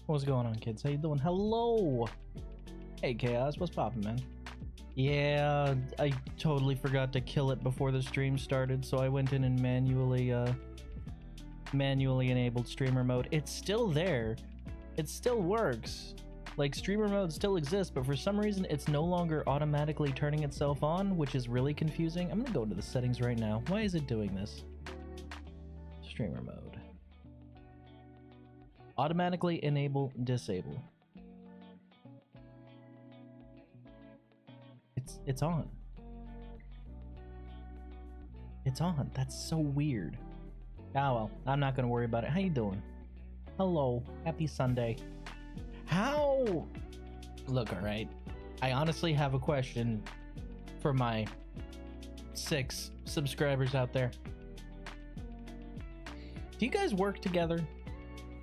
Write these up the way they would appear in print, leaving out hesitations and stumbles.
What's going on, kids? How you doing? Hello! Hey, Chaos. What's poppin', man? Yeah, I totally forgot to kill it before the stream started, so I went in and manually enabled streamer mode. It's still there. It still works. Like, streamer mode still exists, but for some reason, it's no longer automatically turning itself on, which is really confusing. I'm gonna go into the settings right now. Why is it doing this? Streamer mode. Automatically enable, disable. It's on. It's on. That's so weird. Ah well, I'm not gonna worry about it. How you doing? Hello. Happy Sunday. How? Look, alright. I honestly have a question for my 6 subscribers out there. Do you guys work together?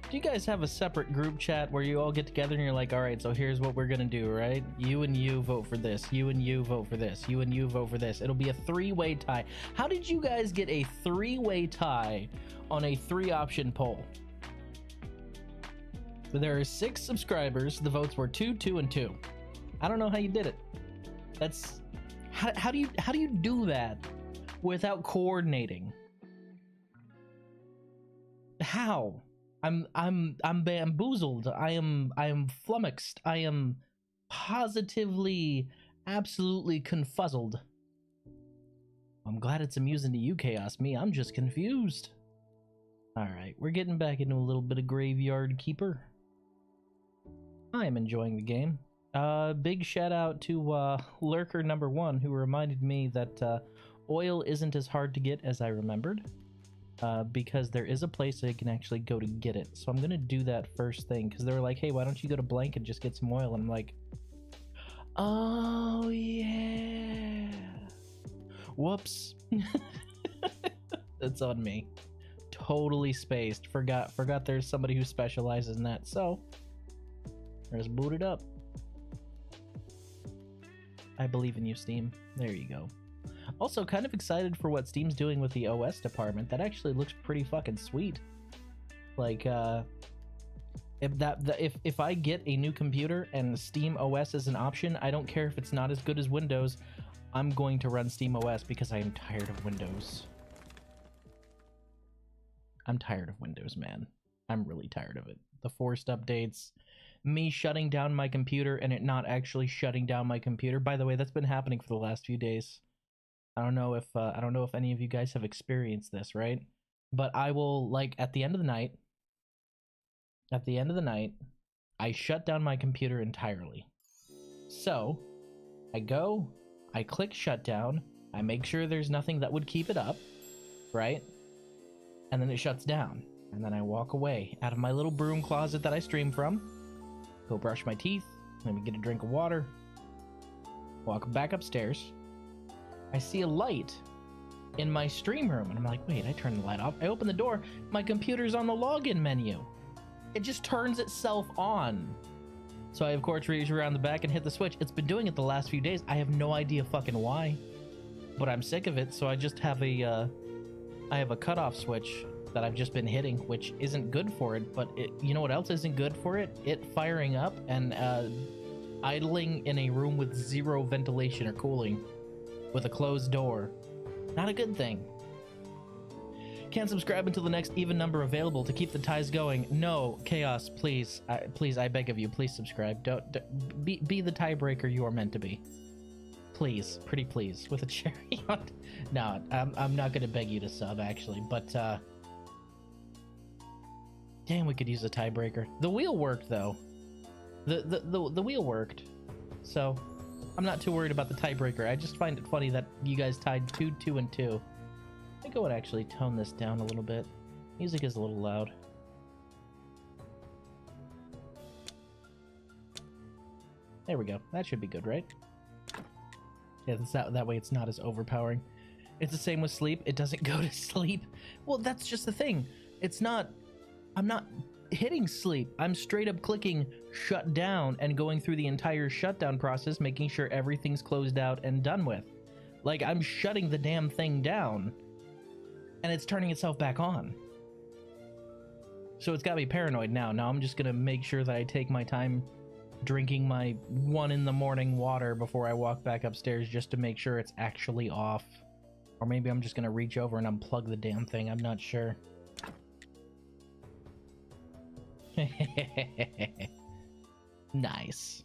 Do you guys have a separate group chat where you all get together and you're like, all right, so here's what we're gonna do, right? You and you vote for this. You and you vote for this. You and you vote for this. It'll be a 3-way tie. How did you guys get a 3-way tie on a 3-option poll? There are 6 subscribers. The votes were 2, 2, and 2. I don't know how you did it. That's how do you do that without coordinating? How? I'm bamboozled. I am flummoxed. I am positively, absolutely confuzzled. I'm glad it's amusing to you, Chaos. Me, I'm just confused. Alright, we're getting back into a little bit of Graveyard Keeper. I am enjoying the game. Big shout out to Lurker number 1, who reminded me that oil isn't as hard to get as I remembered. Because there is a place I can actually go to get it. So I'm gonna do that first thing, because they were like, hey, why don't you go to Blank and just get some oil? And I'm like, oh yeah. Whoops. That's on me. Totally spaced. Forgot there's somebody who specializes in that. So let's boot it up. I believe in you, Steam. There you go. Also, kind of excited for what Steam's doing with the OS department. That actually looks pretty fucking sweet. Like, if I get a new computer and Steam OS is an option, I don't care if it's not as good as Windows. I'm going to run Steam OS because I am tired of Windows. I'm tired of Windows, man. I'm really tired of it. The forced updates, me shutting down my computer and it not actually shutting down my computer. By the way, that's been happening for the last few days. I don't know if any of you guys have experienced this, right? But I will, like, at the end of the night, I shut down my computer entirely. So, I go, I click shutdown, I make sure there's nothing that would keep it up, right? And then it shuts down. And then I walk away out of my little broom closet that I stream from, go brush my teeth, let me get a drink of water, walk back upstairs. I see a light in my stream room, and I'm like, wait, I turned the light off. I open the door, my computer's on the login menu. It just turns itself on. So I, of course, reach around the back and hit the switch. It's been doing it the last few days. I have no idea fucking why, but I'm sick of it, so I just have I have a cutoff switch that I've just been hitting, which isn't good for it, but you know what else isn't good for it? It firing up and idling in a room with 0 ventilation or cooling. With a closed door. Not a good thing. Can't subscribe until the next even number available to keep the ties going. No, Chaos, please. Please, I beg of you, please subscribe. Don't be the tiebreaker you are meant to be. Please, pretty please, with a cherry on. No, I'm not gonna beg you to sub, actually, but damn, we could use a tiebreaker. The wheel worked, though. The wheel worked. So I'm not too worried about the tiebreaker. I just find it funny that you guys tied 2, 2, and 2. I think I would actually tone this down a little bit. Music is a little loud. There we go. That should be good, right? Yeah, that way it's not as overpowering. It's the same with sleep. It doesn't go to sleep. Well, that's just the thing. It's not... I'm not hitting sleep. I'm straight up clicking shut down and going through the entire shutdown process, making sure everything's closed out and done with. Like, I'm shutting the damn thing down and it's turning itself back on. So it's got me paranoid now. Now I'm just gonna make sure that I take my time drinking my 1 in the morning water before I walk back upstairs just to make sure it's actually off. Or maybe I'm just gonna reach over and unplug the damn thing. I'm not sure. Nice.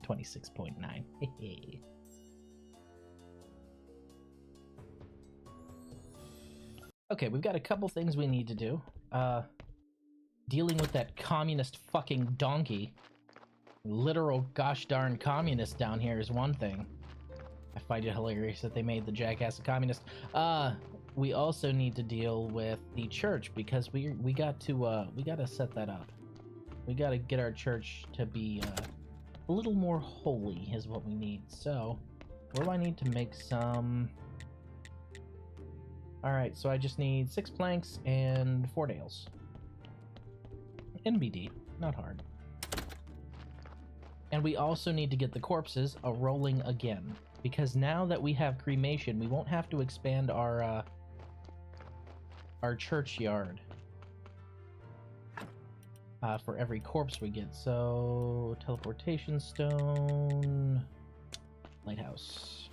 26.9. Okay, we've got a couple things we need to do. Dealing with that communist fucking donkey. Literal gosh darn communist down here is one thing. I find it hilarious that they made the jackass a communist. We also need to deal with the church because we gotta set that up. We gotta get our church to be a little more holy is what we need. So, what do I need to make some? Alright, so I just need 6 planks and 4 nails. NBD, not hard. And we also need to get the corpses a-rolling again. Because now that we have cremation, we won't have to expand our churchyard for every corpse we get. So, teleportation stone, lighthouse.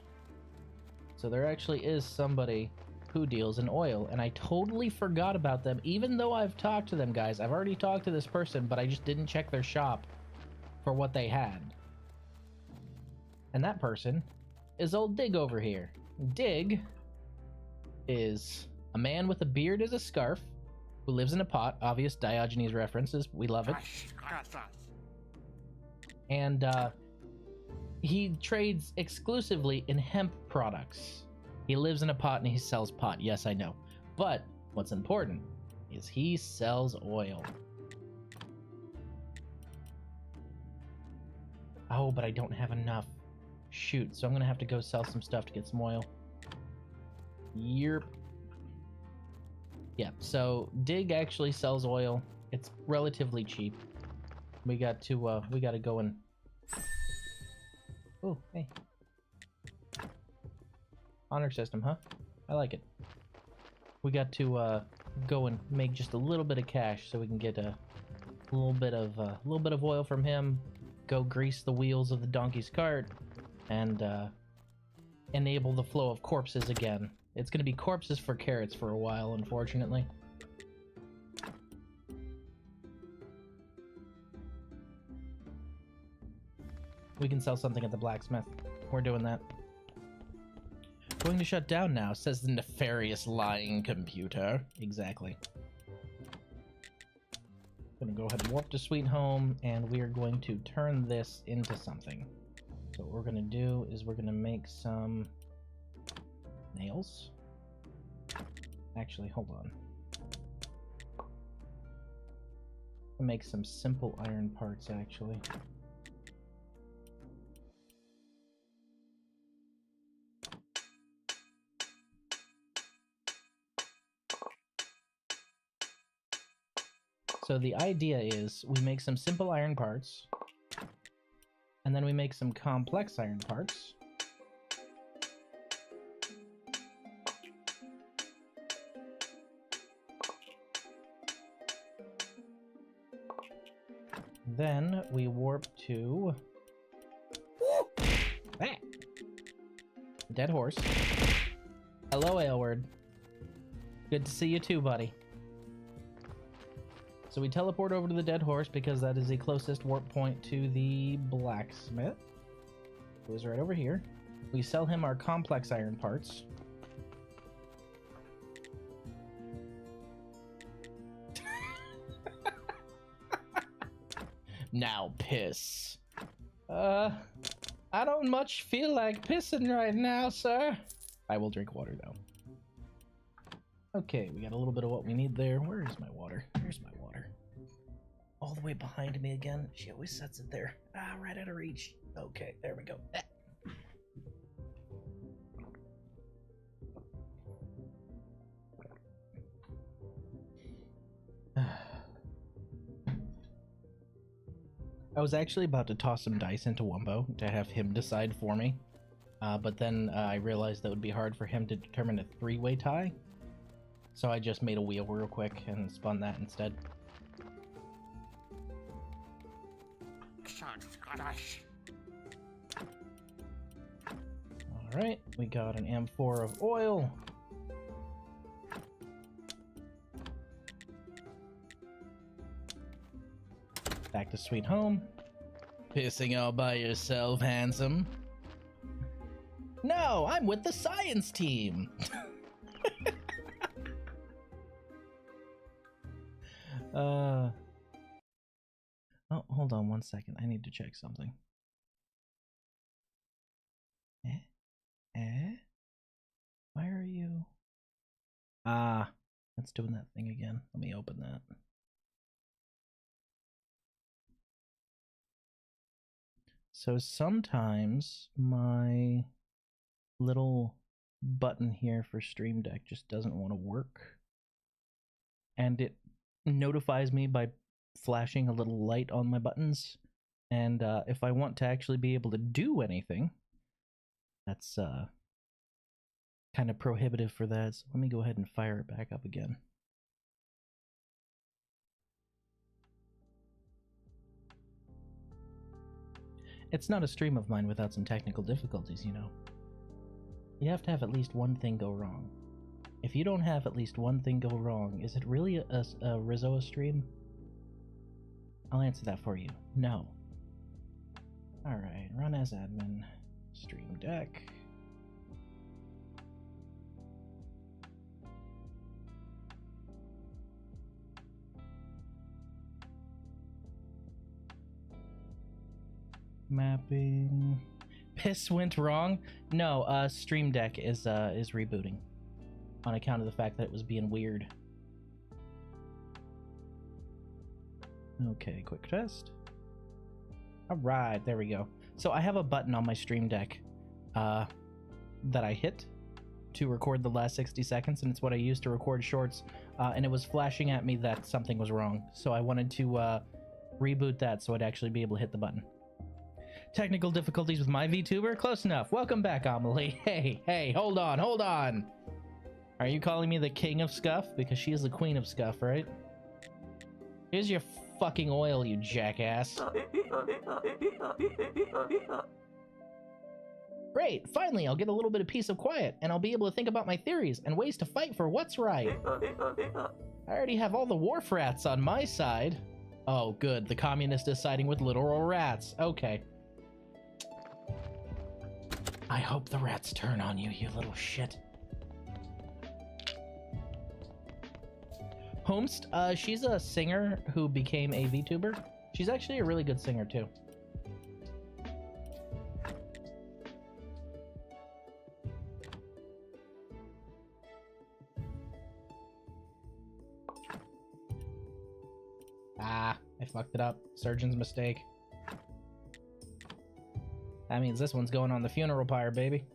So there actually is somebody who deals in oil, and I totally forgot about them, even though I've talked to them, guys. I've already talked to this person, but I just didn't check their shop for what they had. And that person is old Dig over here. Dig is a man with a beard as a scarf who lives in a pot. Obvious Diogenes references. We love it. And he trades exclusively in hemp products. He lives in a pot and he sells pot. Yes, I know. But what's important is he sells oil. Oh, but I don't have enough. Shoot, so I'm gonna have to go sell some stuff to get some oil. Yerp. Yeah, so Dig actually sells oil. It's relatively cheap. We got to go and... Oh, hey. Honor system, huh? I like it. We got to go and make just a little bit of cash so we can get a little bit of oil from him. Go grease the wheels of the donkey's cart and enable the flow of corpses again. It's gonna be corpses for carrots for a while, unfortunately. We can sell something at the blacksmith. We're doing that. Going to shut down now, says the nefarious lying computer. Exactly. Gonna go ahead and warp to Sweet Home, and we are going to turn this into something. So what we're gonna do is we're gonna make some nails. Actually, hold on. I'll make some simple iron parts, actually. So the idea is we make some simple iron parts, and then we make some complex iron parts. Then we warp to Dead Horse. Hello, Aylward. Good to see you too, buddy. So we teleport over to the Dead Horse because that is the closest warp point to the blacksmith. It was right over here. We sell him our complex iron parts. Now piss. I don't much feel like pissing right now, sir. I will drink water though. Okay, we got a little bit of what we need there. Where is my water? Here's my water. All the way behind me again. She always sets it there. Ah, right out of reach. Okay, there we go. I was actually about to toss some dice into Wumbo to have him decide for me. But then I realized that would be hard for him to determine a three-way tie. So I just made a wheel real quick and spun that instead. Alright, we got an amphora of oil. Back to sweet home. Pissing all by yourself, handsome? No, I'm with the science team! Oh, hold on 1 second. I need to check something. Why are you? Ah, it's doing that thing again. Let me open that. So sometimes my little button here for Stream Deck just doesn't want to work. And it notifies me by flashing a little light on my buttons. And if I want to actually be able to do anything, that's kind of prohibitive for that. So let me go ahead and fire it back up again. It's not a stream of mine without some technical difficulties, you know. You have to have at least one thing go wrong. If you don't have at least one thing go wrong, is it really a Rizzoa stream? I'll answer that for you. No. Alright, run as admin. Stream Deck. Mapping. Piss went wrong? No, Stream Deck is rebooting on account of the fact that it was being weird. Okay, quick test. Alright, there we go. So I have a button on my Stream Deck that I hit to record the last 60 seconds, and it's what I use to record shorts, and it was flashing at me that something was wrong. So I wanted to reboot that so I'd actually be able to hit the button. Technical difficulties with my VTuber? Close enough. Welcome back, Amelie. Hey, hold on. Are you calling me the king of scuff? Because she is the queen of scuff, right? Here's your fucking oil, you jackass. Great, finally I'll get a little bit of peace of quiet, and I'll be able to think about my theories and ways to fight for what's right. I already have all the wharf rats on my side. Oh, good, the communist is siding with literal rats. Okay. I hope the rats turn on you, you little shit. Homst, she's a singer who became a VTuber. She's actually a really good singer, too. Ah, I fucked it up. Surgeon's mistake. That means this one's going on the funeral pyre, baby.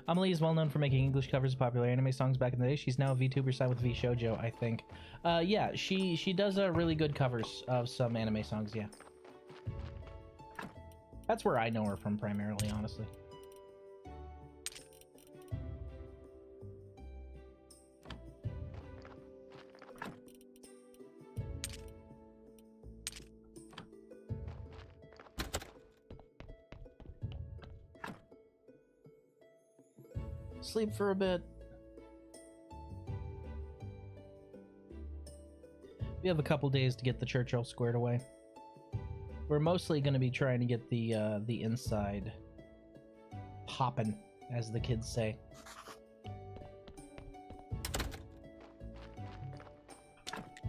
Amelie is well known for making English covers of popular anime songs back in the day. She's now a VTuber side with V Shoujo, I think. Yeah, she does really good covers of some anime songs, yeah. That's where I know her from primarily, honestly. Sleep for a bit. We have a couple days to get the church all squared away. We're mostly going to be trying to get the inside poppin', as the kids say.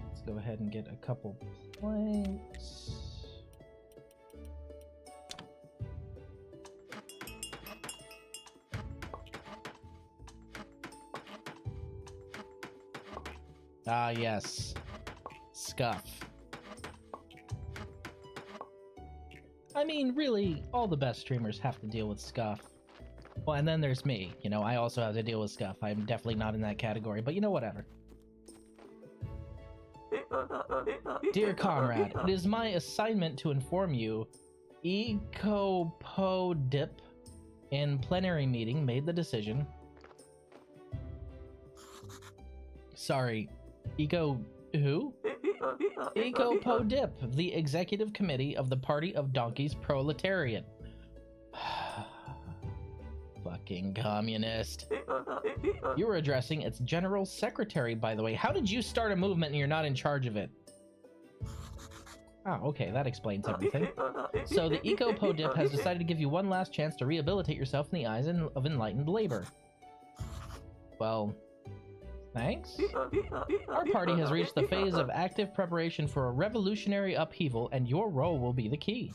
Let's go ahead and get a couple planks. Ah, yes. Scuff. I mean, really, all the best streamers have to deal with scuff. Well, and then there's me. You know, I also have to deal with scuff. I'm definitely not in that category, but you know, whatever. Dear comrade, it is my assignment to inform you, Ecopodip, in plenary meeting made the decision. Sorry, who? Eco Po Dip, the executive committee of the Party of Donkeys Proletariat. Fucking communist. You were addressing its general secretary, by the way. How did you start a movement and you're not in charge of it? Oh, okay, that explains everything. So the Eco Po Dip has decided to give you one last chance to rehabilitate yourself in the eyes of enlightened labor. Well, thanks. Our party has reached the phase of active preparation for a revolutionary upheaval, and your role will be the key.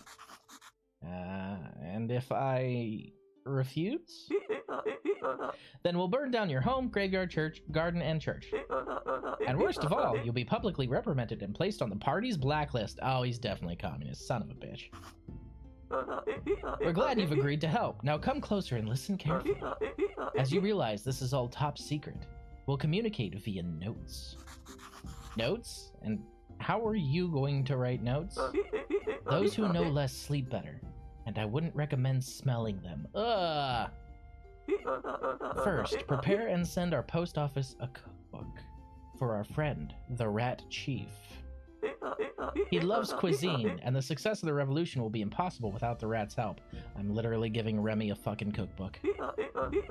And if I refuse? Then we'll burn down your home, graveyard, church, garden, and church. And worst of all, you'll be publicly reprimanded and placed on the party's blacklist. Oh, he's definitely a communist, son of a bitch. We're glad you've agreed to help. Now come closer and listen carefully. As you realize this is all top secret, we'll communicate via notes. Notes? And how are you going to write notes? Those who know less sleep better, and I wouldn't recommend smelling them. Ugh! First, prepare and send our post office a cookbook for our friend, the Rat Chief. He loves cuisine, and the success of the revolution will be impossible without the rat's help. I'm literally giving Remy a fucking cookbook.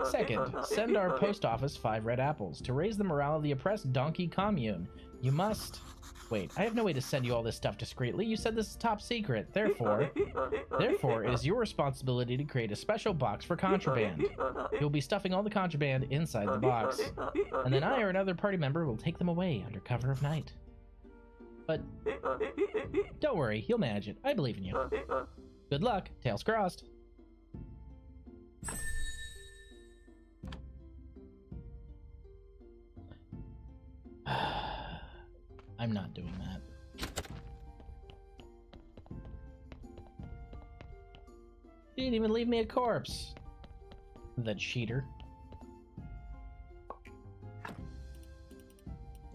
Second, send our post office 5 red apples to raise the morale of the oppressed donkey commune. You must... Wait, I have no way to send you all this stuff discreetly. You said this is top secret. Therefore, it is your responsibility to create a special box for contraband. You'll be stuffing all the contraband inside the box. And then I or another party member will take them away under cover of night. But don't worry, you'll manage it. I believe in you. Good luck. Tails crossed. I'm not doing that. He didn't even leave me a corpse. The cheater.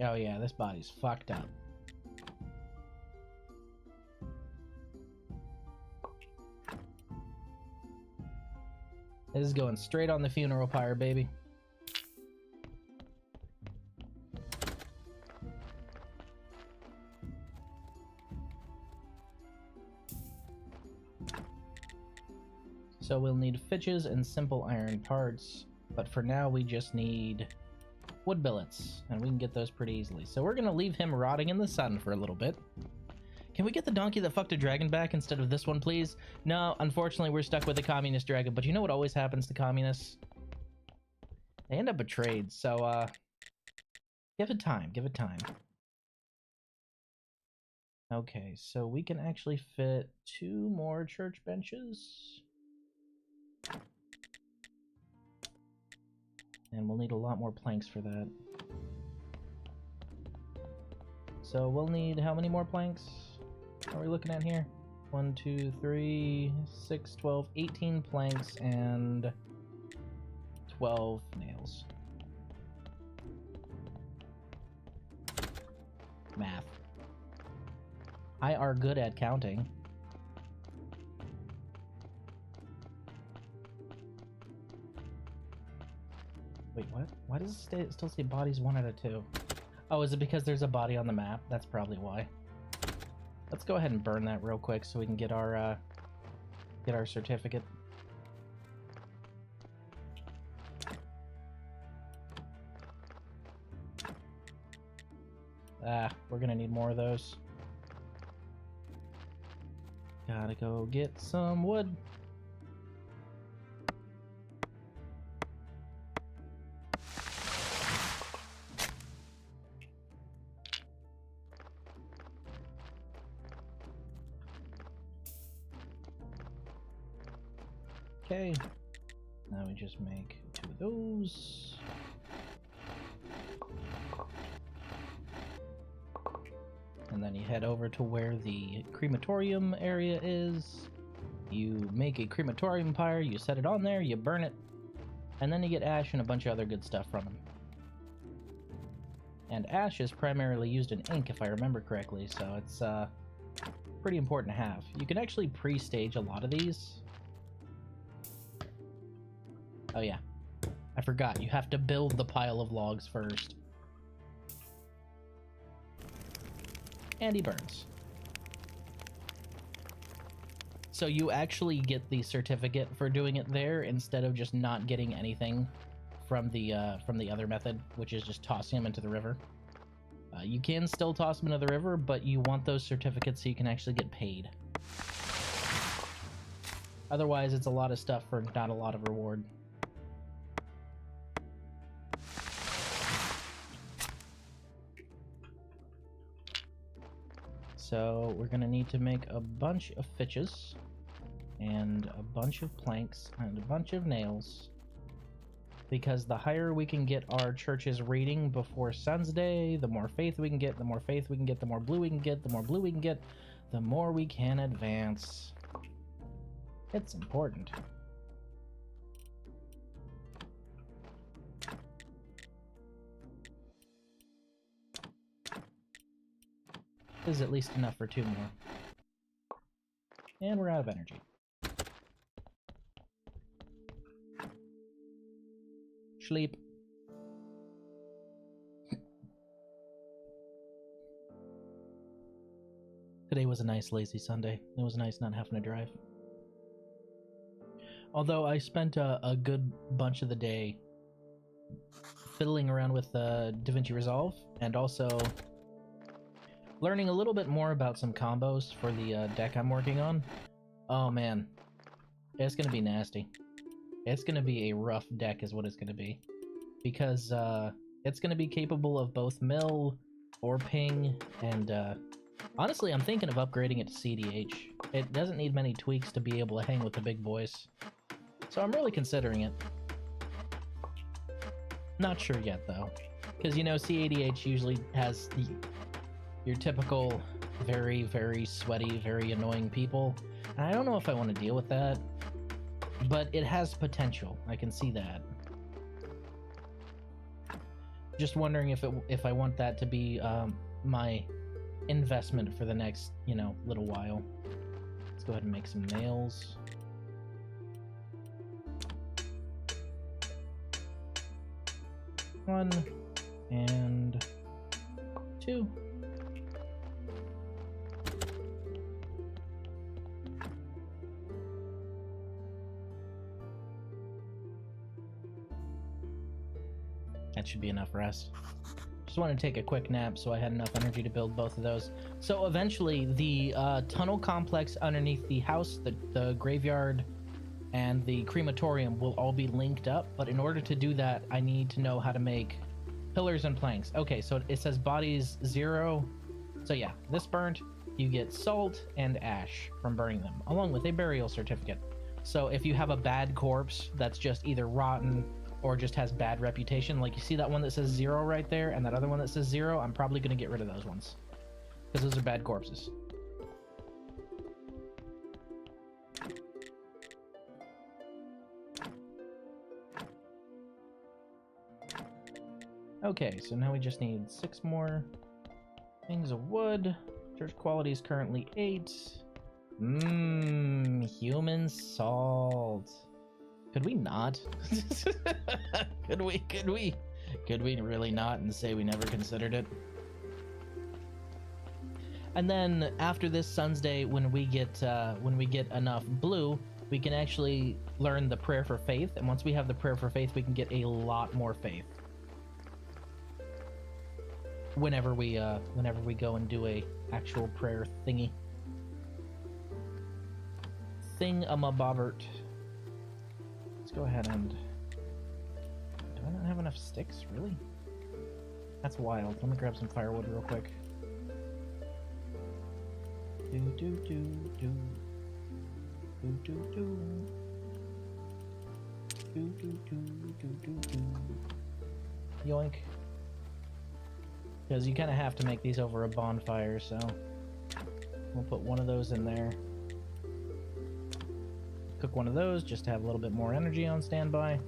Oh yeah, this body's fucked up. This is going straight on the funeral pyre, baby. So we'll need fitches and simple iron parts, but for now we just need wood billets, and we can get those pretty easily. So we're gonna leave him rotting in the sun for a little bit. Can we get the donkey that fucked a dragon back instead of this one, please? No, unfortunately we're stuck with the communist dragon, but you know what always happens to communists? They end up betrayed, so give it time, give it time. Okay, so we can actually fit 2 more church benches. And we'll need a lot more planks for that. So we'll need how many more planks are we looking at here? 1, 2, 3, 6, 12, 18 planks and 12 nails. Math. I are good at counting. Wait, what? Why does it still say bodies 1 out of 2? Oh, is it because there's a body on the map? That's probably why. Let's go ahead and burn that real quick so we can get our certificate. We're gonna need more of those. Gotta go get some wood. Okay, now we just make 2 of those. And then you head over to where the crematorium area is. You make a crematorium pyre, you set it on there, you burn it, and then you get ash and a bunch of other good stuff from it. And ash is primarily used in ink, if I remember correctly, so it's pretty important to have. You can actually pre-stage a lot of these. Oh yeah, I forgot. You have to build the pile of logs first. And he burns. So you actually get the certificate for doing it there instead of just not getting anything from the other method, which is just tossing them into the river. You can still toss them into the river, but you want those certificates so you can actually get paid. Otherwise, it's a lot of stuff for not a lot of reward. So we're gonna need to make a bunch of fitches and a bunch of planks and a bunch of nails, because the higher we can get our church's rating before Sun's Day, the more faith we can get, the more faith we can get, the more blue we can get, the more blue we can get, the more we can advance. It's important. This is at least enough for 2 more. And we're out of energy. Sleep. Today was a nice lazy Sunday. It was nice not having to drive. Although I spent a good bunch of the day fiddling around with DaVinci Resolve and also learning a little bit more about some combos for the deck I'm working on. Oh man, it's gonna be nasty. It's gonna be a rough deck is what it's gonna be. Because it's gonna be capable of both mill or ping, and honestly I'm thinking of upgrading it to CDH. It doesn't need many tweaks to be able to hang with the big boys. So I'm really considering it. Not sure yet though. Because you know CADH usually has your typical very, very sweaty, very annoying people. And I don't know if I want to deal with that. But it has potential. I can see that. Just wondering if I want that to be my investment for the next, you know, little while. Let's go ahead and make some nails. One and 2. That should be enough rest. Just want to take a quick nap so I had enough energy to build both of those. So eventually the tunnel complex underneath the house, the graveyard, and the crematorium will all be linked up, but in order to do that, I need to know how to make pillars and planks. Okay, so it says bodies 0. So yeah, this burnt, you get salt and ash from burning them, along with a burial certificate. So if you have a bad corpse that's just either rotten or just has bad reputation, like you see that one that says 0 right there, and that other one that says 0, I'm probably gonna get rid of those ones, because those are bad corpses. Okay, so now we just need 6 more things of wood. Church quality is currently 8. Human salt. Could we not? Could we really not and say we never considered it? And then after this Sun's Day, when we get enough blue, we can actually learn the prayer for faith, and once we have the prayer for faith, we can get a lot more faith. Whenever we go and do a actual prayer thingy. Thing-a-ma-bobbert. Let's go ahead and... Do I not have enough sticks? Really? That's wild. Let me grab some firewood real quick. Yoink. Because you kind of have to make these over a bonfire, so we'll put one of those in there. Cook one of those just to have a little bit more energy on standby.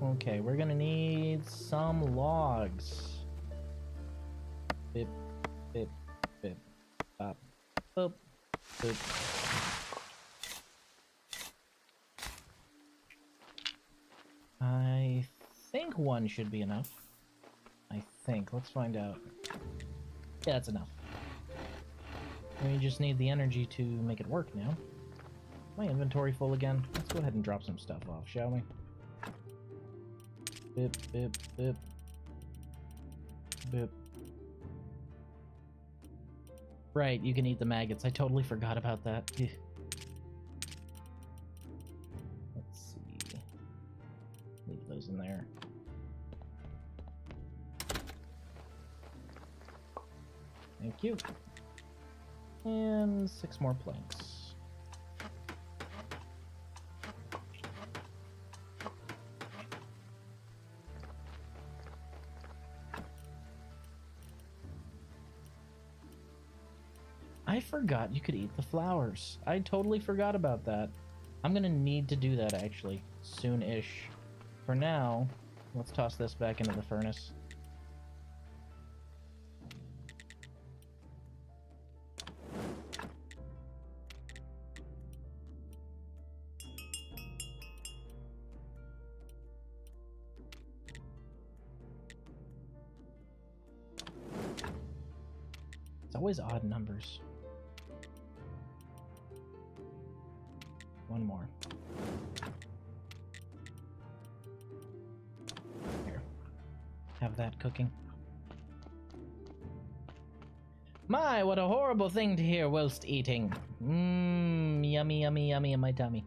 Okay, we're gonna need some logs. Bip, bip, bip, bop, boop, boop. one should be enough. I think. Let's find out. Yeah, that's enough. We just need the energy to make it work now. My inventory full again. Let's go ahead and drop some stuff off, shall we? Bip, bip, bip. Bip. Right, you can eat the maggots. I totally forgot about that. Let's see. Leave those in there. Thank you. And 6 more planks. I forgot you could eat the flowers. I totally forgot about that. I'm gonna need to do that actually, soon-ish. For now, let's toss this back into the furnace. It's always odd numbers. One more. Here. Have that cooking. My, what a horrible thing to hear whilst eating. Mmm, yummy, yummy, yummy in my tummy.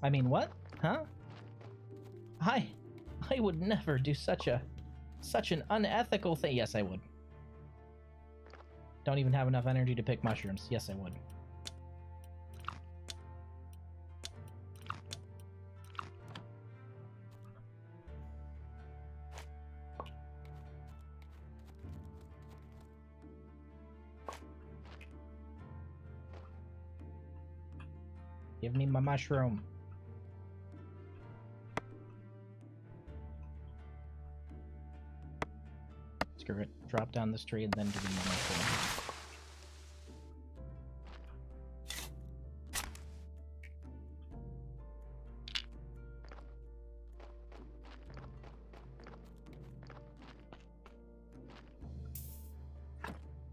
I mean, what? Huh? I would never do such an unethical thing. Yes, I would. Don't even have enough energy to pick mushrooms. Yes, I would. Give me my mushroom. Screw it. Drop down this tree and then give me my mushroom.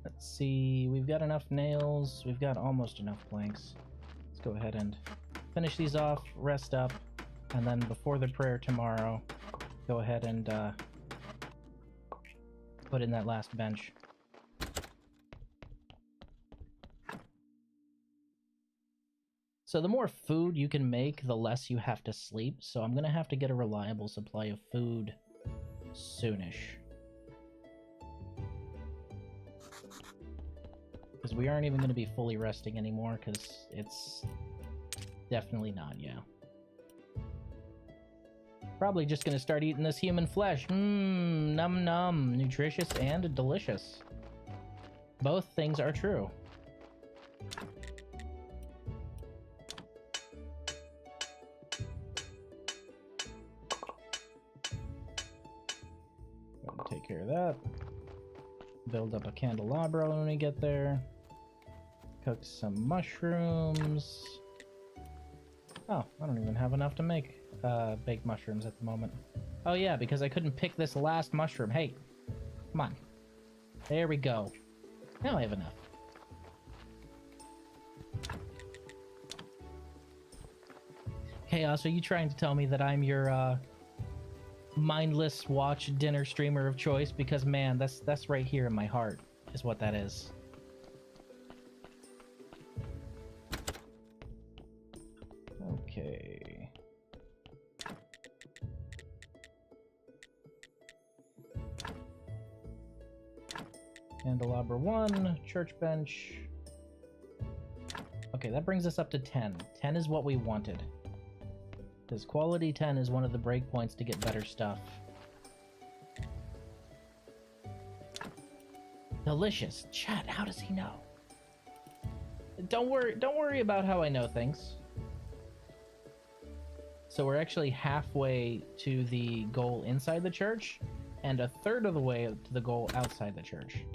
Let's see. We've got enough nails. We've got almost enough planks. Go ahead and finish these off, rest up, and then before the prayer tomorrow, go ahead and put in that last bench. So the more food you can make, the less you have to sleep, so I'm gonna have to get a reliable supply of food soonish. Because we aren't even going to be fully resting anymore, because it's definitely not, yeah. Probably just going to start eating this human flesh. Mmm, num num, nutritious and delicious. Both things are true. Take care of that. Build up a candelabra when we get there. Cook some mushrooms. Oh, I don't even have enough to make baked mushrooms at the moment. Oh yeah, because I couldn't pick this last mushroom. Hey, come on. There we go. Now I have enough. Chaos, are you trying to tell me that I'm your mindless watch dinner streamer of choice? Because man, that's right here in my heart is what that is. Okay. Candelabra 1, church bench. Okay, that brings us up to 10. 10 is what we wanted. Because quality 10 is one of the breakpoints to get better stuff. Delicious. Chat, how does he know? Don't worry about how I know things. So we're actually halfway to the goal inside the church, and a third of the way to the goal outside the church.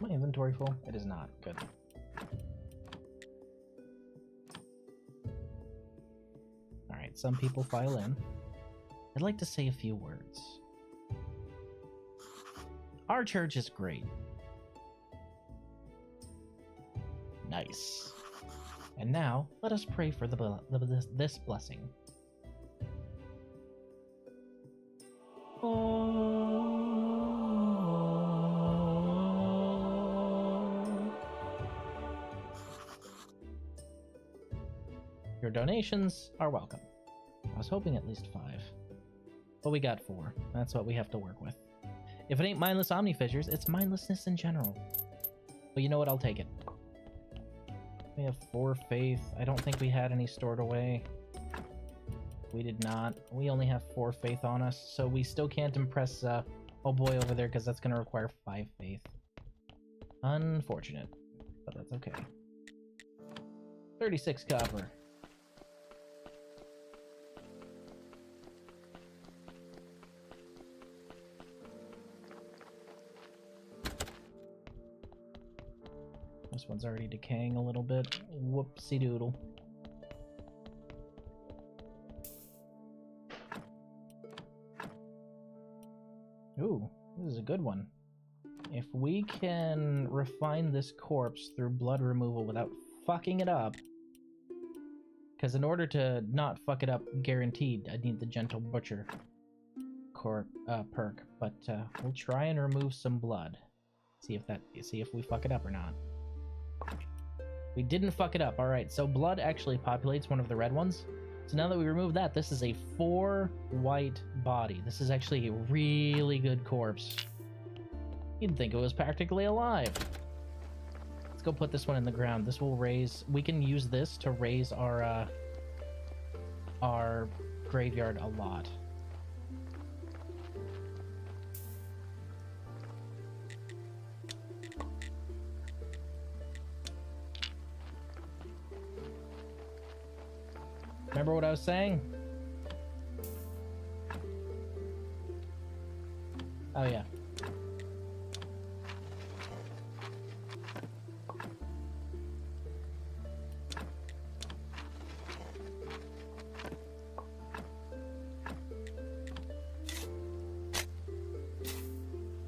my inventory full? It is not. Good. Alright, some people file in. I'd like to say a few words. Our church is great. Nice. And now, let us pray for this blessing. Your donations are welcome. I was hoping at least 5. But we got 4. That's what we have to work with. If it ain't mindless omnifissures, it's mindlessness in general. But you know what? I'll take it. We have 4 faith. I don't think we had any stored away. We did not. We only have 4 faith on us, so we still can't impress oh boy over there, because that's going to require 5 faith. Unfortunate, but that's okay. 36 copper. This one's already decaying a little bit. Whoopsie doodle. Ooh, this is a good one. If we can refine this corpse through blood removal without fucking it up, because in order to not fuck it up guaranteed, I need the Gentle Butcher perk, but we'll try and remove some blood. See if we fuck it up or not. We didn't fuck it up. Alright, so blood actually populates one of the red ones. So now that we remove that, this is a 4 white body. This is actually a really good corpse. You'd think it was practically alive. Let's go put this one in the ground. This will raise... We can use this to raise our graveyard a lot. Remember what I was saying? Oh, yeah.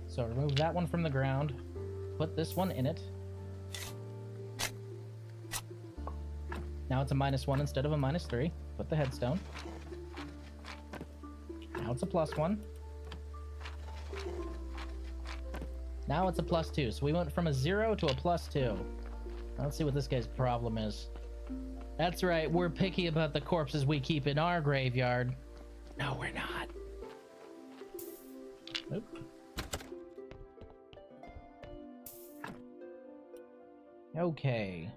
So remove that one from the ground. Put this one in it. Now it's a -1 instead of a -3. Put the headstone. Now it's a +1. Now it's a +2. So we went from a 0 to a +2. Let's see what this guy's problem is. That's right, we're picky about the corpses we keep in our graveyard. No, we're not. Nope. Okay.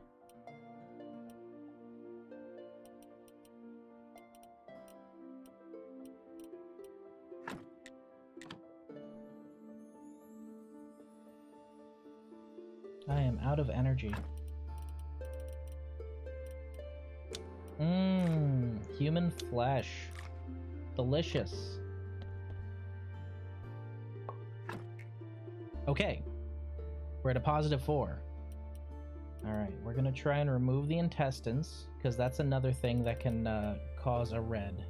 I am out of energy. Human flesh. Delicious. Okay. We're at a +4. Alright, we're gonna try and remove the intestines, because that's another thing that can cause a red.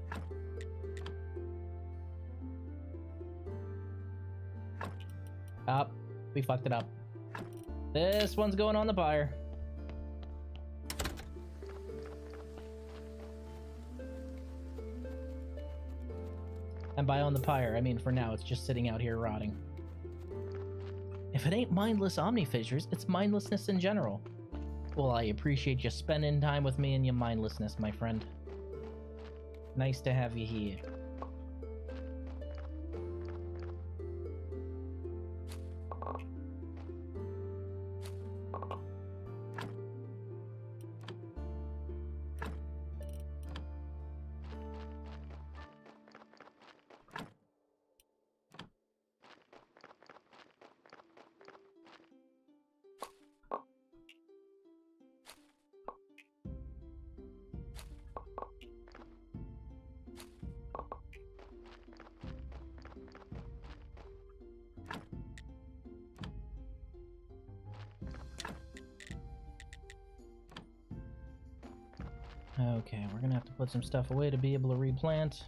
Up. We fucked it up. This one's going on the pyre. And by on the pyre, I mean for now, it's just sitting out here rotting. If it ain't mindless omnifissures, it's mindlessness in general. Well, I appreciate you spending time with me and your mindlessness, my friend. Nice to have you here. Okay, we're gonna have to put some stuff away to be able to replant.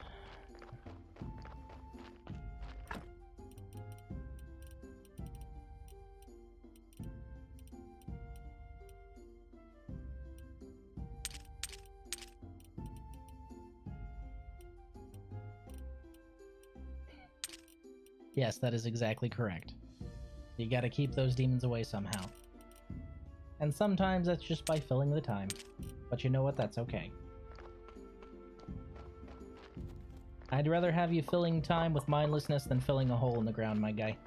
Yes, that is exactly correct. You gotta keep those demons away somehow. And sometimes that's just by filling the time. But you know what? That's okay. I'd rather have you filling time with mindlessness than filling a hole in the ground, my guy.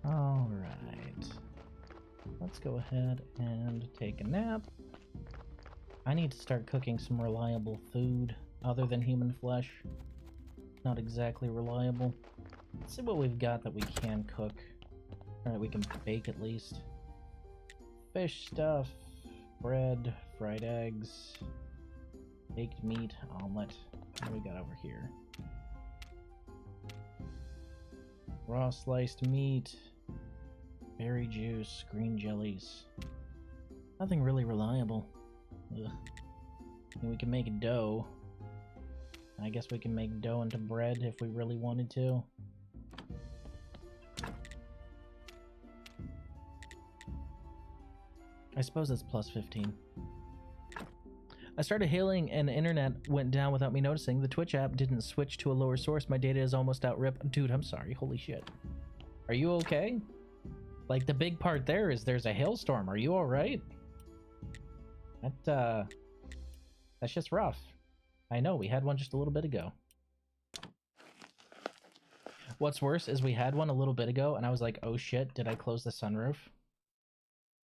Alright. Let's go ahead and take a nap. I need to start cooking some reliable food other than human flesh. Not exactly reliable. Let's see what we've got that we can cook. Alright, we can bake at least. Fish stuff, bread, fried eggs, baked meat, omelet. What do we got over here? Raw sliced meat, berry juice, green jellies. Nothing really reliable. Ugh. I mean, we can make dough. I guess we can make dough into bread if we really wanted to. I suppose it's plus 15. I started hailing and the internet went down without me noticing. The Twitch app didn't switch to a lower source. My data is almost out rip. Dude, I'm sorry. Holy shit. Are you okay? Like, the big part there is there's a hailstorm. Are you alright? That's just rough. I know, we had one just a little bit ago. What's worse is we had one a little bit ago, and I was like, oh shit, did I close the sunroof?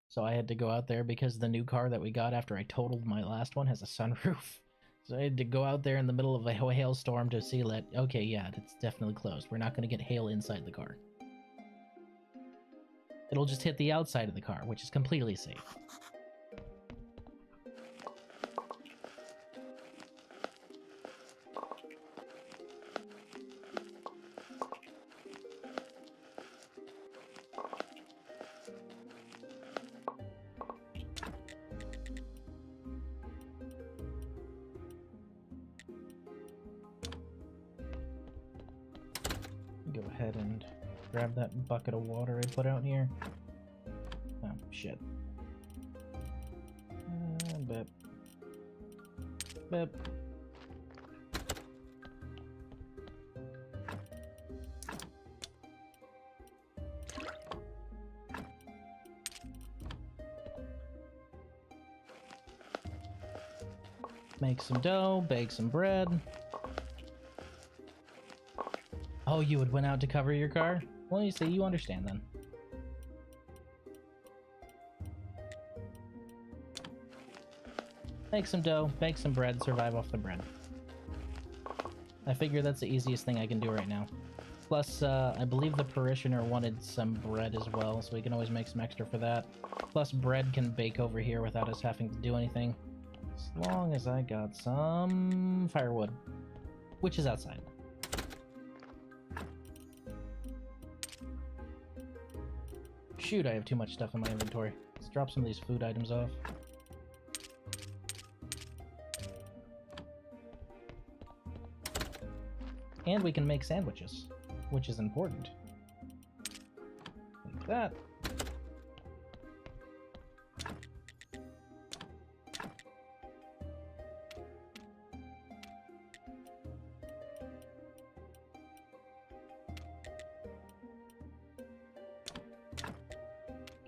So I had to go out there because the new car that we got after I totaled my last one has a sunroof. So I had to go out there in the middle of a hailstorm to see that, okay, yeah, it's definitely closed. We're not going to get hail inside the car. It'll just hit the outside of the car, which is completely safe. Go ahead and grab that bucket of water I put out here. Oh, shit. Bip. Bip. Make some dough, bake some bread. Oh, you would went out to cover your car? Well, you see, you understand then. Make some dough, bake some bread, survive off the bread. I figure that's the easiest thing I can do right now. Plus, I believe the parishioner wanted some bread as well, so we can always make some extra for that. Plus, bread can bake over here without us having to do anything. As long as I got some firewood, which is outside. Shoot, I have too much stuff in my inventory. Let's drop some of these food items off. And we can make sandwiches, which is important. Like that.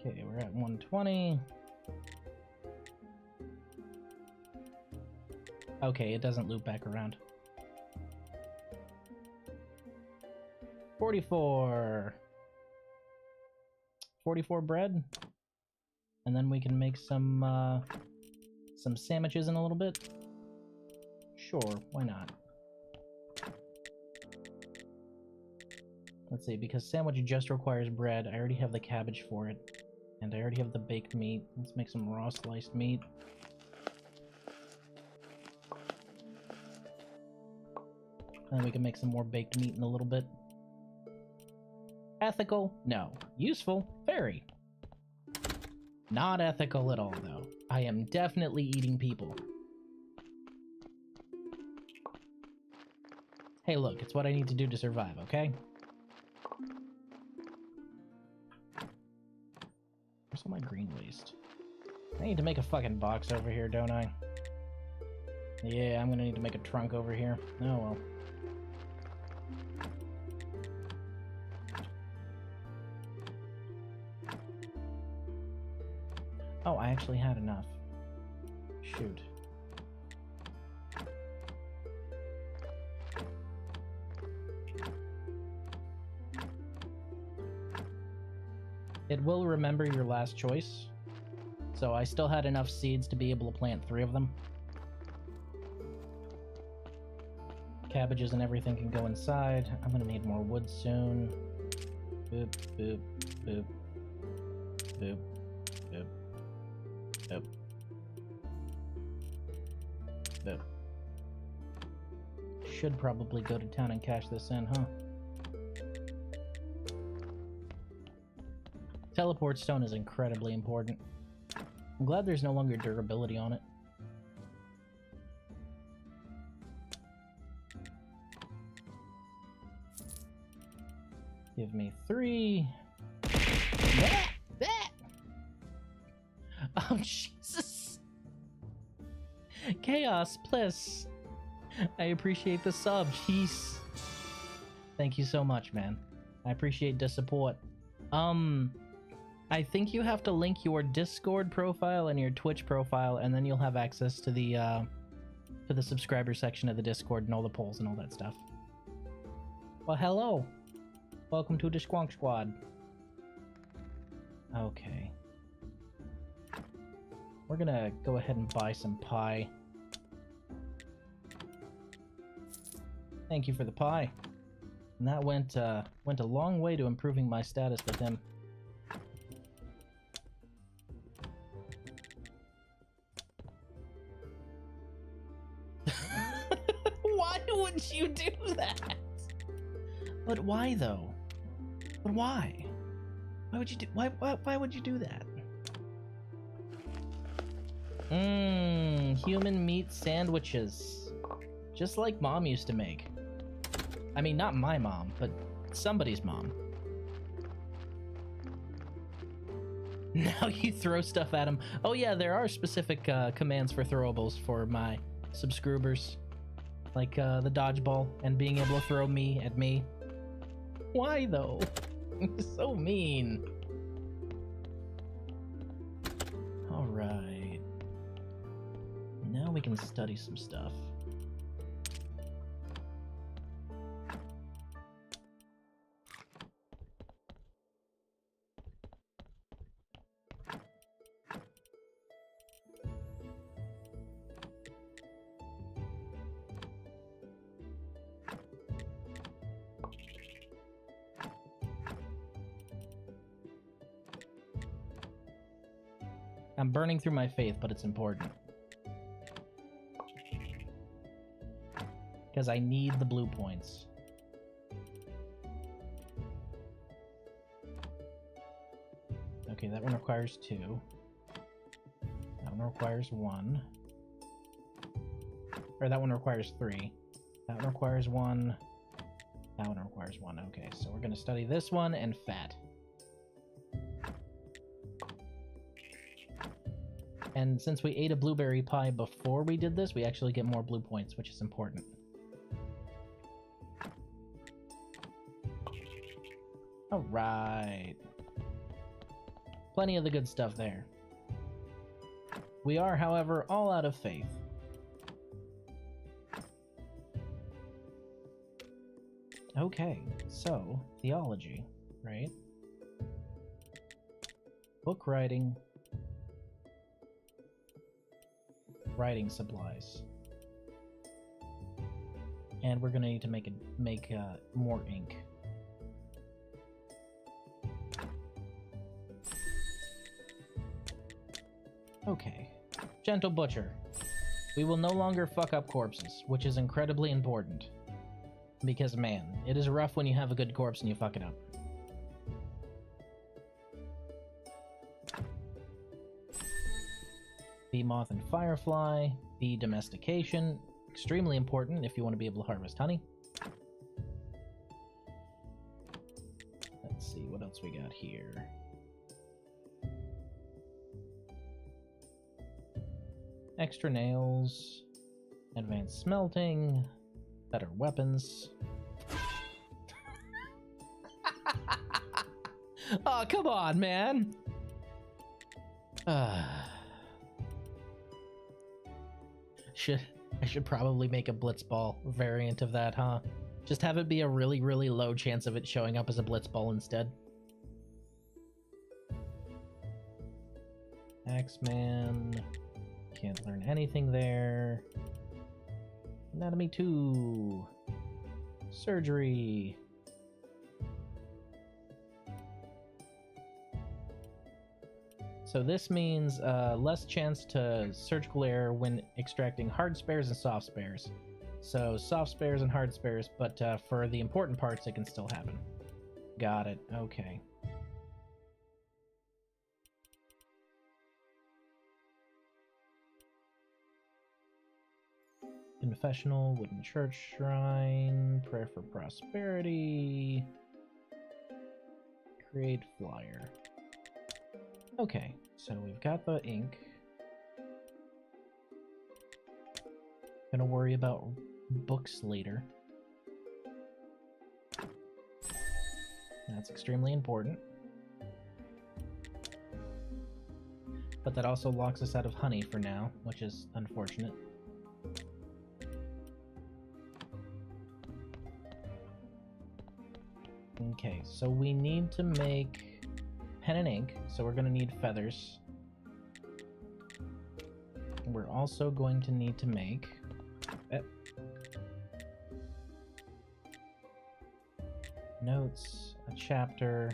Okay, we're at 120. Okay, it doesn't loop back around. 44 bread, and then we can make some sandwiches in a little bit. Sure, why not? Let's see, because sandwich just requires bread. I already have the cabbage for it, and I already have the baked meat. Let's make some raw sliced meat. And we can make some more baked meat in a little bit. Ethical? No. Useful? Very. Not ethical at all, though. I am definitely eating people. Hey, look, it's what I need to do to survive, okay? Where's all my green waste? I need to make a fucking box over here, don't I? Yeah, I'm gonna need to make a trunk over here. Oh well. Oh, I actually had enough. Shoot. It will remember your last choice. So I still had enough seeds to be able to plant 3 of them. Cabbages and everything can go inside. I'm gonna need more wood soon. Boop, boop, boop. Boop, boop, boop. Boop. Should probably go to town and cash this in, huh? Teleport stone is incredibly important. I'm glad there's no longer durability on it. Give me 3. Oh, Jesus. Chaos, please. I appreciate the sub. Jeez. Thank you so much, man. I appreciate the support. I think you have to link your Discord profile and your Twitch profile, and then you'll have access to the subscriber section of the Discord and all the polls and all that stuff. Well, hello. Welcome to the Squonk Squad. Okay. We're gonna go ahead and buy some pie. Thank you for the pie. And that went a long way to improving my status with him. Why would you do that? But why though? But why? Why would you do why would you do that? Human meat sandwiches. Just like Mom used to make. I mean, not my mom, but somebody's mom. Now you throw stuff at him. Oh yeah, there are specific commands for throwables for my subscribers. Like the dodgeball and being able to throw me at me. Why though? So mean. Alright. Now we can study some stuff. I'm burning through my faith, but it's important. Because I need the blue points. Okay, that one requires 2. That one requires 1. Or that one requires 3. That one requires 1. That one requires 1. Okay, so we're going to study this one and fat. And since we ate a blueberry pie before we did this, we actually get more blue points, which is important. Alright. Plenty of the good stuff there. We are, however, all out of faith. Okay, so, theology, right? Book writing. Writing supplies. And we're gonna need to make more ink. Okay. Gentle Butcher. We will no longer fuck up corpses, which is incredibly important. Because, man, it is rough when you have a good corpse and you fuck it up. Bee moth and firefly. Bee domestication. Extremely important if you want to be able to harvest honey. Let's see what else we got here. Extra nails. Advanced smelting. Better weapons. Oh, come on, man. I should probably make a blitzball variant of that, huh? Just have it be a really, really low chance of it showing up as a blitzball instead. Axeman. Can't learn anything there. Anatomy 2. Surgery. So this means less chance to surgical error when extracting hard spares and soft spares. So soft spares and hard spares, but for the important parts it can still happen. Got it. Okay. Confessional, wooden church shrine, prayer for prosperity, create flyer. Okay, so we've got the ink. Gonna worry about books later. That's extremely important. But that also locks us out of honey for now, which is unfortunate. Okay, so we need to make pen and ink, so we're going to need feathers. We're also going to need to make notes, a chapter.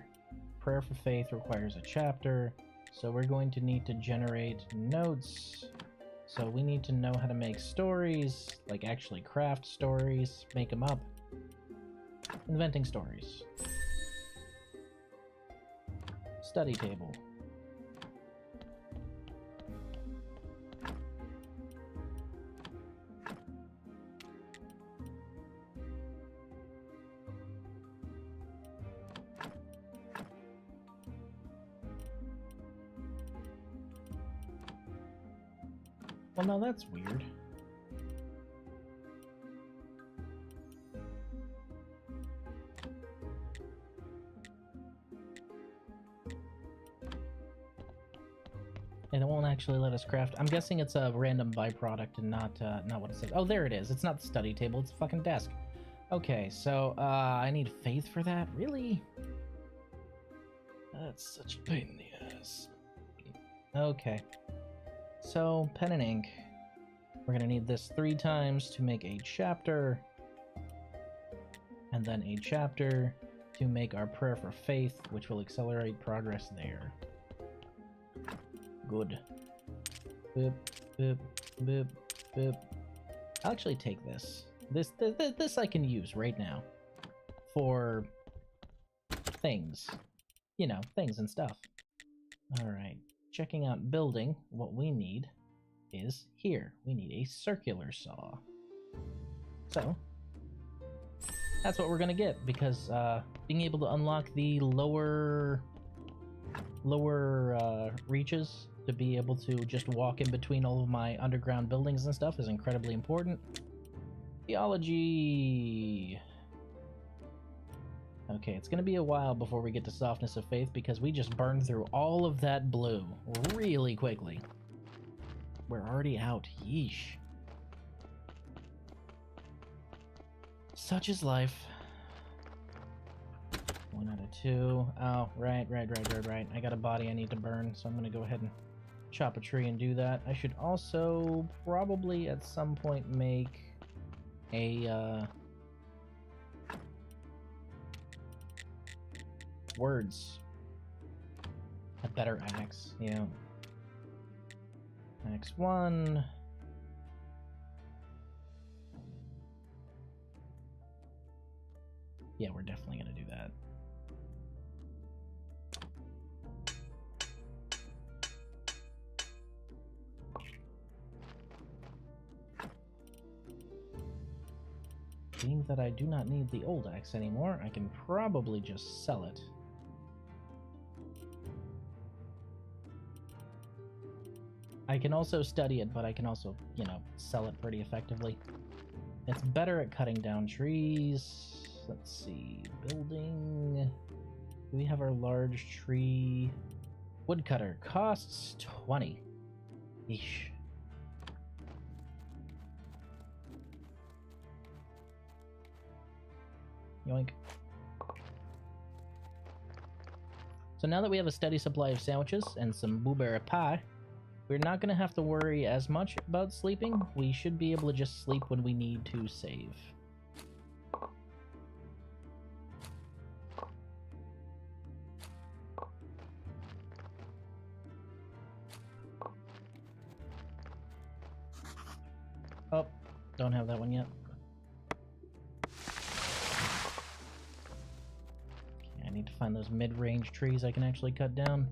Prayer for faith requires a chapter, so we're going to need to generate notes. So we need to know how to make stories, like actually craft stories, make them up. Inventing stories. Study table. Well, no, that's weird. And it won't actually let us craft. I'm guessing it's a random byproduct and not what it says. Oh, there it is. It's not the study table. It's a fucking desk. Okay, so I need faith for that? Really? That's such a pain in the ass. Okay. So, pen and ink. We're gonna need this 3 times to make a chapter. And then a chapter to make our prayer for faith, which will accelerate progress there. Good. Boop, boop, boop, boop. I'll actually take this. This I can use right now. For things. You know, things and stuff. Alright. Checking out building, what we need is here. We need a circular saw. So, that's what we're gonna get, because being able to unlock the lower reaches to be able to just walk in between all of my underground buildings and stuff is incredibly important. Theology. Okay, it's gonna be a while before we get to softness of faith because we just burned through all of that blue really quickly. We're already out. Yeesh. Such is life. 1 out of 2. Oh, right. I got a body I need to burn, so I'm gonna go ahead and chop a tree and do that. I should also probably at some point make a words. A better axe, yeah. Axe 1. Yeah, we're definitely gonna do that. being that I do not need the old axe anymore, I can probably just sell it. I can also study it, but I can also, you know, sell it pretty effectively. It's better at cutting down trees. Let's see, building. Do we have our large tree? Woodcutter costs 20. Eesh. Yoink. So now that we have a steady supply of sandwiches and some blueberry pie, we're not going to have to worry as much about sleeping. We should be able to just sleep when we need to save. Oh, don't have that one yet. Okay, I need to find those mid-range trees I can actually cut down.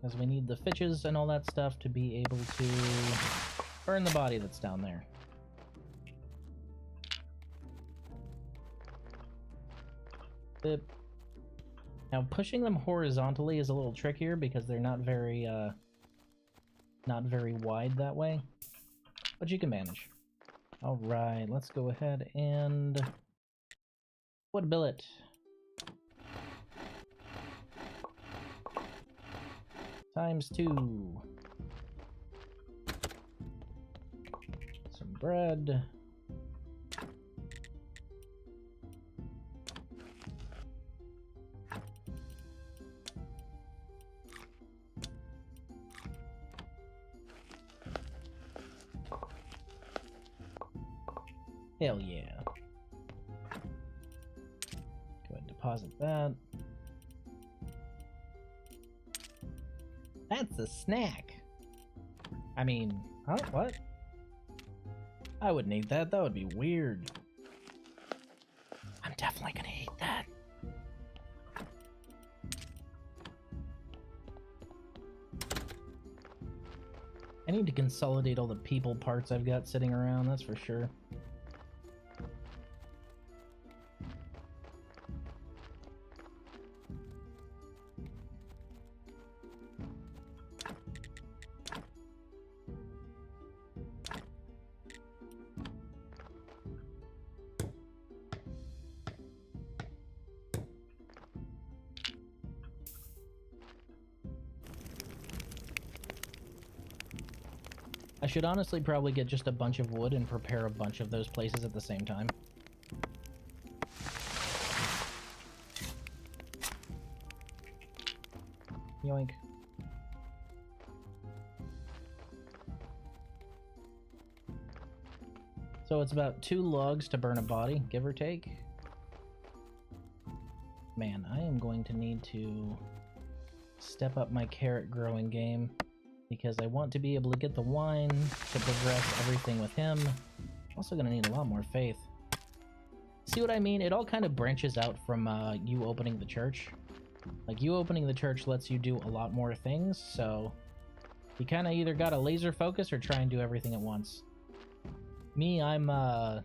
Because we need the fitches and all that stuff to be able to burn the body that's down there. Now pushing them horizontally is a little trickier because they're not very wide that way, but you can manage. All right, let's go ahead and wood billet. ×2. Some bread. Hell yeah. Go ahead and deposit that. That's a snack. I mean, huh? What? I wouldn't eat that. That would be weird. I'm definitely gonna eat that. I need to consolidate all the people parts I've got sitting around, that's for sure. I should honestly probably get just a bunch of wood and prepare a bunch of those places at the same time. Yoink. So it's about 2 logs to burn a body, give or take. Man, I am going to need to step up my carrot growing game, because I want to be able to get the wine to progress everything with him. Also gonna need a lot more faith. See what I mean? It all kind of branches out from you opening the church. Like, you opening the church lets you do a lot more things, so you kind of either gotta laser focus or try and do everything at once. Me, I'm 110%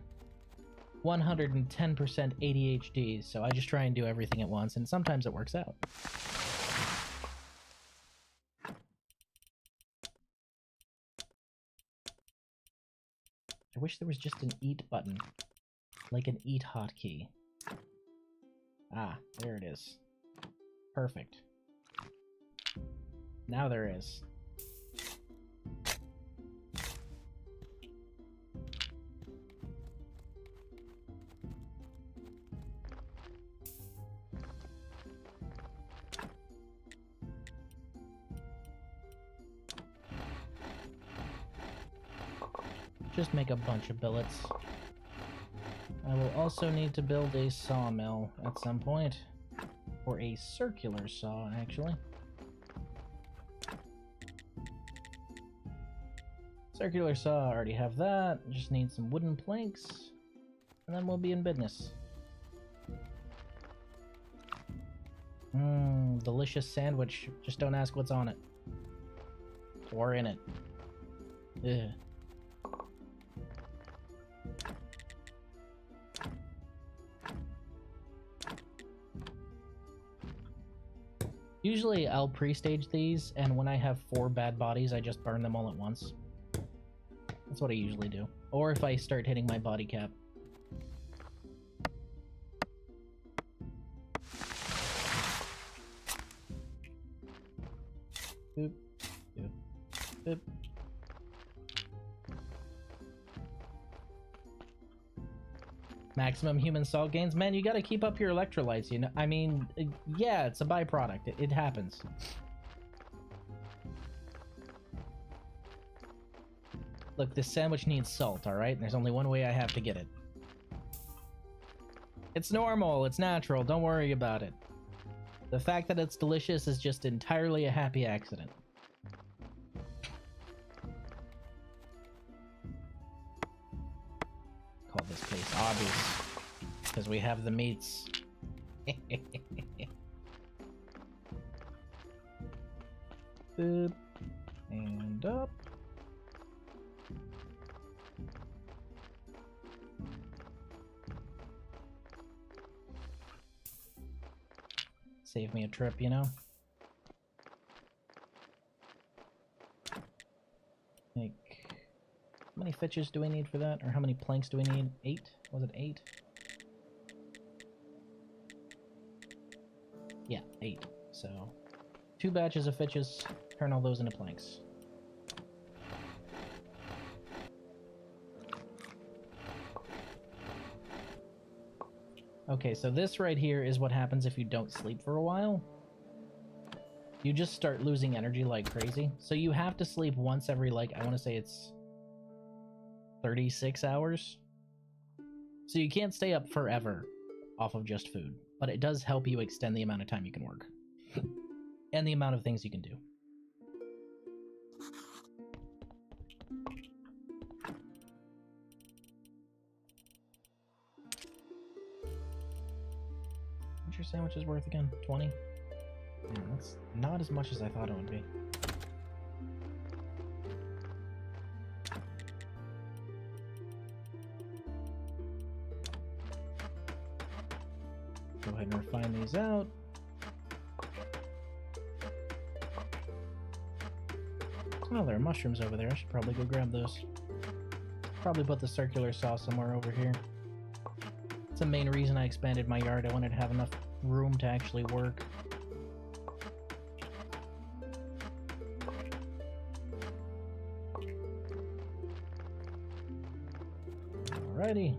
ADHD, so I just try and do everything at once, and sometimes it works out. I wish there was just an eat button, like an eat hotkey. Ah, there it is. Perfect. Now there is. Just make a bunch of billets. I will also need to build a sawmill at some point. Or a circular saw, actually. Circular saw, I already have that. Just need some wooden planks. And then we'll be in business. Delicious sandwich. Just don't ask what's on it. or in it. Ugh. Usually I'll pre-stage these, and when I have 4 bad bodies, I just burn them all at once. That's what I usually do. Or if I start hitting my body cap. Boop, boop, boop. Maximum human salt gains. Man, you gotta keep up your electrolytes, you know? I mean, yeah, it's a byproduct. It happens. Look, this sandwich needs salt, alright? There's only one way I have to get it. It's normal, it's natural, don't worry about it. The fact that it's delicious is just entirely a happy accident. Call this place obvious, because we have the meats. Boop. And up. Save me a trip, you know? Like, how many fitches do we need for that? Or how many planks do we need? 8? Was it 8? Yeah, 8. So, 2 batches of fitches, turn all those into planks. Okay, so this right here is what happens if you don't sleep for a while. You just start losing energy like crazy. So you have to sleep once every, like, I want to say it's 36 hours. So you can't stay up forever off of just food. But it does help you extend the amount of time you can work. And the amount of things you can do. What's your sandwiches worth again? 20? Yeah, that's not as much as I thought it would be. Go ahead and refine these out. Oh, there are mushrooms over there. I should probably go grab those. Probably put the circular saw somewhere over here. That's the main reason I expanded my yard. I wanted to have enough room to actually work. Alrighty.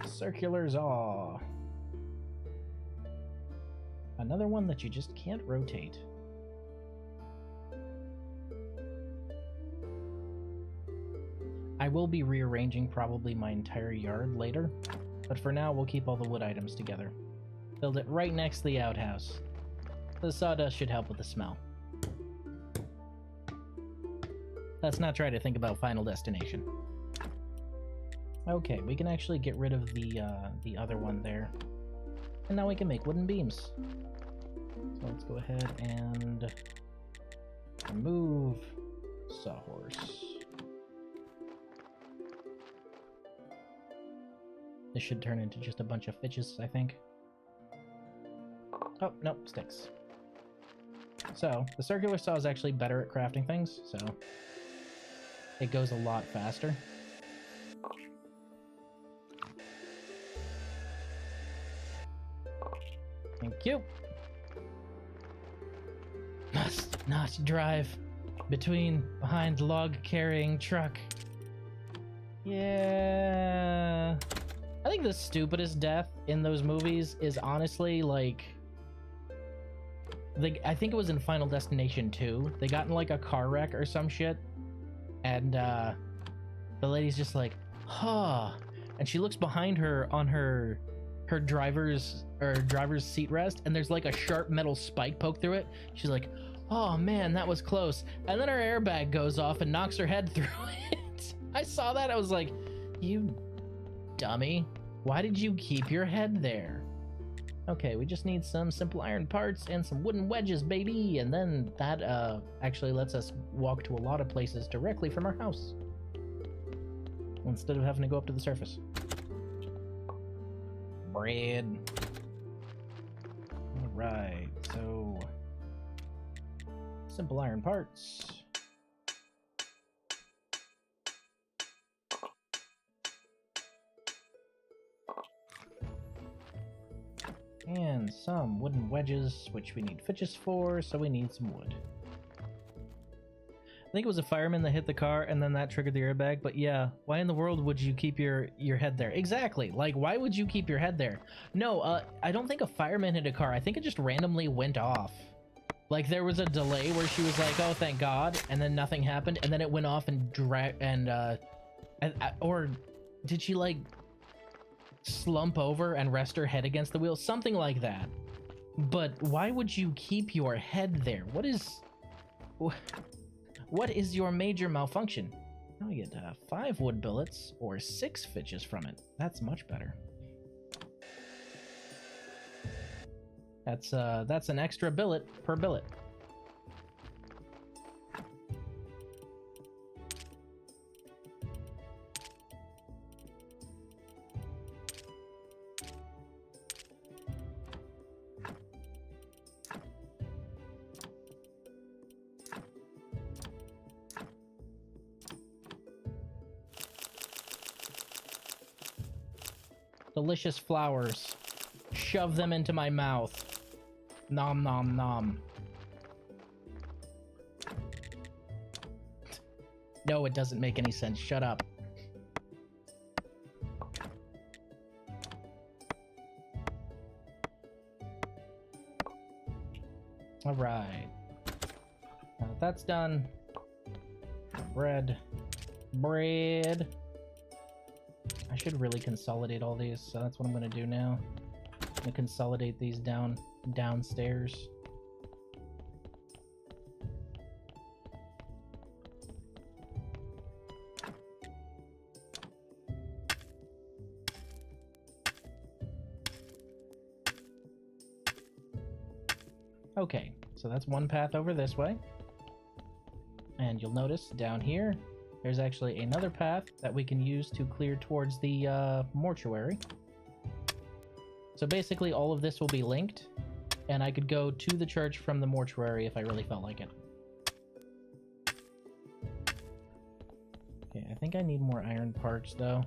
Circular saw. Another one that you just can't rotate. I will be rearranging probably my entire yard later, but for now we'll keep all the wood items together. Build it right next to the outhouse. The sawdust should help with the smell. Let's not try to think about Final Destination. Okay, we can actually get rid of the other one there. And now we can make wooden beams. So let's go ahead and remove sawhorse. This should turn into just a bunch of fitches, I think. Oh, nope, sticks. So, the circular saw is actually better at crafting things, so it goes a lot faster. Thank you. Must not drive behind the log carrying truck. Yeah. I think the stupidest death in those movies is honestly like I think it was in Final Destination 2. They got in like a car wreck or some shit, and the lady's just like, huh, and she looks behind her on her driver's seat rest, and there's like a sharp metal spike poke through it. She's like, oh man, that was close. And then her airbag goes off and knocks her head through it. I saw that, I was like, you dummy, why did you keep your head there? Okay, we just need some simple iron parts and some wooden wedges, baby! And then that actually lets us walk to a lot of places directly from our house, instead of having to go up to the surface. Bread. Alright, so... simple iron parts. And some wooden wedges, which we need fitches for, so we need some wood. I think it was a fireman that hit the car, and then that triggered the airbag, but yeah, why in the world would you keep your head there? Exactly, like, why would you keep your head there? No, I don't think a fireman hit a car, I think it just randomly went off. Like, there was a delay where she was like, oh, thank God, and then nothing happened, and then it went off and or did she, like, slump over and rest her head against the wheel? Something like that. But why would you keep your head there? What is your major malfunction? Now we get 5 wood billets or 6 fitches from it. That's much better. That's an extra billet per billet. Delicious flowers. Shove them into my mouth. Nom nom nom. No, it doesn't make any sense. Shut up. Alright. Now that that's done. Bread. Bread. I should really consolidate all these, so that's what I'm gonna do now. I'm gonna consolidate these downstairs. Okay, so that's one path over this way. And you'll notice down here, there's actually another path that we can use to clear towards the mortuary. So basically all of this will be linked, and I could go to the church from the mortuary if I really felt like it. Okay, I think I need more iron parts though.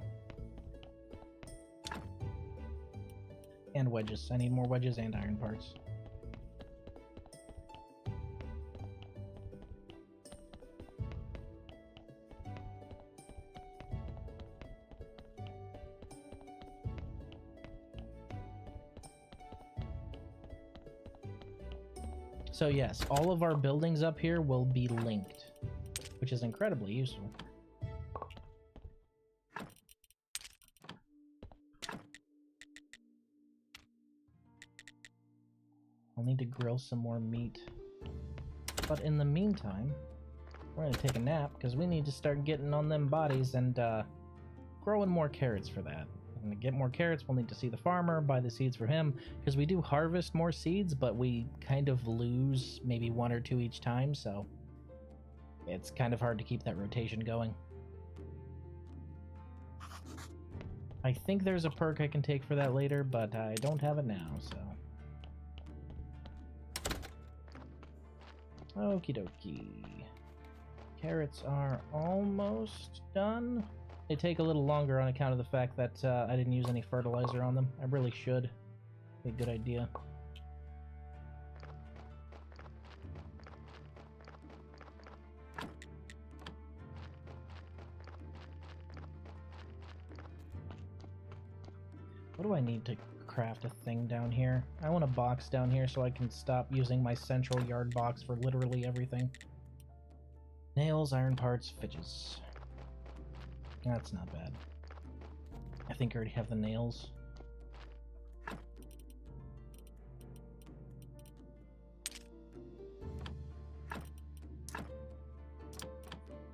And wedges. I need more wedges and iron parts. So yes, all of our buildings up here will be linked, which is incredibly useful. I'll need to grill some more meat. But in the meantime, we're gonna take a nap because we need to start getting on them bodies and growing more carrots for that. And to get more carrots, we'll need to see the farmer, buy the seeds for him, because we do harvest more seeds, but we kind of lose maybe 1 or 2 each time, so it's kind of hard to keep that rotation going. I think there's a perk I can take for that later, but I don't have it now, so... Okie dokie. Carrots are almost done. They take a little longer on account of the fact that I didn't use any fertilizer on them. I really should. Be a good idea. What do I need to craft a thing down here? I want a box down here so I can stop using my central yard box for literally everything. Nails, iron parts, fidges. That's not bad. I think I already have the nails.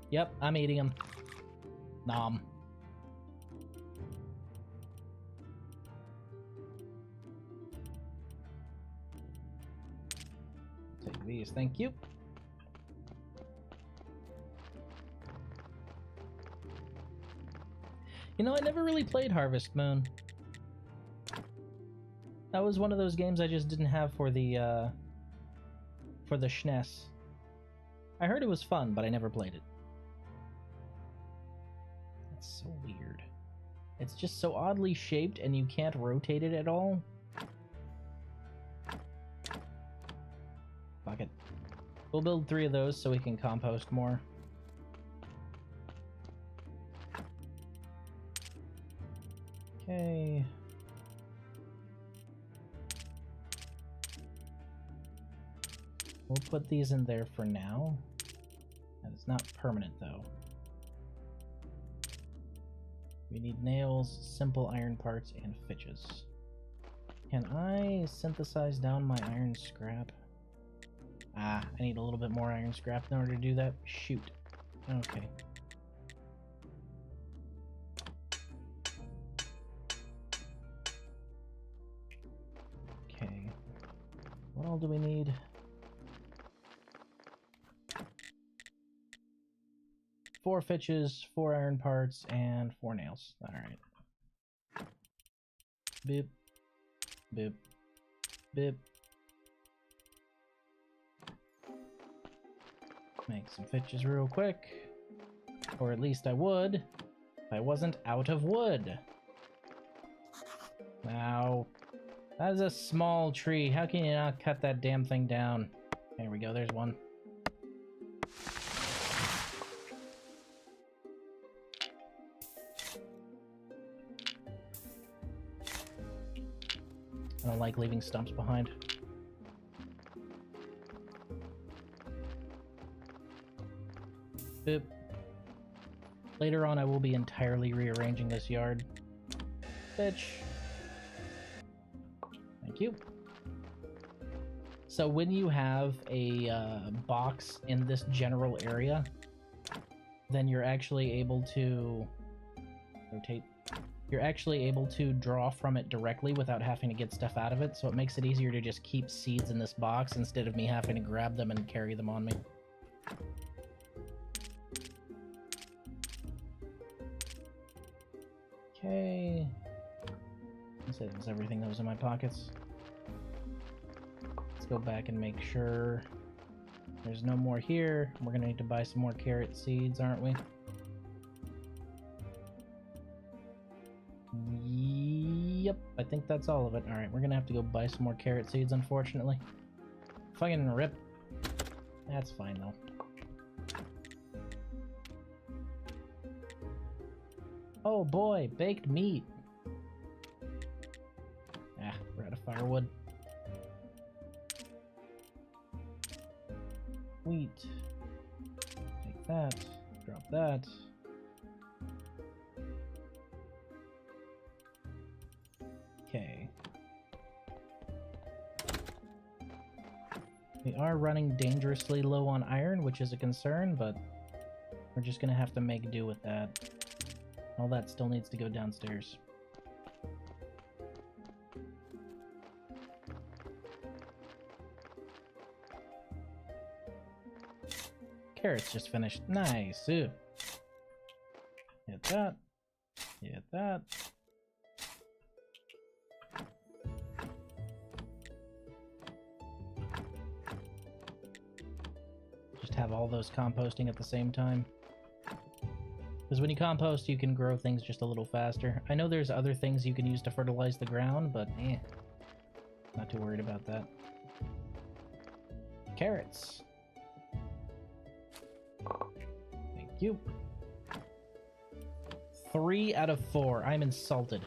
Yep, I'm eating them. Nom. these, thank you. You know, I never really played Harvest Moon. That was one of those games I just didn't have for the SNES. I heard it was fun, but I never played it. That's so weird. It's just so oddly shaped and you can't rotate it at all. Fuck it. We'll build 3 of those so we can compost more. Okay. We'll put these in there for now. That is not permanent, though. We need nails, simple iron parts, and fitches. Can I synthesize down my iron scrap? Ah, I need a little bit more iron scrap in order to do that. Shoot. Okay. Okay. What all do we need? 4 fitches, 4 iron parts, and 4 nails. Alright. Boop. Boop. Boop. Make some fitches real quick. Or at least I would, if I wasn't out of wood. Now, that is a small tree. How can you not cut that damn thing down? There we go, there's one. I don't like leaving stumps behind. Boop. Later on, I will be entirely rearranging this yard. Bitch. Thank you. So when you have a box in this general area, then you're actually able to rotate. You're actually able to draw from it directly without having to get stuff out of it, so it makes it easier to just keep seeds in this box instead of me having to grab them and carry them on me. Okay. Let's say that was everything that was in my pockets. Let's go back and make sure there's no more here. We're gonna need to buy some more carrot seeds, aren't we? Yep, I think that's all of it. Alright, we're gonna have to go buy some more carrot seeds, unfortunately. Fucking rip. That's fine, though. Oh boy, baked meat. Ah, we're out of firewood. Wheat. Take that. Drop that. Okay. We are running dangerously low on iron, which is a concern, but we're just gonna have to make do with that. All that still needs to go downstairs. Carrots just finished. Nice. Ooh. Hit that. Hit that. Just have all those composting at the same time. Because when you compost, you can grow things just a little faster. I know there's other things you can use to fertilize the ground, but not too worried about that. Carrots. Thank you. 3 out of 4. I'm insulted.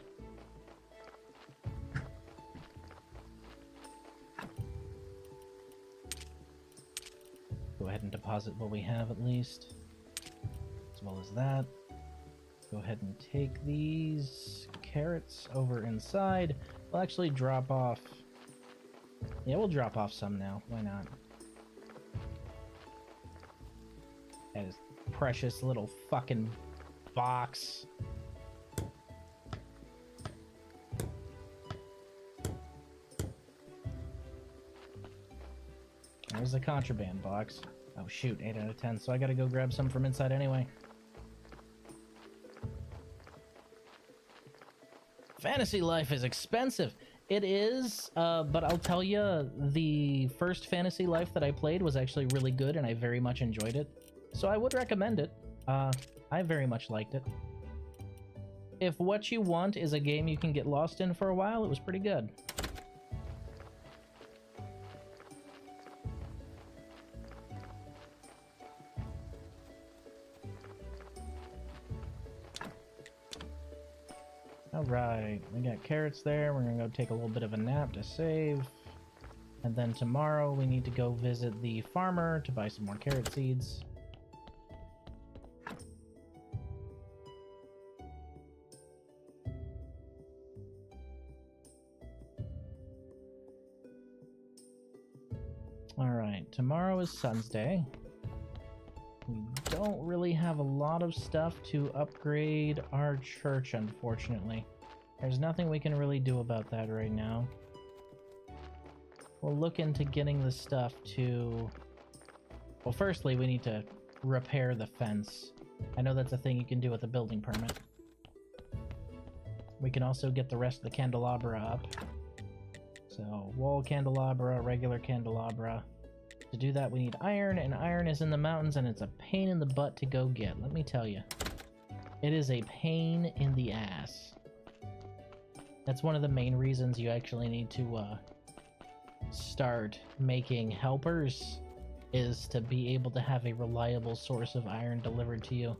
Go ahead and deposit what we have at least. As well as that. Go ahead and take these carrots over inside. We'll actually drop off. Yeah, we'll drop off some now. Why not? That is precious little fucking box. there's a contraband box. Oh shoot, 8 out of 10, so I gotta go grab some from inside anyway. Fantasy life is expensive. It is, but I'll tell you, the first fantasy life that I played was actually really good, and I very much enjoyed it. So I would recommend it. I very much liked it. If what you want is a game you can get lost in for a while, it was pretty good. Alright, we got carrots there. We're gonna go take a little bit of a nap to save. And then tomorrow we need to go visit the farmer to buy some more carrot seeds. Alright, tomorrow is Sun's Day. We don't really have a lot of stuff to upgrade our church, unfortunately. There's nothing we can really do about that right now. We'll look into getting the stuff to... Well, firstly, we need to repair the fence. I know that's a thing you can do with a building permit. We can also get the rest of the candelabra up. So, wall candelabra, regular candelabra. To do that, we need iron, and iron is in the mountains, and it's a pain in the butt to go get, let me tell you. It is a pain in the ass. That's one of the main reasons you actually need to start making helpers, is to be able to have a reliable source of iron delivered to you,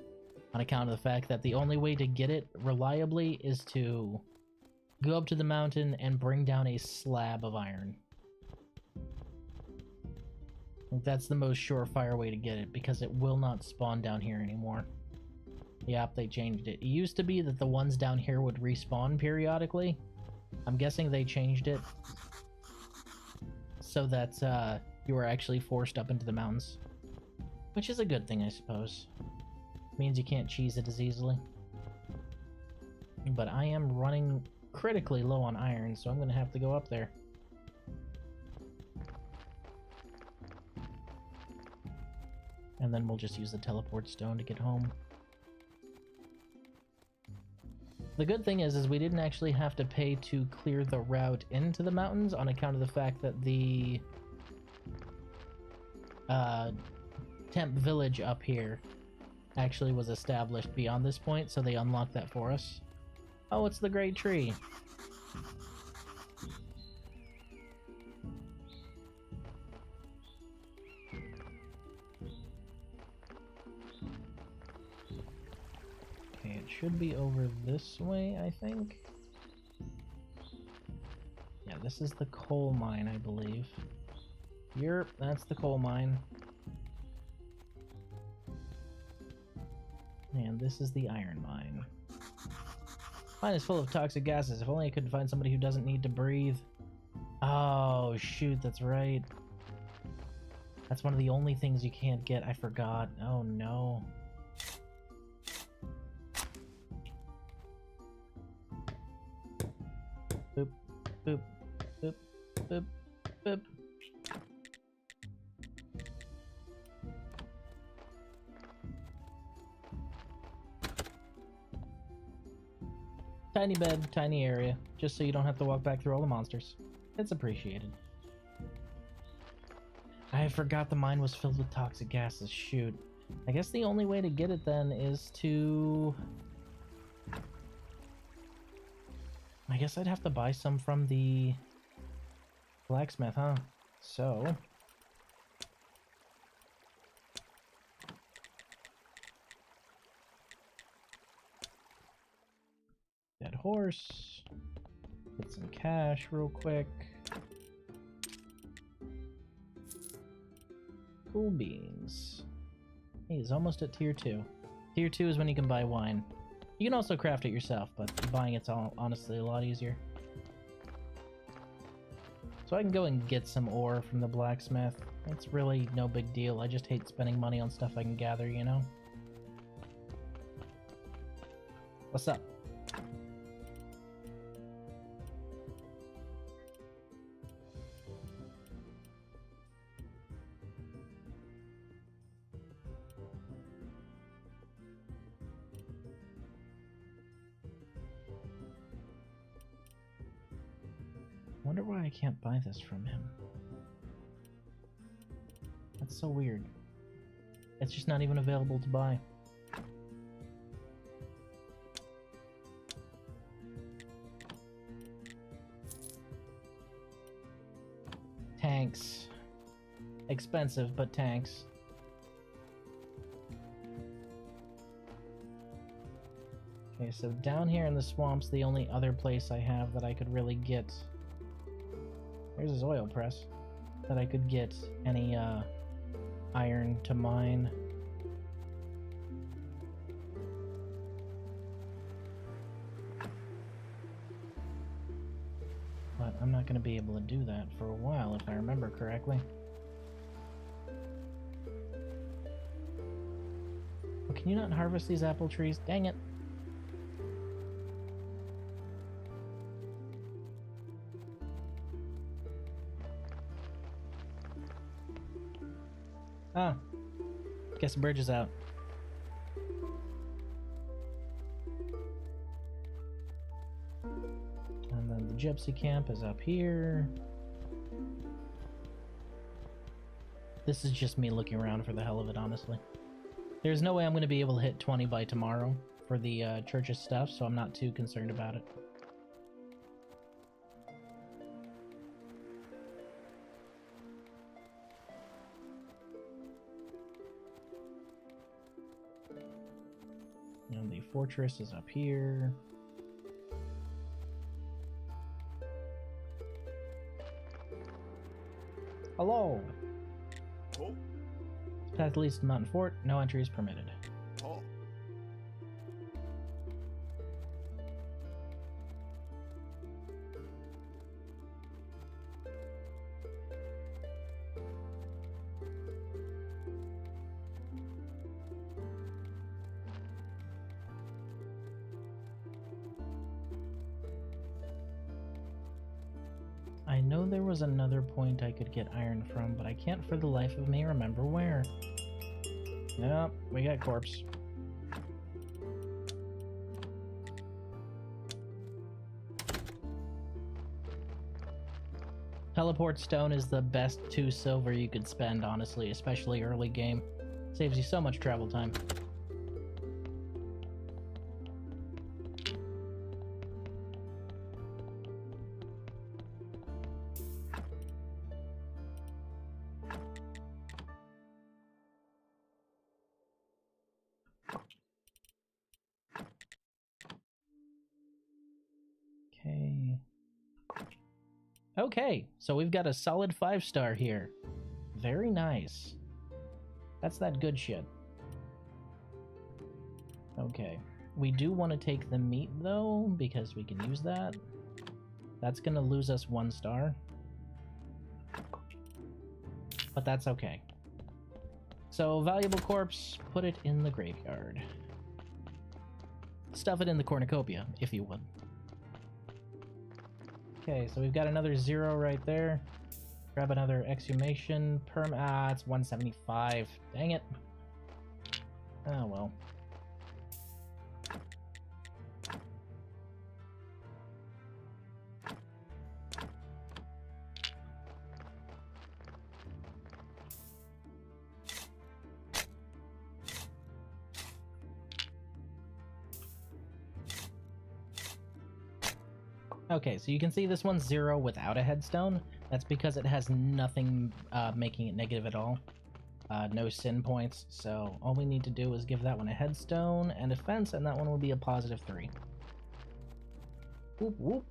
on account of the fact that the only way to get it reliably is to go up to the mountain and bring down a slab of iron. That's the most surefire way to get it, because it will not spawn down here anymore. Yep, they changed it. It used to be that the ones down here would respawn periodically. I'm guessing they changed it so that you were actually forced up into the mountains. Which is a good thing, I suppose. Means you can't cheese it as easily. But I am running critically low on iron, so I'm going to have to go up there. And then we'll just use the teleport stone to get home. The good thing is we didn't actually have to pay to clear the route into the mountains, on account of the fact that the temp village up here actually was established beyond this point, so they unlocked that for us. Oh, it's the great tree. It should be over this way, I think. Yeah, this is the coal mine, I believe. Yep, that's the coal mine. And this is the iron mine. Mine is full of toxic gases. If only I could find somebody who doesn't need to breathe. Oh, shoot, that's right. That's one of the only things you can't get. I forgot. Oh, no. Boop, boop, boop, boop, boop. Tiny bed, tiny area, just so you don't have to walk back through all the monsters. It's appreciated. I forgot the mine was filled with toxic gases. Shoot. I guess the only way to get it then is to... I guess I'd have to buy some from the blacksmith, huh? So... Dead horse. Get some cash real quick. Cool beans. He's almost at tier 2. Tier 2 is when you can buy wine. You can also craft it yourself, but buying it's honestly a lot easier. So I can go and get some ore from the blacksmith. It's really no big deal. I just hate spending money on stuff I can gather, you know? What's up? wonder why I can't buy this from him. That's so weird. It's just not even available to buy. Tanks. Expensive, but tanks. Okay, so down here in the swamps, the only other place I have that I could really get... There's his oil press. That I could get any, iron to mine. But I'm not going to be able to do that for a while, if I remember correctly. Oh, can you not harvest these apple trees? Dang it. Ah. Guess the bridge is out. And then the gypsy camp is up here. This is just me looking around for the hell of it, honestly. There's no way I'm going to be able to hit 20 by tomorrow for the church's stuff, so I'm not too concerned about it. And the fortress is up here. Hello! Oh. Path leads to Mountain Fort. No entry is permitted. Oh. I know there was another point I could get iron from, but I can't for the life of me remember where. Yep, we got corpse. Teleport stone is the best 2 silver you could spend, honestly, especially early game. Saves you so much travel time. Okay. Okay, so we've got a solid 5-star here. Very nice. That's that good shit. Okay. We do want to take the meat, though, because we can use that. That's going to lose us 1 star. But that's okay. So, valuable corpse, put it in the graveyard. Stuff it in the cornucopia, if you would. Okay, so we've got another 0 right there. Grab another exhumation. It's 175. Dang it. Oh, well. Okay, so you can see this one's 0 without a headstone. That's because it has nothing making it negative at all. No sin points, so all we need to do is give that one a headstone and a fence, and that one will be a positive 3. Whoop whoop.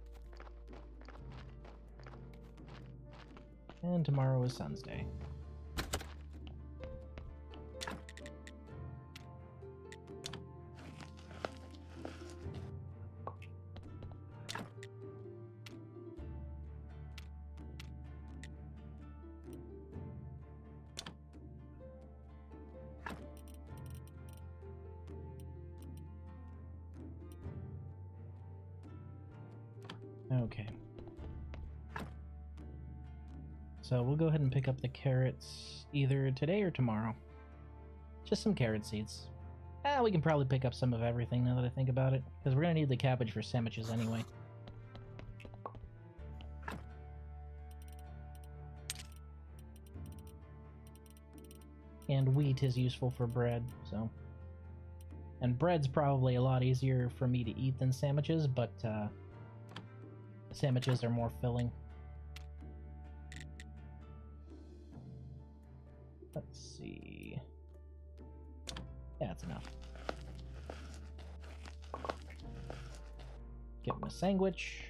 And tomorrow is Sun's Day. Okay. So we'll go ahead and pick up the carrots either today or tomorrow. Just some carrot seeds. We can probably pick up some of everything now that I think about it, because we're going to need the cabbage for sandwiches anyway. And wheat is useful for bread, so... And bread's probably a lot easier for me to eat than sandwiches, but sandwiches are more filling. Let's see... Yeah, that's enough. Give him a sandwich.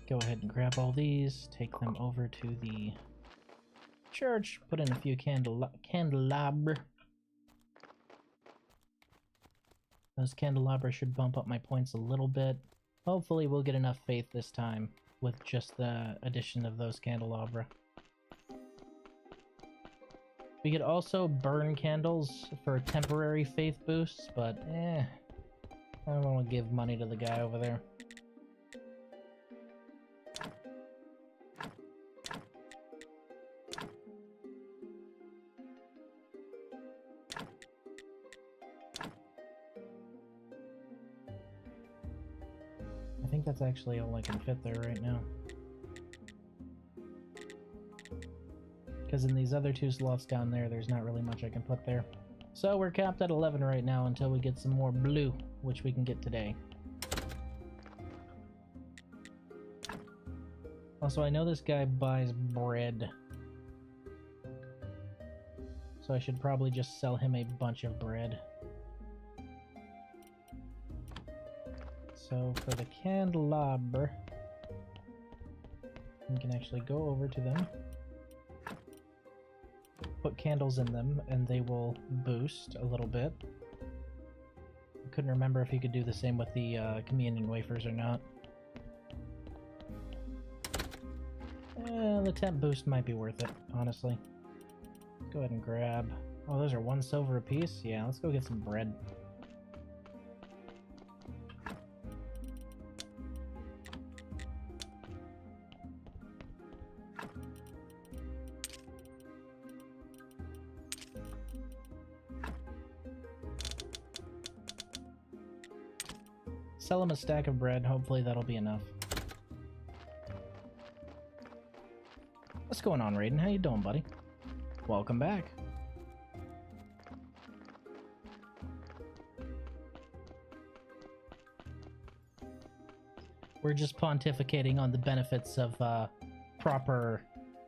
Go ahead and grab all these, take them over to the church, put in a few candelabra. Those candelabra should bump up my points a little bit. Hopefully we'll get enough faith this time with just the addition of those candelabra. We could also burn candles for temporary faith boosts, but I don't want to give money to the guy over there. I think that's actually all I can fit there right now. Because in these other two slots down there, there's not really much I can put there. So we're capped at 11 right now until we get some more blue, which we can get today. Also, I know this guy buys bread. So I should probably just sell him a bunch of bread. So for the candelabra, we can actually go over to them, put candles in them, and they will boost a little bit. I couldn't remember if you could do the same with the communion wafers or not. The temp boost might be worth it, honestly. Let's go ahead and grab... Oh, those are 1 silver apiece? Yeah, let's go get some bread. Sell him a stack of bread, hopefully that'll be enough. What's going on, Raiden? How you doing, buddy? Welcome back. We're just pontificating on the benefits of proper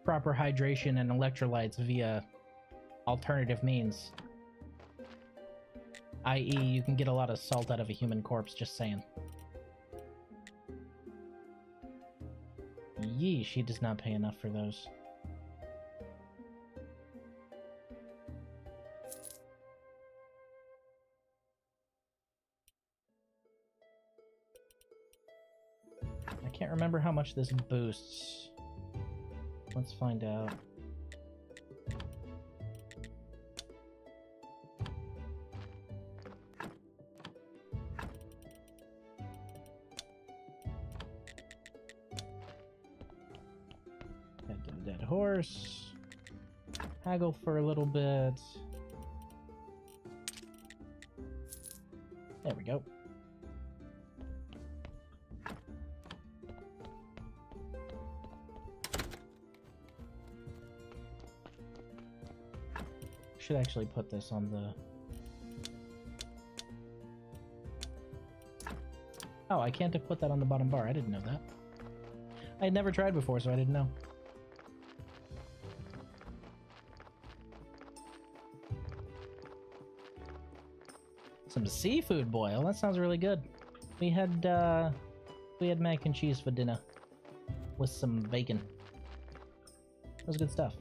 hydration and electrolytes via alternative means. I.e., you can get a lot of salt out of a human corpse, just saying. Yeesh, she does not pay enough for those. I can't remember how much this boosts. Let's find out. Get a dead horse. Haggle for a little bit. There we go. Should actually put this on the... Oh, I can't put that on the bottom bar. I didn't know that. I had never tried before, so I didn't know. Some seafood boil. That sounds really good. We had mac and cheese for dinner with some bacon. That was good stuff.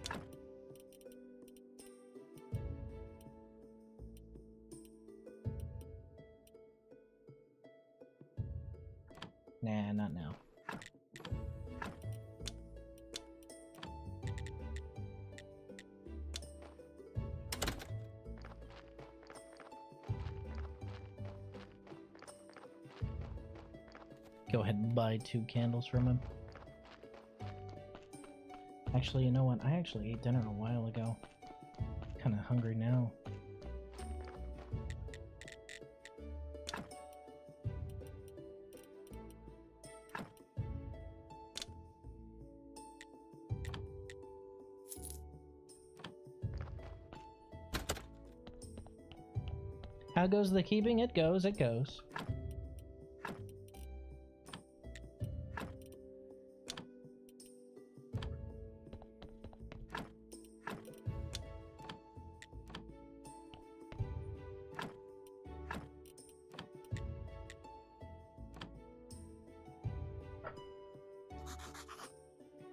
Nah, not now. Go ahead and buy 2 candles from him. Actually, you know what? I actually ate dinner a while ago. Kind of hungry now. How goes the keeping? It goes, it goes.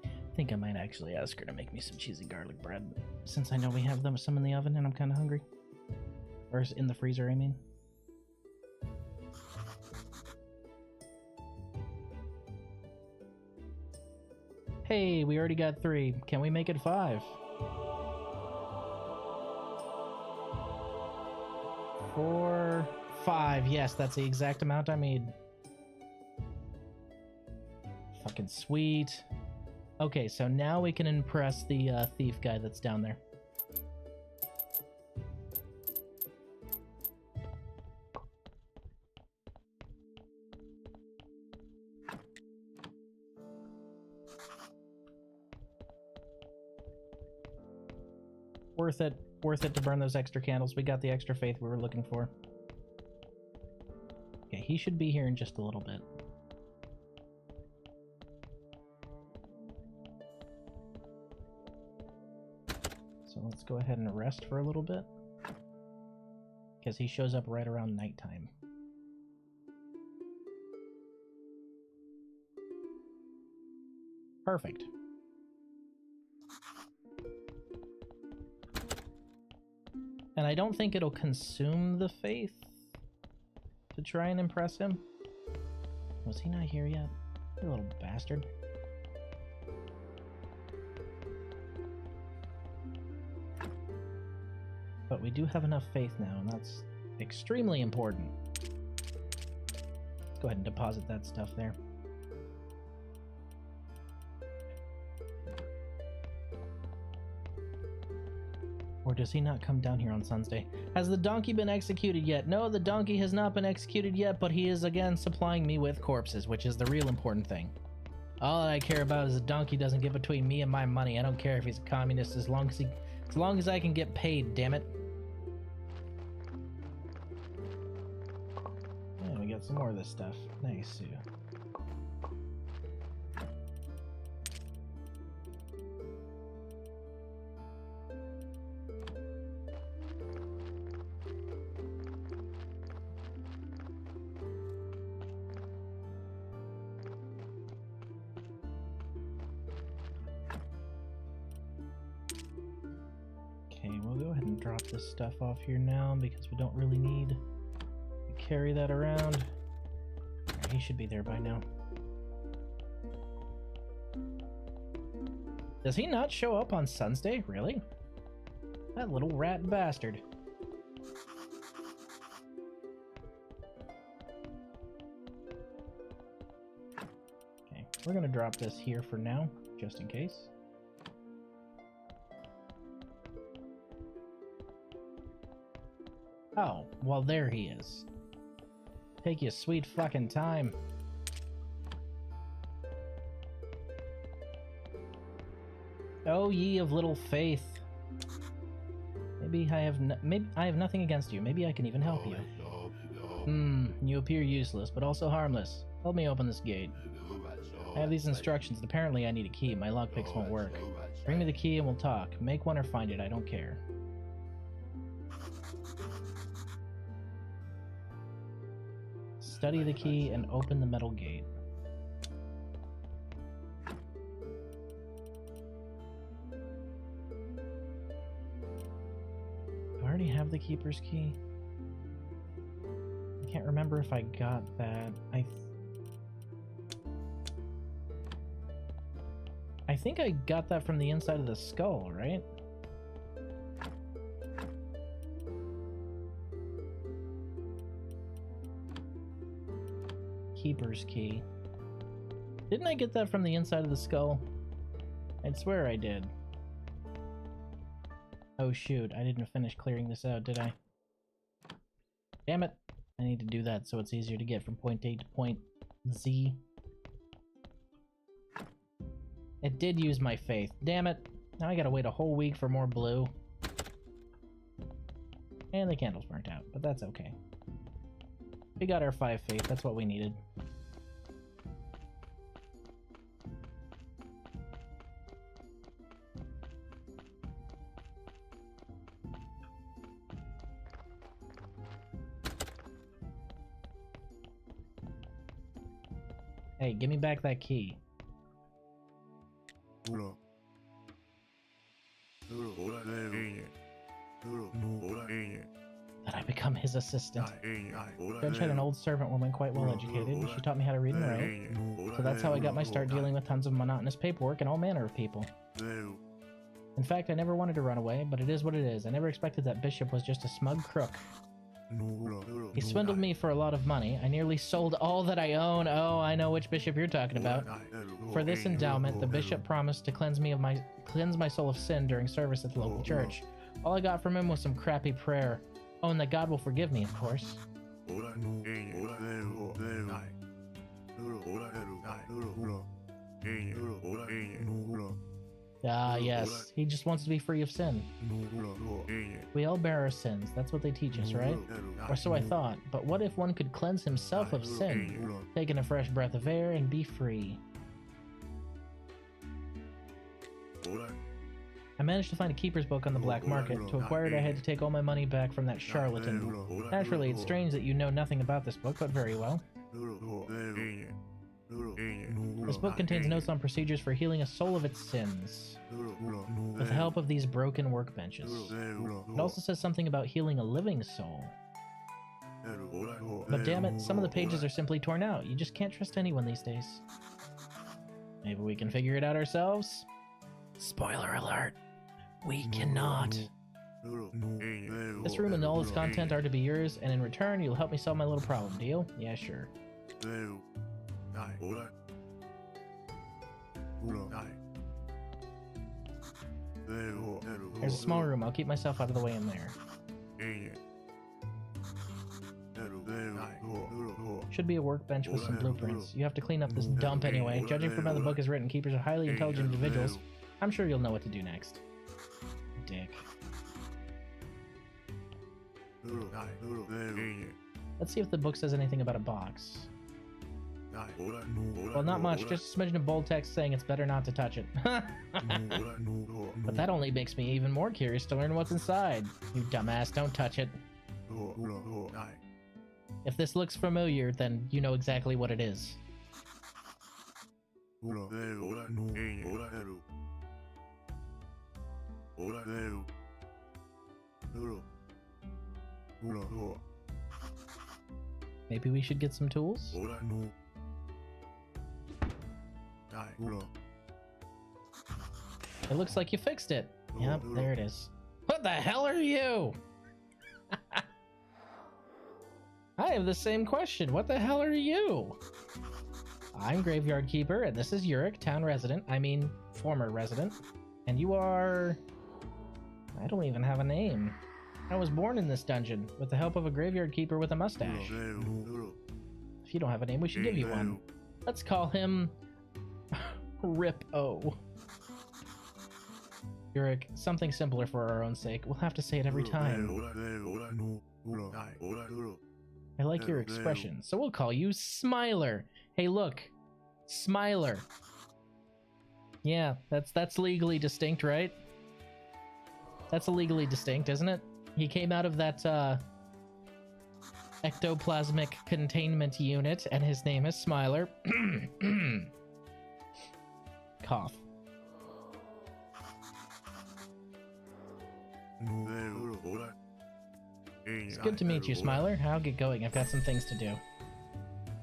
I think I might actually ask her to make me some cheesy garlic bread, since I know we have some in the oven and I'm kind of hungry. Or in the freezer, I mean. Hey, we already got 3. Can we make it 5? 4, 5. Yes, that's the exact amount I need. Fucking sweet. Okay, so now we can impress the thief guy that's down there. Worth it. Worth it to burn those extra candles. We got the extra faith we were looking for. Okay, he should be here in just a little bit. So let's go ahead and rest for a little bit. Because he shows up right around nighttime. Perfect. And I don't think it'll consume the faith to try and impress him. Was he not here yet? You little bastard. But we do have enough faith now, and that's extremely important. Let's go ahead and deposit that stuff there. Or does he not come down here on Sunday? Has the donkey been executed yet? No, the donkey has not been executed yet, but he is again supplying me with corpses, which is the real important thing. All I care about is the donkey doesn't get between me and my money. I don't care if he's a communist as long as I can get paid, damn it. Yeah, we got some more of this stuff. Nice, Sue. Drop this stuff off here now because we don't really need to carry that around. Right, he should be there by now. Does he not show up on Sunday? Really? That little rat bastard. Okay, we're gonna drop this here for now, just in case. Oh, well there he is. Take your sweet fucking time. Oh, ye of little faith. Maybe I have nothing against you. Maybe I can even help you. You appear useless, but also harmless. Help me open this gate. I have these instructions, and apparently I need a key. My lockpicks won't work. Bring me the key and we'll talk. Make one or find it, I don't care. Study the key and open the metal gate. Do I already have the keeper's key? I can't remember if I got that. I think I got that from the inside of the skull, right? Keeper's key. Didn't I get that from the inside of the skull? I'd swear I did. Oh shoot, I didn't finish clearing this out, did I? Damn it! I need to do that so it's easier to get from point A to point Z. It did use my faith. Damn it! Now I gotta wait a whole week for more blue. And the candle's burnt out, but that's okay. We got our 5 faith, that's what we needed. Hey, give me back that key. That I become his assistant. Judge had an old servant woman quite well educated. She taught me how to read and write. So that's how I got my start dealing with tons of monotonous paperwork and all manner of people. In fact, I never wanted to run away, but it is what it is. I never expected that Bishop was just a smug crook. He swindled me for a lot of money. I nearly sold all that I own. Oh, I know which bishop you're talking about. For this endowment, the bishop promised to cleanse my soul of sin during service at the local church. All I got from him was some crappy prayer. Oh, and that God will forgive me, of course. Ah, yes. He just wants to be free of sin. We all bear our sins. That's what they teach us, right? Or so I thought. But what if one could cleanse himself of sin, take in a fresh breath of air, and be free? I managed to find a keeper's book on the black market. To acquire it, I had to take all my money back from that charlatan. Naturally, it's strange that you know nothing about this book, but very well. This book contains notes on procedures for healing a soul of its sins, with the help of these broken workbenches. It also says something about healing a living soul. But damn it, some of the pages are simply torn out. You just can't trust anyone these days. Maybe we can figure it out ourselves? Spoiler alert. We cannot. This room and all its content are to be yours, and in return, you'll help me solve my little problem. Deal? Yeah, sure. There's a small room. I'll keep myself out of the way in there. Should be a workbench with some blueprints. You have to clean up this dump anyway. Judging from how the book is written, keepers are highly intelligent individuals. I'm sure you'll know what to do next. Dick. Let's see if the book says anything about a box. Well, not much, just a smidgen of bold text saying it's better not to touch it. But that only makes me even more curious to learn what's inside. You dumbass, don't touch it. If this looks familiar, then you know exactly what it is. Maybe we should get some tools? It looks like you fixed it. Yep, there it is. What the hell are you? I have the same question. What the hell are you? I'm Graveyard Keeper, and this is Yurik, town resident. I mean, former resident. And you are... I don't even have a name. I was born in this dungeon, with the help of a Graveyard Keeper with a mustache. If you don't have a name, we should give you one. Let's call him... Rip-O. Yurik, something simpler for our own sake. We'll have to say it every time. I like your expression, so we'll call you Smiler. Hey, look. Smiler. Yeah, that's legally distinct, right? That's legally distinct, isn't it? He came out of that, ectoplasmic containment unit, and his name is Smiler. Cough. It's good to meet you, Smiler. I'll get going. I've got some things to do.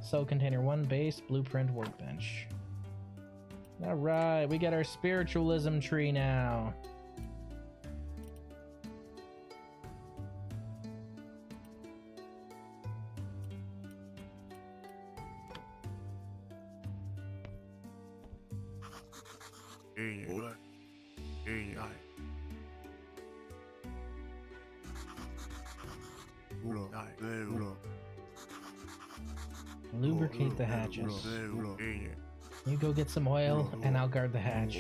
Soul container 1 base, blueprint workbench. Alright, we got our spiritualism tree now. Lubricate the hatches. You go get some oil, and I'll guard the hatch.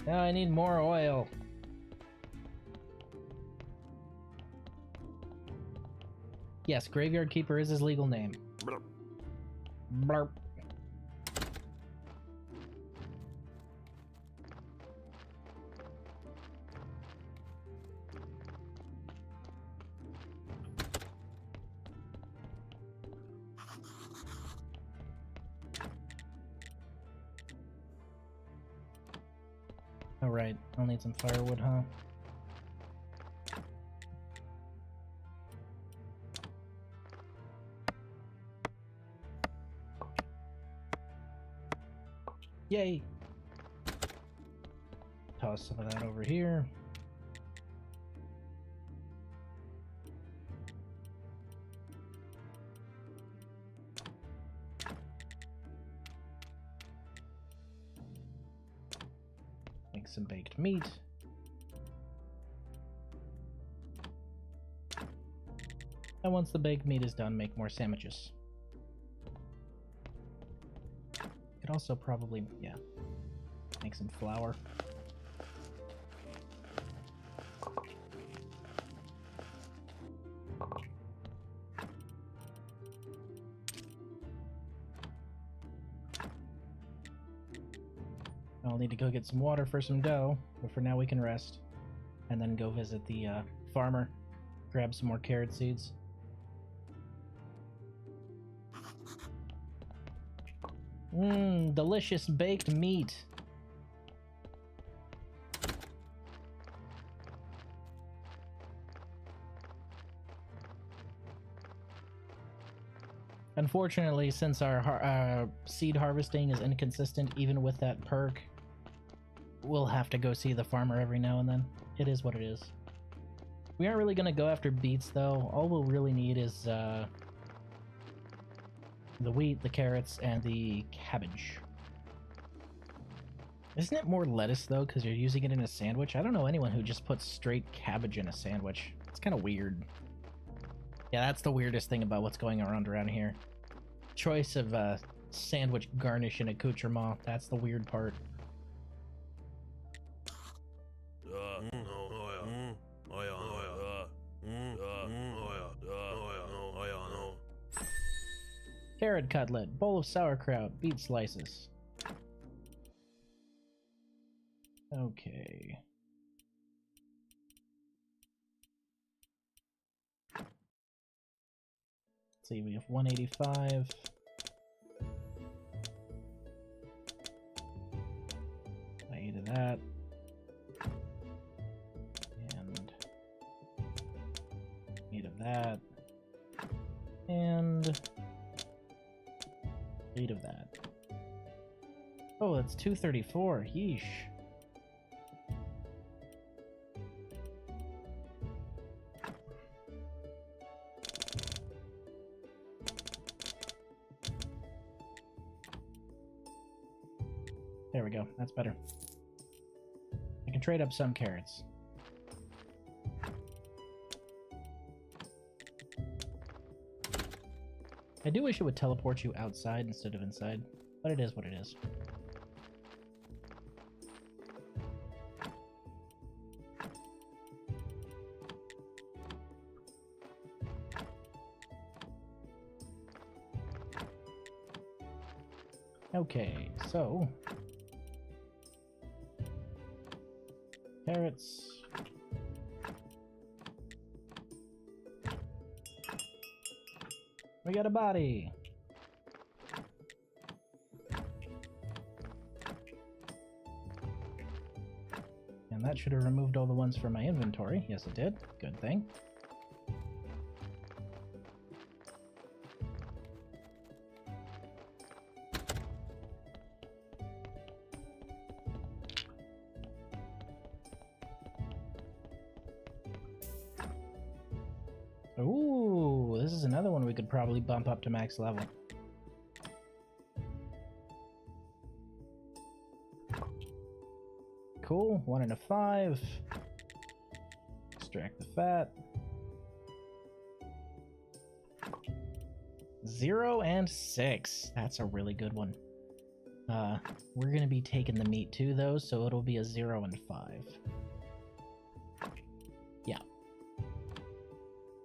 Now I need more oil. Yes, Graveyard Keeper is his legal name. Blurp. Oh right, I'll need some firewood, huh? Yay! Toss some of that over here. Make some baked meat. And once the baked meat is done, make more sandwiches. Could also probably, yeah, make some flour. I'll need to go get some water for some dough, but for now we can rest. And then go visit the farmer, grab some more carrot seeds. Mmm, delicious baked meat. Unfortunately, since our seed harvesting is inconsistent even with that perk, we'll have to go see the farmer every now and then. It is what it is. We aren't really going to go after beets, though. All we'll really need is the wheat, the carrots, and the cabbage. Isn't it more lettuce, though, because you're using it in a sandwich? I don't know anyone who just puts straight cabbage in a sandwich. It's kind of weird. Yeah, that's the weirdest thing about what's going around here. Choice of sandwich garnish and accoutrement. That's the weird part. Carrot cutlet, bowl of sauerkraut, beet slices. Okay. Let's see, we have 185. I ate of that. And 8 of that. And 8 of that. Oh, that's 234. Yeesh. There we go. That's better. I can trade up some carrots. I do wish it would teleport you outside instead of inside, but it is what it is. Okay, so carrots. We got a body. And that should have removed all the ones from my inventory. Yes, it did. Good thing. Ooh, this is another one we could probably bump up to max level. Cool, 1 and a 5. Extract the fat. 0 and 6. That's a really good one. We're gonna be taking the meat too, though, so it'll be a 0 and 5. Yeah.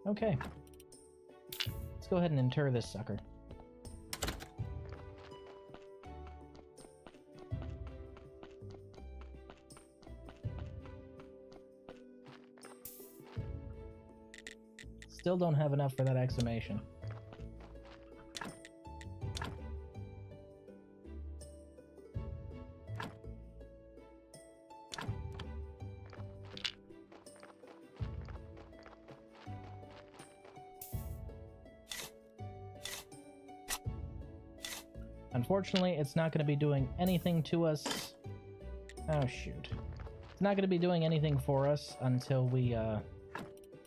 Okay. Let's go ahead and inter this sucker. Still don't have enough for that exclamation. Unfortunately, it's not going to be doing anything to us. Oh, shoot. It's not going to be doing anything for us until we,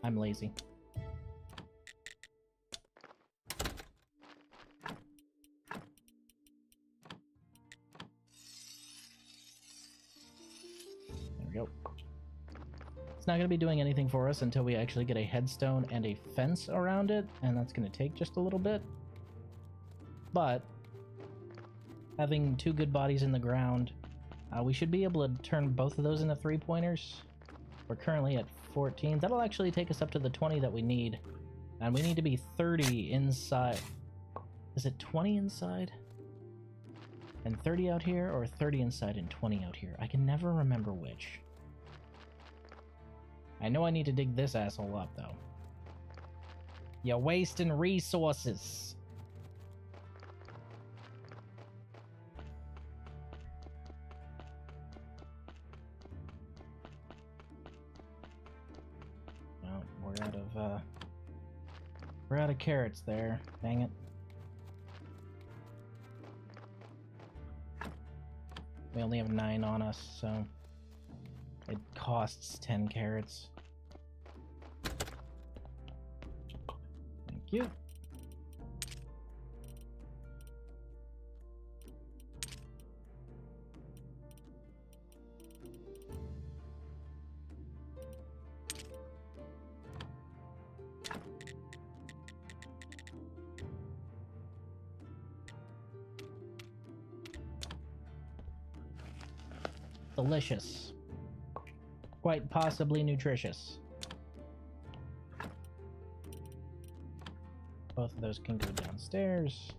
I'm lazy. There we go. It's not going to be doing anything for us until we actually get a headstone and a fence around it, and that's going to take just a little bit. But having 2 good bodies in the ground, we should be able to turn both of those into 3-pointers. We're currently at 14. That'll actually take us up to the 20 that we need. And we need to be 30 inside. Is it 20 inside? And 30 out here, or 30 inside and 20 out here? I can never remember which. I know I need to dig this asshole up, though. You're wasting resources. We're out of carrots there. Dang it. We only have 9 on us, so it costs 10 carrots. Thank you. Delicious. Quite possibly nutritious. Both of those can go downstairs.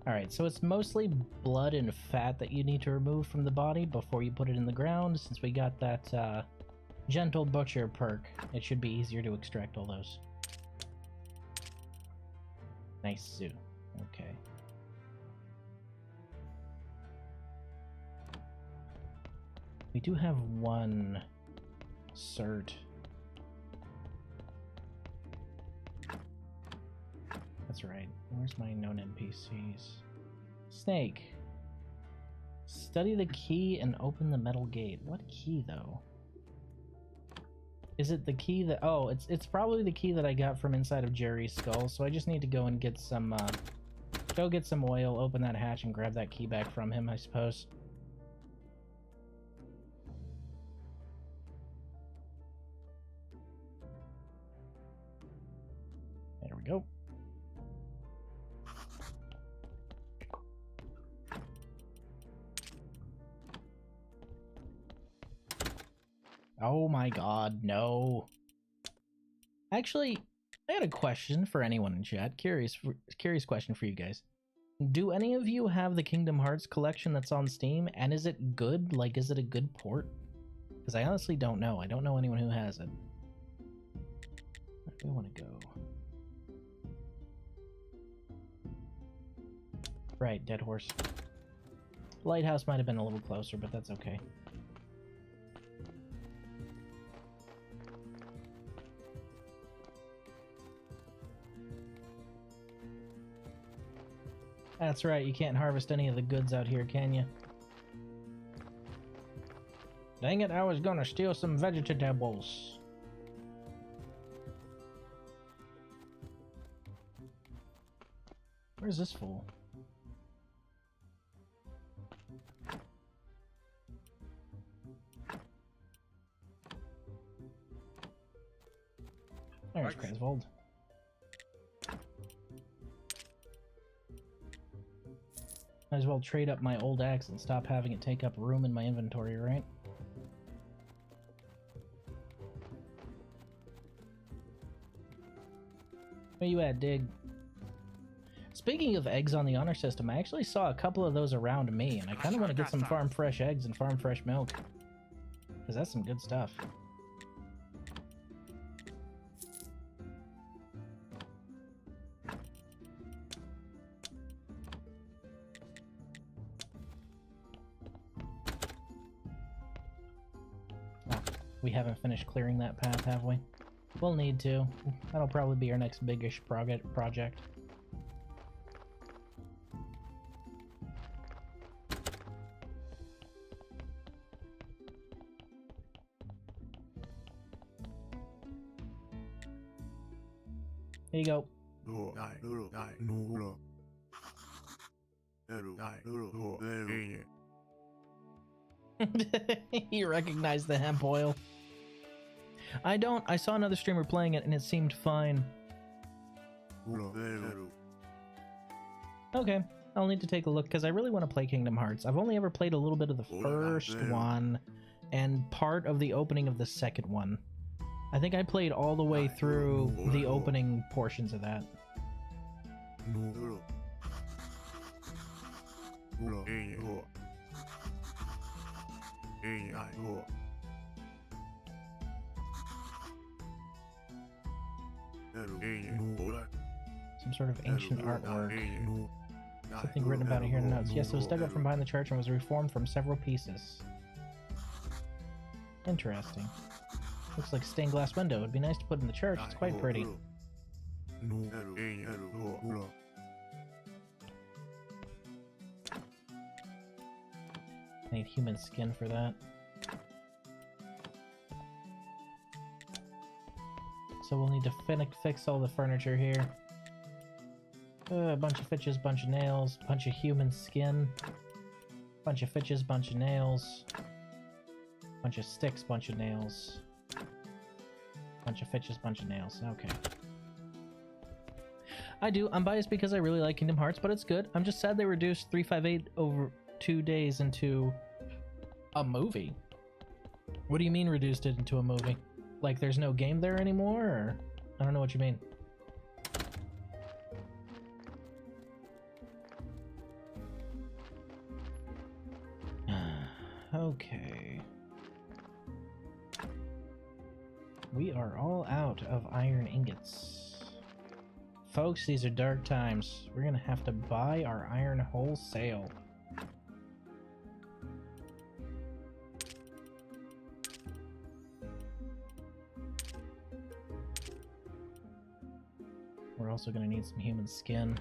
Alright, so it's mostly blood and fat that you need to remove from the body before you put it in the ground. Since we got that gentle butcher perk, it should be easier to extract all those. Nice zoo. Okay. We do have 1 cert. That's right. Where's my known NPCs? Snake. Study the key and open the metal gate. What key, though? Is it the key that... Oh, it's probably the key that I got from inside of Jerry's skull, so I just need to go and get some, go get some oil, open that hatch, and grab that key back from him, I suppose. There we go. Oh my god, no. Actually, I had a question for anyone in chat. Curious question for you guys. Do any of you have the Kingdom Hearts collection that's on Steam, and is it good? Like, is it a good port? Because I honestly don't know. I don't know anyone who has it. Where do we want to go? Right, dead horse. Lighthouse might have been a little closer, but that's okay. That's right, you can't harvest any of the goods out here, can you? Dang it, I was gonna steal some vegetables. Where's this fool? There's Griswold. Might as well trade up my old axe and stop having it take up room in my inventory, right? Where you at, Dig? Speaking of eggs on the honor system, I actually saw a couple of those around me, and I kind of want to get some farm fresh eggs and farm fresh milk. Because that's some good stuff. Oh, we haven't finished clearing that path, have we? We'll need to. That'll probably be our next biggish project. Here you go. You recognize the hemp oil. I don't. I saw another streamer playing it and it seemed fine. Okay, I'll need to take a look because I really want to play Kingdom Hearts. I've only ever played a little bit of the first one and part of the opening of the second one. I think I played all the way through the opening portions of that. Some sort of ancient artwork. Something written about it here in the notes. Yes, it was dug up from behind the church and was reformed from several pieces. Interesting. Looks like a stained glass window. It'd be nice to put in the church. It's quite pretty. I need human skin for that. So we'll need to fix all the furniture here. A bunch of fitches, bunch of nails, bunch of human skin. Bunch of fitches, bunch of nails. Bunch of sticks, bunch of nails. Bunch of fitches, bunch of nails. Okay. I'm biased because I really like Kingdom Hearts, but it's good. I'm just sad they reduced 358 over 2 days into a movie. What do you mean reduced it into a movie? Like there's no game there anymore, or? I don't know what you mean. Okay. We are all out of iron ingots. Folks, these are dark times. We're gonna have to buy our iron wholesale. We're also gonna need some human skin.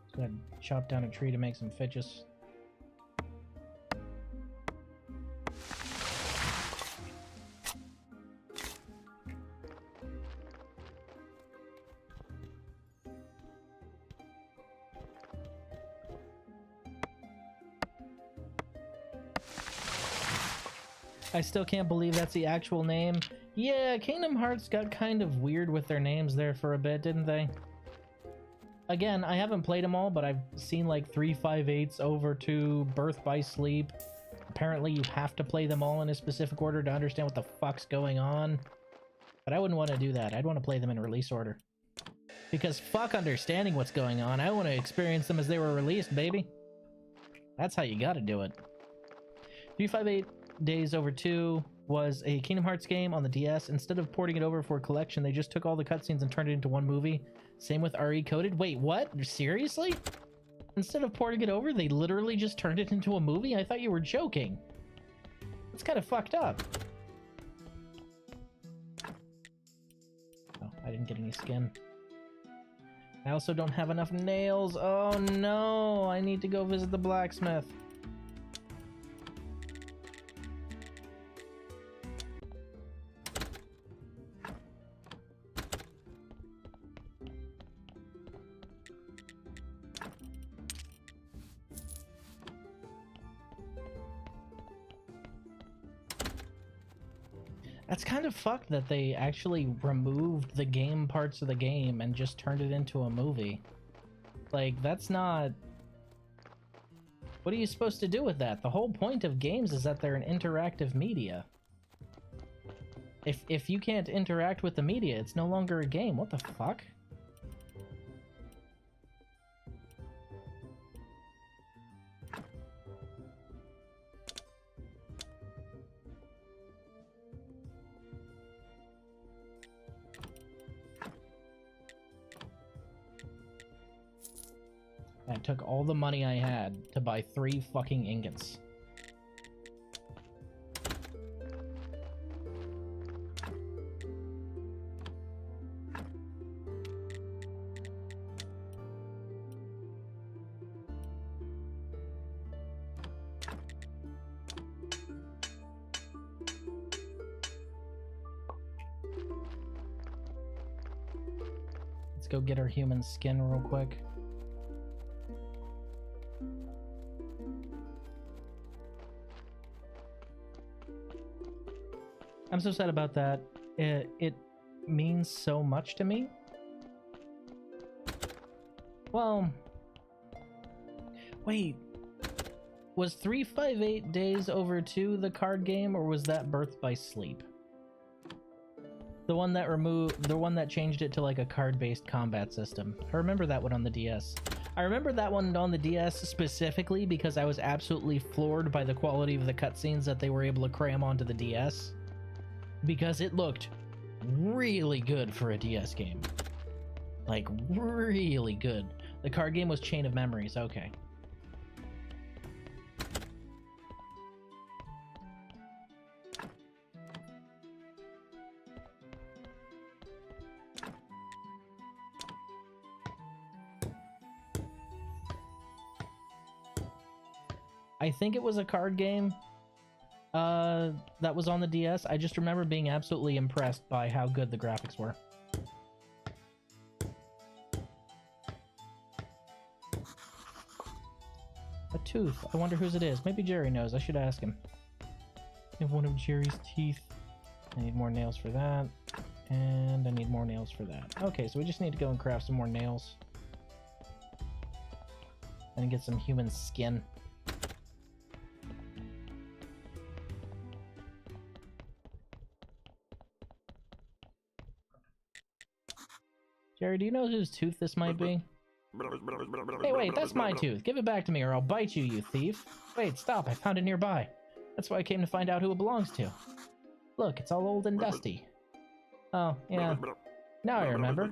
Let's go ahead and chop down a tree to make some fitches. I still can't believe that's the actual name. Yeah, Kingdom Hearts got kind of weird with their names there for a bit, didn't they? Again, I haven't played them all, but I've seen like 358s over to Birth by Sleep. Apparently you have to play them all in a specific order to understand what the fuck's going on. But I wouldn't want to do that. I'd want to play them in release order. Because fuck understanding what's going on. I want to experience them as they were released, baby. That's how you gotta do it. 358 Days Over 2 was a Kingdom Hearts game on the DS. Instead of porting it over for a collection, they just took all the cutscenes and turned it into one movie. Same with RE Coded. Wait, what? Seriously? Instead of porting it over, they literally just turned it into a movie? I thought you were joking. It's kind of fucked up. Oh, I didn't get any skin. I also don't have enough nails. Oh no, I need to go visit the blacksmith. That's kind of fucked that they actually removed the game parts of the game and just turned it into a movie. Like, that's not What are you supposed to do with that? The whole point of games is that they're an interactive media. If you can't interact with the media, it's no longer a game. What the fuck? I took all the money I had to buy 3 fucking ingots. Let's go get our human skin real quick. I'm so sad about that. It means so much to me. Well, wait. Was 358 Days Over 2 the card game, or was that Birth by Sleep? The one that changed it to like a card-based combat system. I remember that one on the DS. I remember that one on the DS specifically because I was absolutely floored by the quality of the cutscenes that they were able to cram onto the DS. Because it looked really good for a DS game. Like, really good. The card game was Chain of Memories, okay. I think it was a card game that was on the DS. I just remember being absolutely impressed by how good the graphics were. A tooth. I wonder whose it is. Maybe Jerry knows. I should ask him. I have one of Jerry's teeth. I need more nails for that. And I need more nails for that. Okay, so we just need to go and craft some more nails. And get some human skin. Jerry, do you know whose tooth this might be? Hey, wait, that's my tooth. Give it back to me or I'll bite you, you thief. Wait, stop, I found it nearby. That's why I came to find out who it belongs to. Look, it's all old and dusty. Oh, yeah. Now I remember.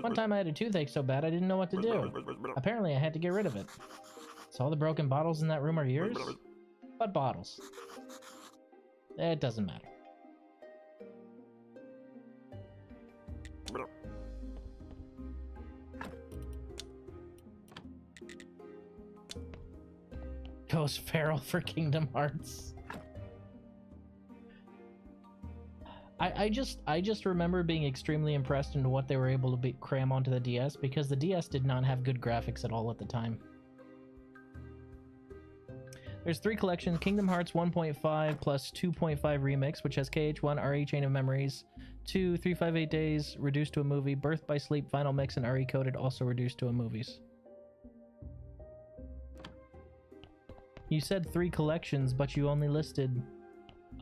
One time I had a toothache so bad I didn't know what to do. Apparently I had to get rid of it. So all the broken bottles in that room are yours? What bottles? It doesn't matter. Ghost Feral for Kingdom Hearts. I just remember being extremely impressed into what they were able to cram onto the DS, because the DS did not have good graphics at all at the time. There's 3 collections: Kingdom Hearts 1.5 plus 2.5 Remix, which has KH1, RE Chain of Memories, 2 358 Days reduced to a movie, Birth by Sleep Final Mix, and RE Coded also reduced to a movies. You said 3 collections, but you only listed...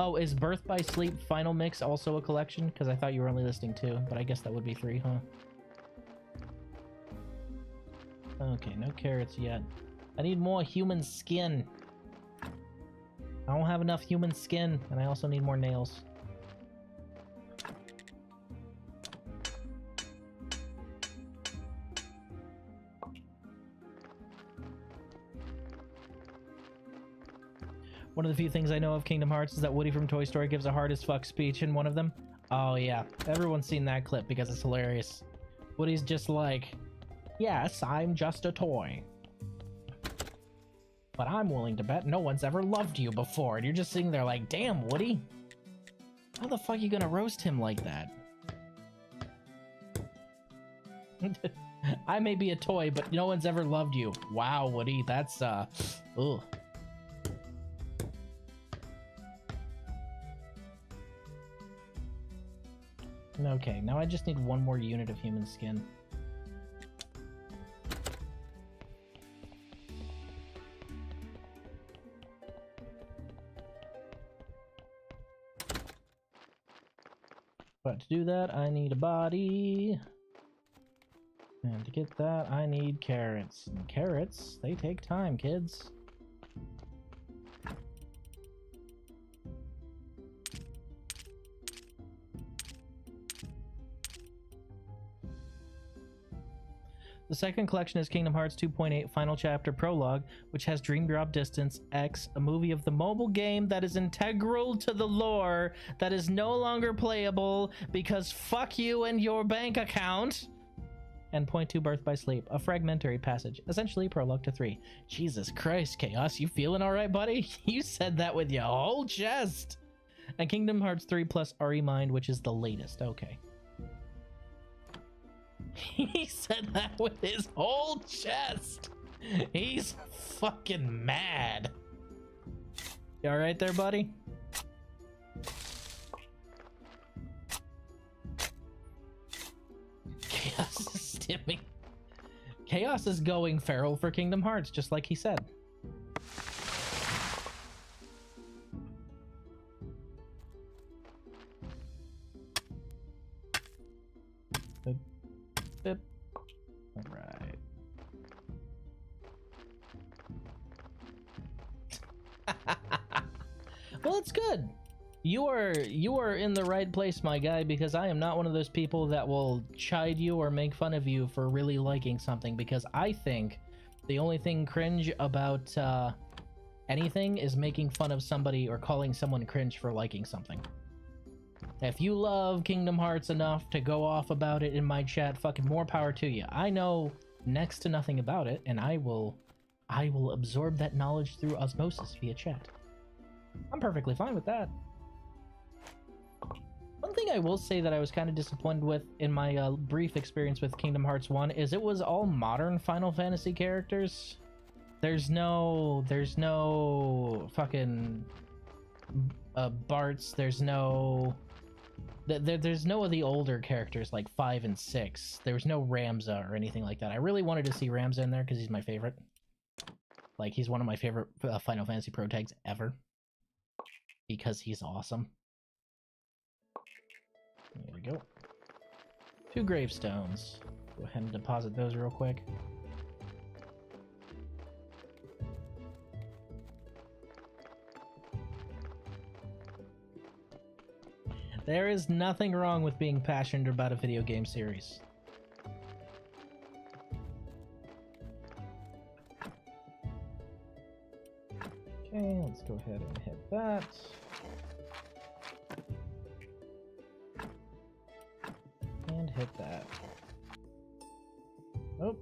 Oh, is Birth by Sleep Final Mix also a collection? Because I thought you were only listing 2, but I guess that would be 3, huh? Okay, no carrots yet. I need more human skin. I don't have enough human skin, and I also need more nails. One of the few things I know of Kingdom Hearts is that Woody from Toy Story gives a hard as fuck speech in one of them. Oh yeah, everyone's seen that clip because it's hilarious. Woody's just like, yes, I'm just a toy. But I'm willing to bet no one's ever loved you before. And you're just sitting there like, damn, Woody. How the fuck are you gonna roast him like that? I may be a toy, but no one's ever loved you. Wow, Woody, that's, ugh. Okay, now I just need one more unit of human skin. But to do that, I need a body. And to get that, I need carrots. And carrots, they take time, kids. The second collection is Kingdom Hearts 2.8 Final Chapter Prologue, which has Dream Drop Distance X, a movie of the mobile game that is integral to the lore that is no longer playable because fuck you and your bank account. And Point 2 Birth by Sleep, a fragmentary passage, essentially prologue to 3. Jesus Christ, Chaos, you feeling alright, buddy? You said that with your whole chest. And Kingdom Hearts 3 plus RE Mind, which is the latest. Okay. He said that with his whole chest. He's fucking mad. You alright there, buddy? Chaos is stimming. Chaos is going feral for Kingdom Hearts, just like he said. Bip. All right. Well, it's good. You are in the right place, my guy, because I am not one of those people that will chide you or make fun of you for really liking something, because I think the only thing cringe about anything is making fun of somebody or calling someone cringe for liking something. If you love Kingdom Hearts enough to go off about it in my chat, fucking more power to you. I know next to nothing about it, and I will absorb that knowledge through osmosis via chat. I'm perfectly fine with that. One thing I will say that I was kind of disappointed with in my brief experience with Kingdom Hearts 1 is it was all modern Final Fantasy characters. There's no fucking Barts, there's no of the older characters like 5 and 6. There was no Ramza or anything like that. I really wanted to see Ramza in there because he's my favorite. Like, he's one of my favorite Final Fantasy Pro tags ever. Because he's awesome. There we go. 2 gravestones. Go ahead and deposit those real quick. There is nothing wrong with being passionate about a video game series. Okay, let's go ahead and hit that. And hit that. Oh.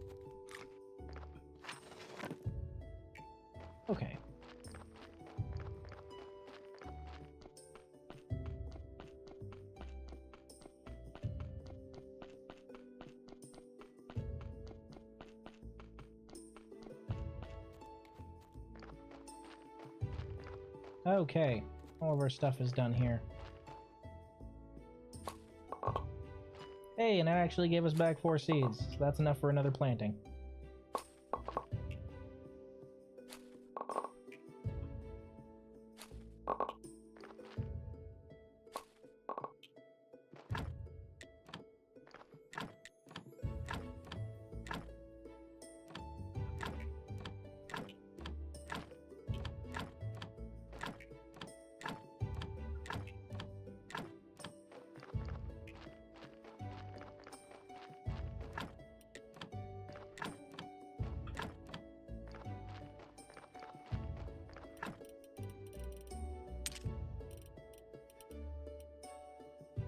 Okay. Okay, all of our stuff is done here. Hey, and that actually gave us back 4 seeds, so that's enough for another planting.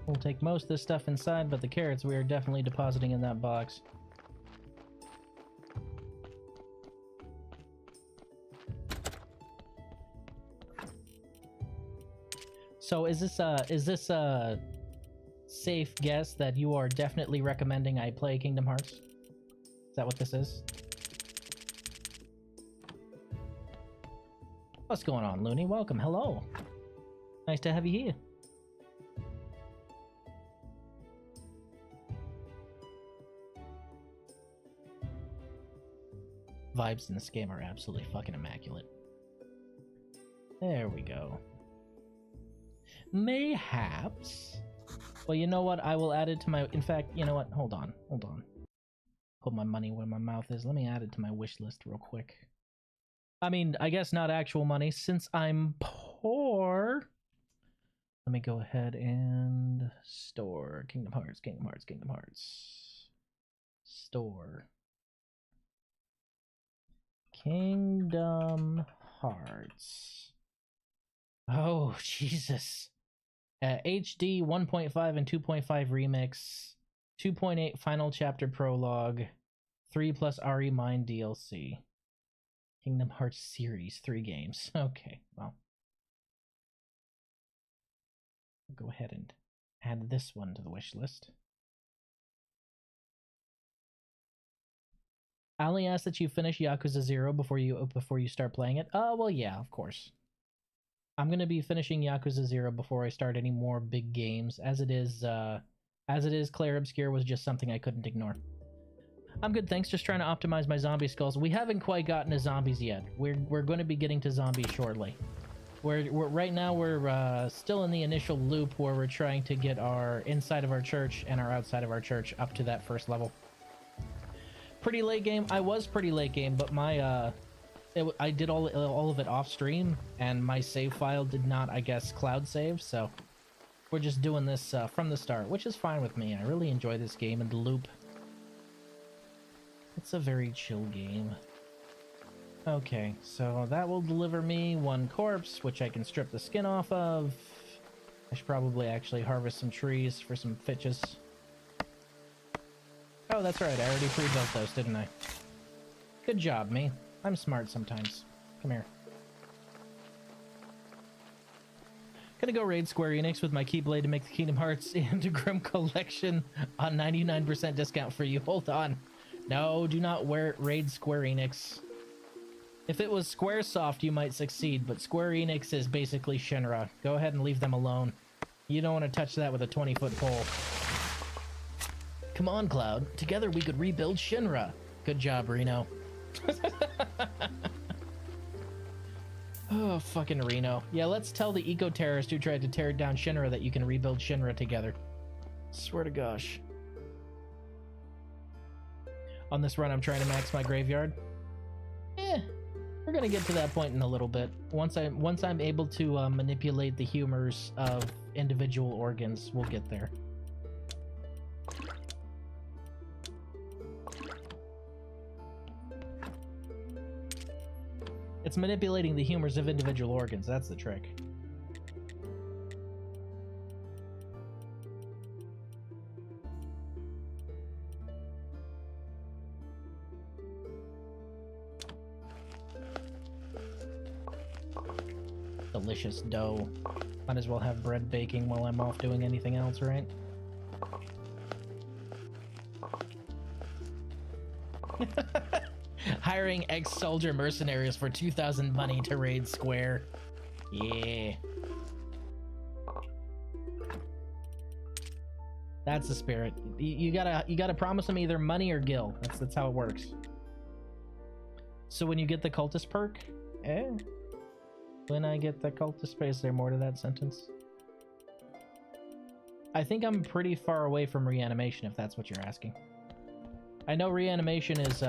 We'll take most of this stuff inside, but the carrots we are definitely depositing in that box. So is this a safe guess that you are definitely recommending I play Kingdom Hearts? Is that what this is? What's going on, Looney? Welcome. Hello. Nice to have you here. Vibes in this game are absolutely fucking immaculate. There we go. Mayhaps Well, you know what? I will add it to my... In fact, you know what? Hold on. Hold on. Put my money where my mouth is. Let me add it to my wish list real quick. I mean, I guess not actual money, since I'm poor. Let me go ahead and store Kingdom Hearts, Kingdom Hearts, Kingdom Hearts. Store. Kingdom Hearts. Oh, Jesus. HD 1.5 and 2.5 remix. 2.8 final chapter prologue. 3 plus RE Mine DLC. Kingdom Hearts series, 3 games. Okay, well. Go ahead and add this one to the wish list. I only ask that you finish Yakuza 0 before you start playing it. Oh, well, yeah, of course. I'm gonna be finishing Yakuza 0 before I start any more big games. As it is, Clair Obscure was just something I couldn't ignore. I'm good, thanks. Just trying to optimize my zombie skulls. We haven't quite gotten to zombies yet. We're going to be getting to zombies shortly. Right now we're still in the initial loop where we're trying to get our inside of our church and our outside of our church up to that first level. Pretty late game. I was pretty late game, but my I did all of it off stream, and my save file did not, I guess, cloud save. So we're just doing this from the start, which is fine with me. I really enjoy this game and the loop. It's a very chill game. Okay, so that will deliver me 1 corpse, which I can strip the skin off of. I should probably actually harvest some trees for some fitches. Oh, that's right, I already pre-built those, didn't I? Good job, me. I'm smart sometimes. Come here. Gonna go raid Square Enix with my Keyblade to make the Kingdom Hearts and Grim Collection on 99% discount for you. Hold on. No, do not raid Square Enix. If it was Squaresoft, you might succeed, but Square Enix is basically Shinra. Go ahead and leave them alone. You don't want to touch that with a 20-foot pole. Come on, Cloud. Together we could rebuild Shinra. Good job, Reno. Oh, fucking Reno. Yeah, let's tell the eco-terrorist who tried to tear down Shinra that you can rebuild Shinra together. Swear to gosh. On this run, I'm trying to max my graveyard. We're gonna get to that point in a little bit. Once I'm able to manipulate the humors of individual organs, we'll get there. It's manipulating the humors of individual organs, that's the trick. Delicious dough. Might as well have bread baking while I'm off doing anything else, right? Hiring ex-soldier mercenaries for 2,000 money to raid Square. Yeah. That's the spirit. You gotta promise them either money or gil. That's how it works. So when you get the cultist perk, when I get the cultist perk, is there more to that sentence? I think I'm pretty far away from reanimation, if that's what you're asking. I know reanimation is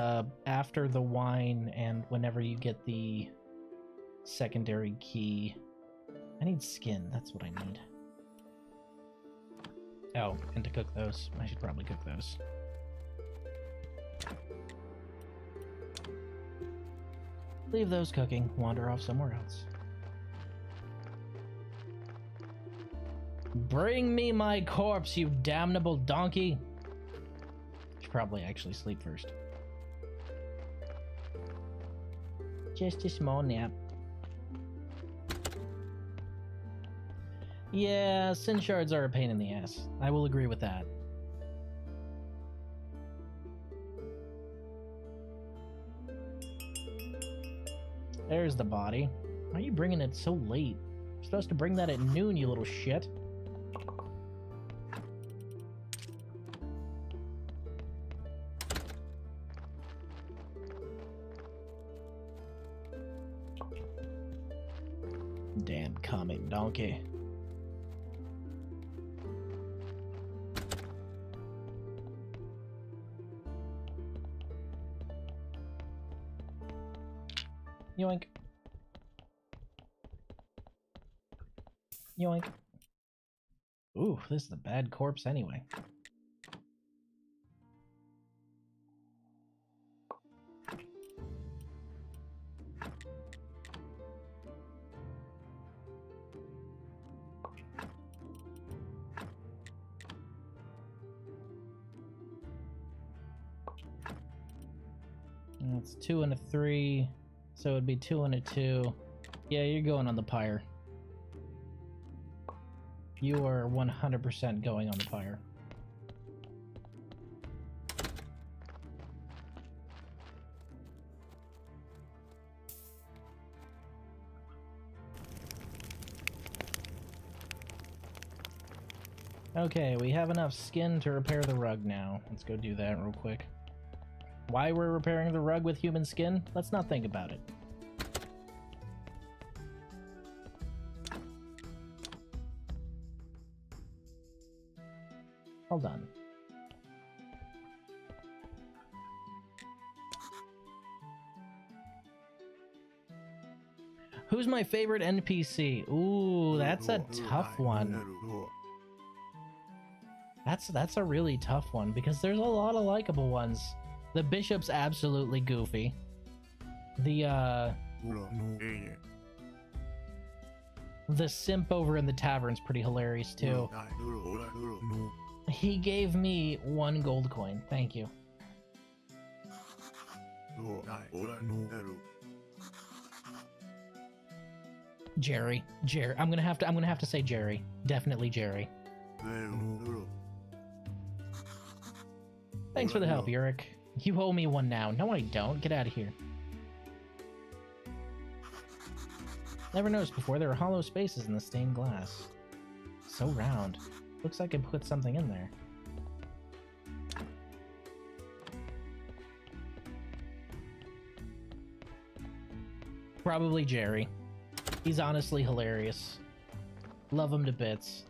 after the wine and whenever you get the secondary key. I need skin, that's what I need. Oh, and to cook those. I should probably cook those. Leave those cooking, wander off somewhere else. Bring me my corpse, you damnable donkey! Should probably actually sleep first. Just a small nap. Yeah, sin shards are a pain in the ass. I will agree with that. There's the body. Why are you bringing it so late? You're supposed to bring that at noon, you little shit. Damn comic donkey. Yoink. Yoink. Ooh, this is a bad corpse anyway. It's 2 and a 3, so it'd be 2 and a 2. Yeah, you're going on the pyre. You are 100% going on the pyre. Okay, we have enough skin to repair the rug now. Let's go do that real quick. Why we're repairing the rug with human skin? Let's not think about it. Hold on. Who's my favorite NPC? Ooh, that's a tough one. That's a really tough one because there's a lot of likable ones. The bishop's absolutely goofy. The simp over in the tavern's pretty hilarious too. He gave me 1 gold coin. Thank you. Jerry. I'm gonna have to say Jerry. Definitely Jerry. Thanks for the help, Yurik. You owe me 1 now. No, I don't. Get out of here. Never noticed before there are hollow spaces in the stained glass. So round. Looks like I put something in there. Probably Jerry. He's honestly hilarious. Love him to bits.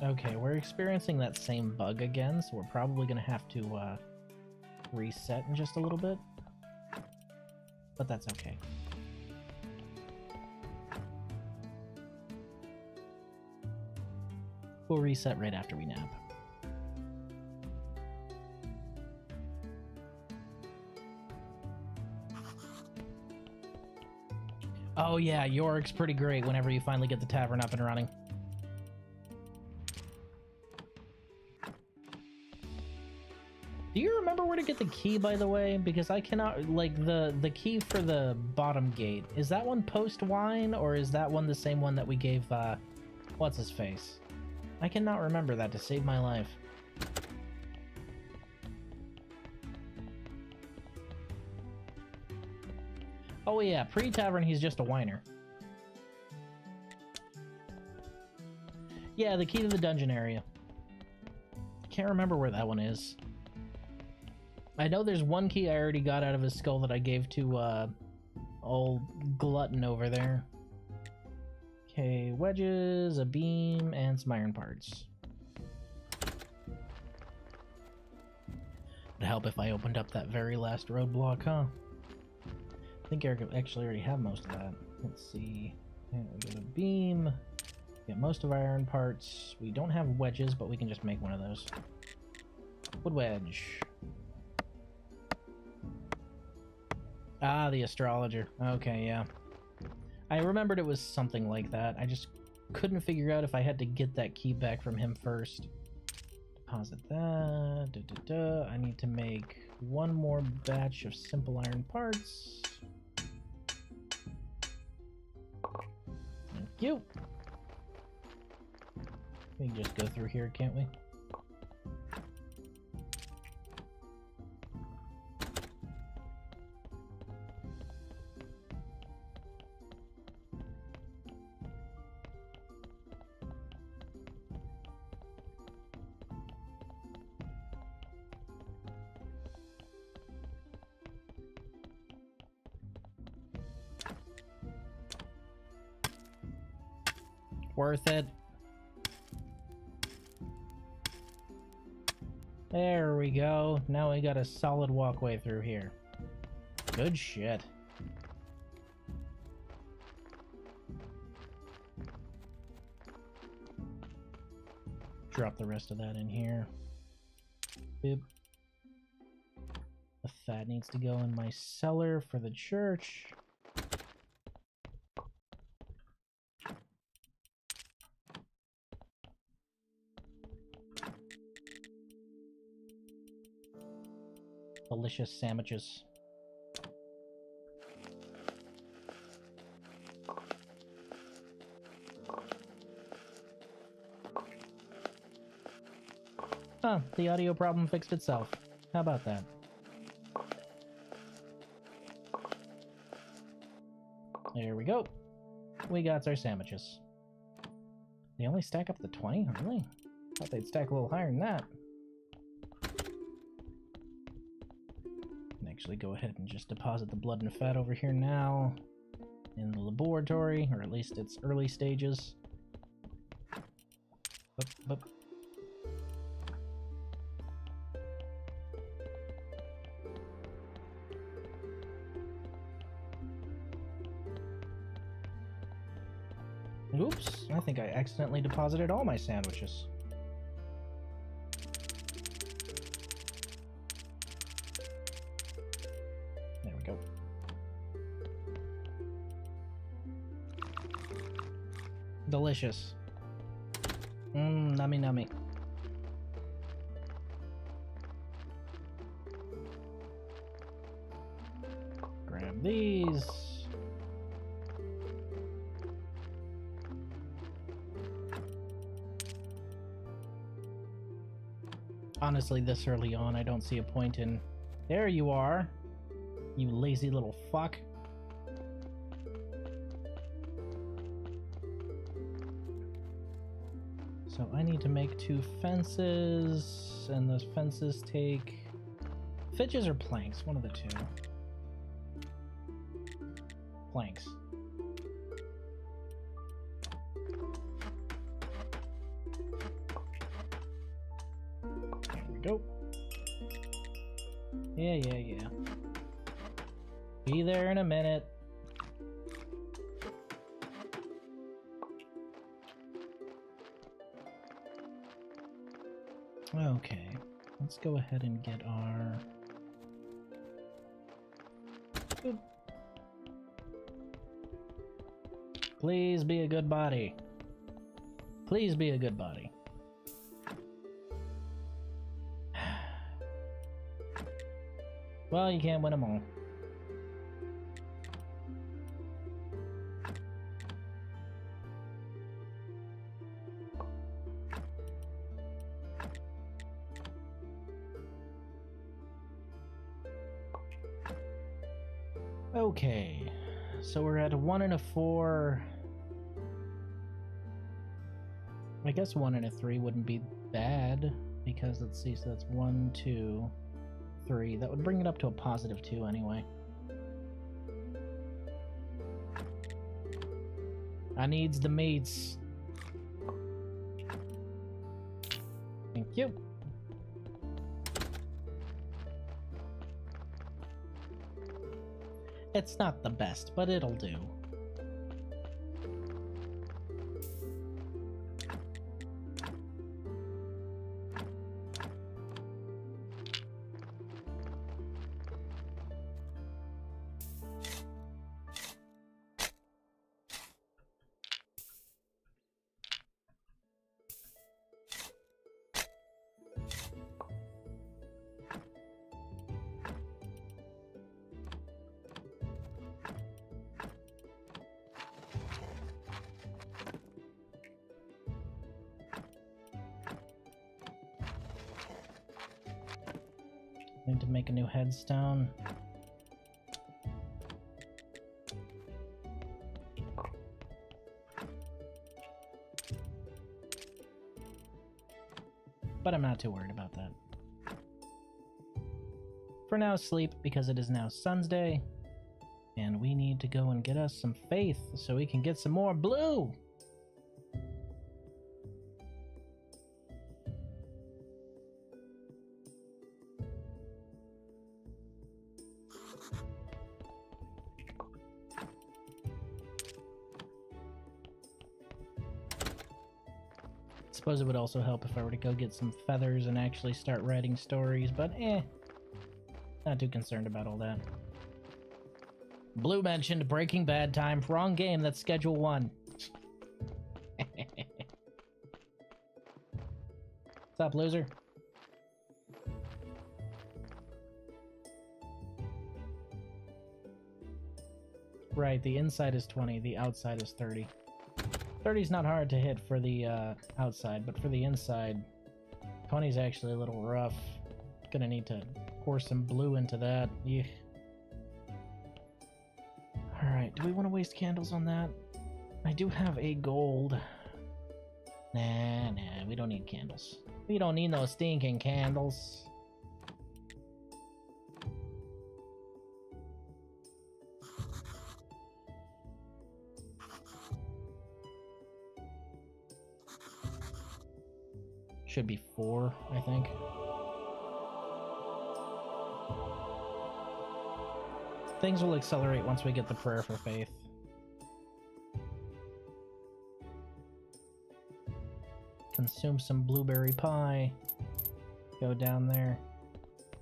Okay, we're experiencing that same bug again, so we're probably gonna have to reset in just a little bit. But that's okay. We'll reset right after we nap. Oh yeah, York's pretty great whenever you finally get the tavern up and running. Do you remember where to get the key, by the way? Because I cannot, like, the key for the bottom gate. Is that one post-wine, or is that one the same one that we gave, what's-his-face? I cannot remember that to save my life. Oh yeah, pre-tavern he's just a whiner. Yeah, the key to the dungeon area. Can't remember where that one is. I know there's one key I already got out of his skull that I gave to, old Glutton over there. Okay, wedges, a beam, and some iron parts. Would help if I opened up that very last roadblock, huh? I think I actually already have most of that. Let's see. Yeah, we got a beam. We got most of our iron parts. We don't have wedges, but we can just make one of those. Wood wedge. Ah, the astrologer. Okay, yeah. I remembered it was something like that. I just couldn't figure out if I had to get that key back from him first. Deposit that. I need to make 1 more batch of simple iron parts. Thank you. We can just go through here, can't we? Worth it. There we go. Now we got a solid walkway through here. Good shit. Drop the rest of that in here. Boop. That needs to go in my cellar for the church. Delicious sandwiches. Huh, the audio problem fixed itself. How about that? There we go. We got our sandwiches. They only stack up to 20? Really? Thought they'd stack a little higher than that. Can actually go ahead and just deposit the blood and fat over here now in the laboratory, or at least its early stages. Boop, boop. Oops, I think I accidentally deposited all my sandwiches. There we go. Delicious. Nummy nummy. Grab these. Honestly, this early on, I don't see a point in... There you are! You lazy little fuck. So I need to make 2 fences, and those fences take... Fidges or planks? One of the 2. Planks. Go. Yeah. Be there in a minute. Okay, let's go ahead and get our... Good. Please be a good body. Please be a good body. Well, you can't win them all. Okay, so we're at a 1 and a 4. I guess 1 and a 3 wouldn't be bad, because let's see, so that's 1, 2, 3. That would bring it up to a positive 2 anyway. I needs the meats. Thank you. It's not the best, but it'll do. Need to make a new headstone. But I'm not too worried about that. For now, sleep, because it is now Sun's Day, and we need to go and get us some faith so we can get some more blue. Suppose it would also help if I were to go get some feathers and actually start writing stories, but not too concerned about all that. Blue mentioned Breaking Bad time. Wrong game, that's Schedule 1. What's up, loser? Right, the inside is 20, the outside is 30. 30 is not hard to hit for the outside, but for the inside, 20 is actually a little rough. Gonna need to pour some blue into that. Yeah. Alright, do we want to waste candles on that? I do have a gold. Nah, we don't need candles. We don't need no stinking candles. Should be 4, I think. Things will accelerate once we get the prayer for faith. Consume some blueberry pie. Go down there.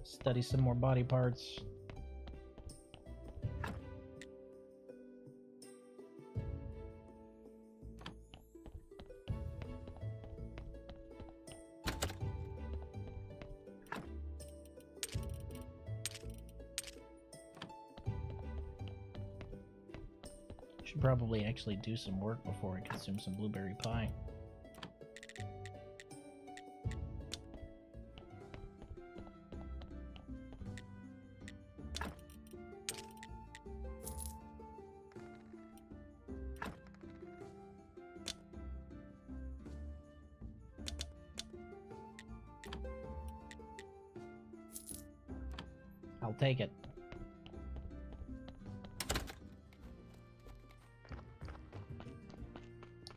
Study some more body parts. Should probably actually do some work before I consume some blueberry pie. I'll take it.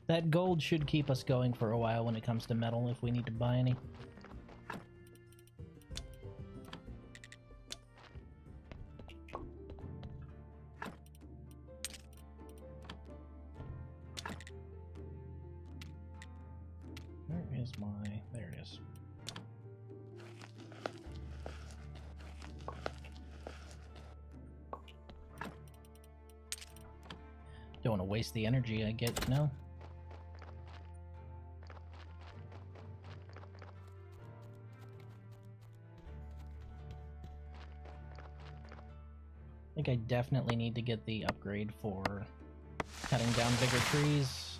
That gold should keep us going for a while when it comes to metal, if we need to buy any. Where is my... there it is. Don't want to waste the energy I get, you know? I think I definitely need to get the upgrade for cutting down bigger trees.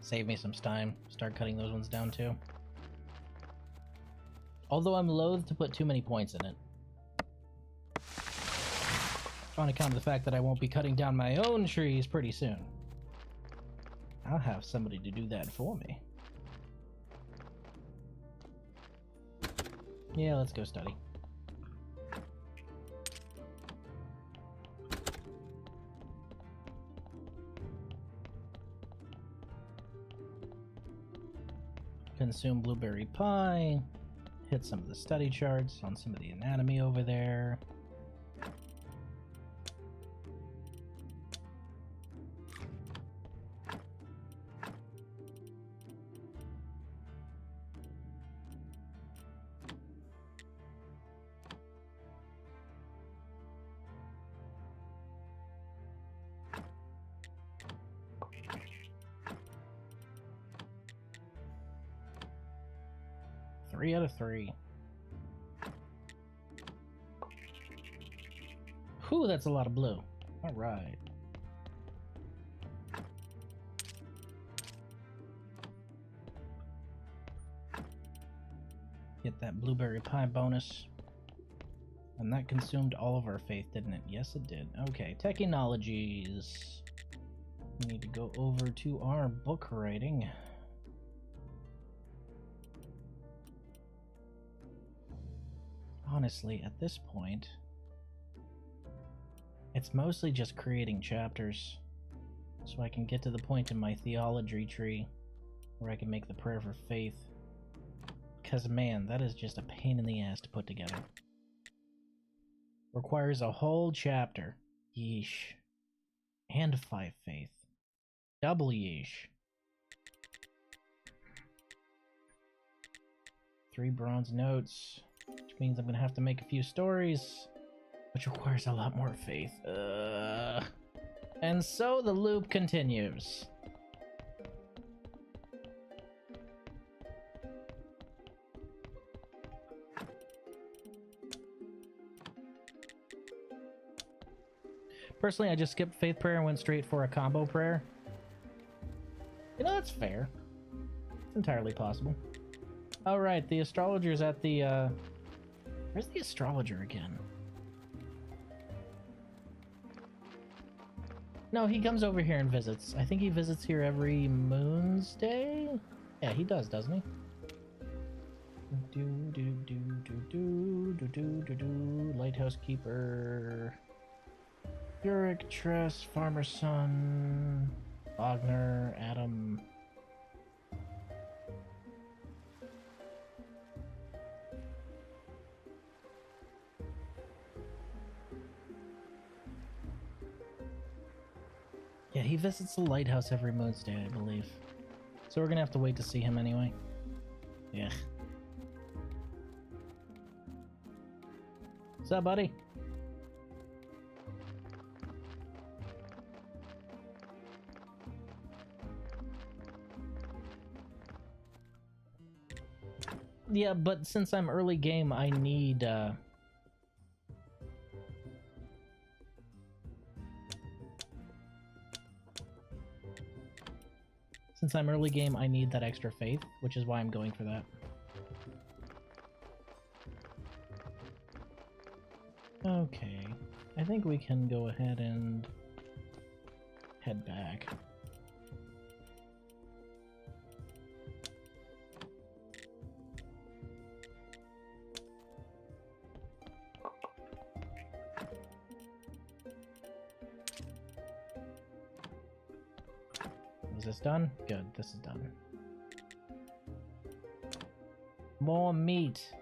Save me some time. Start cutting those ones down too. Although I'm loath to put too many points in it. On account of the fact that I won't be cutting down my own trees pretty soon. I'll have somebody to do that for me. Yeah, let's go study. Consume blueberry pie. Hit some of the study charts on some of the anatomy over there. Three out of 3. Whew, that's a lot of blue. Alright. Get that blueberry pie bonus. And that consumed all of our faith, didn't it? Yes, it did. Okay, technologies. We need to go over to our book writing. Honestly, at this point, it's mostly just creating chapters so I can get to the point in my theology tree where I can make the prayer for faith. Because, man, that is just a pain in the ass to put together. Requires a whole chapter. Yeesh. And 5 faith. Double yeesh. 3 bronze notes, which means I'm gonna have to make a few stories, which requires a lot more faith. And so the loop continues. Personally, I just skipped faith prayer and went straight for a combo prayer. You know, that's fair. It's entirely possible. Oh, right, the astrologer's at the, Where's the astrologer again? No, he comes over here and visits. I think he visits here every Moon's Day? Yeah, he does, doesn't he? Lighthouse Keeper... Yurick, Tress, Farmer's Son, Wagner, Adam. Yeah, he visits the lighthouse every Moon's Day, I believe. So we're gonna have to wait to see him anyway. Yeah. What's up, buddy? Yeah, but since I'm early game, I need, Since I'm early game, I need that extra faith, which is why I'm going for that. Okay, I think we can go ahead and head back. Is this done? Good, this is done. More meat.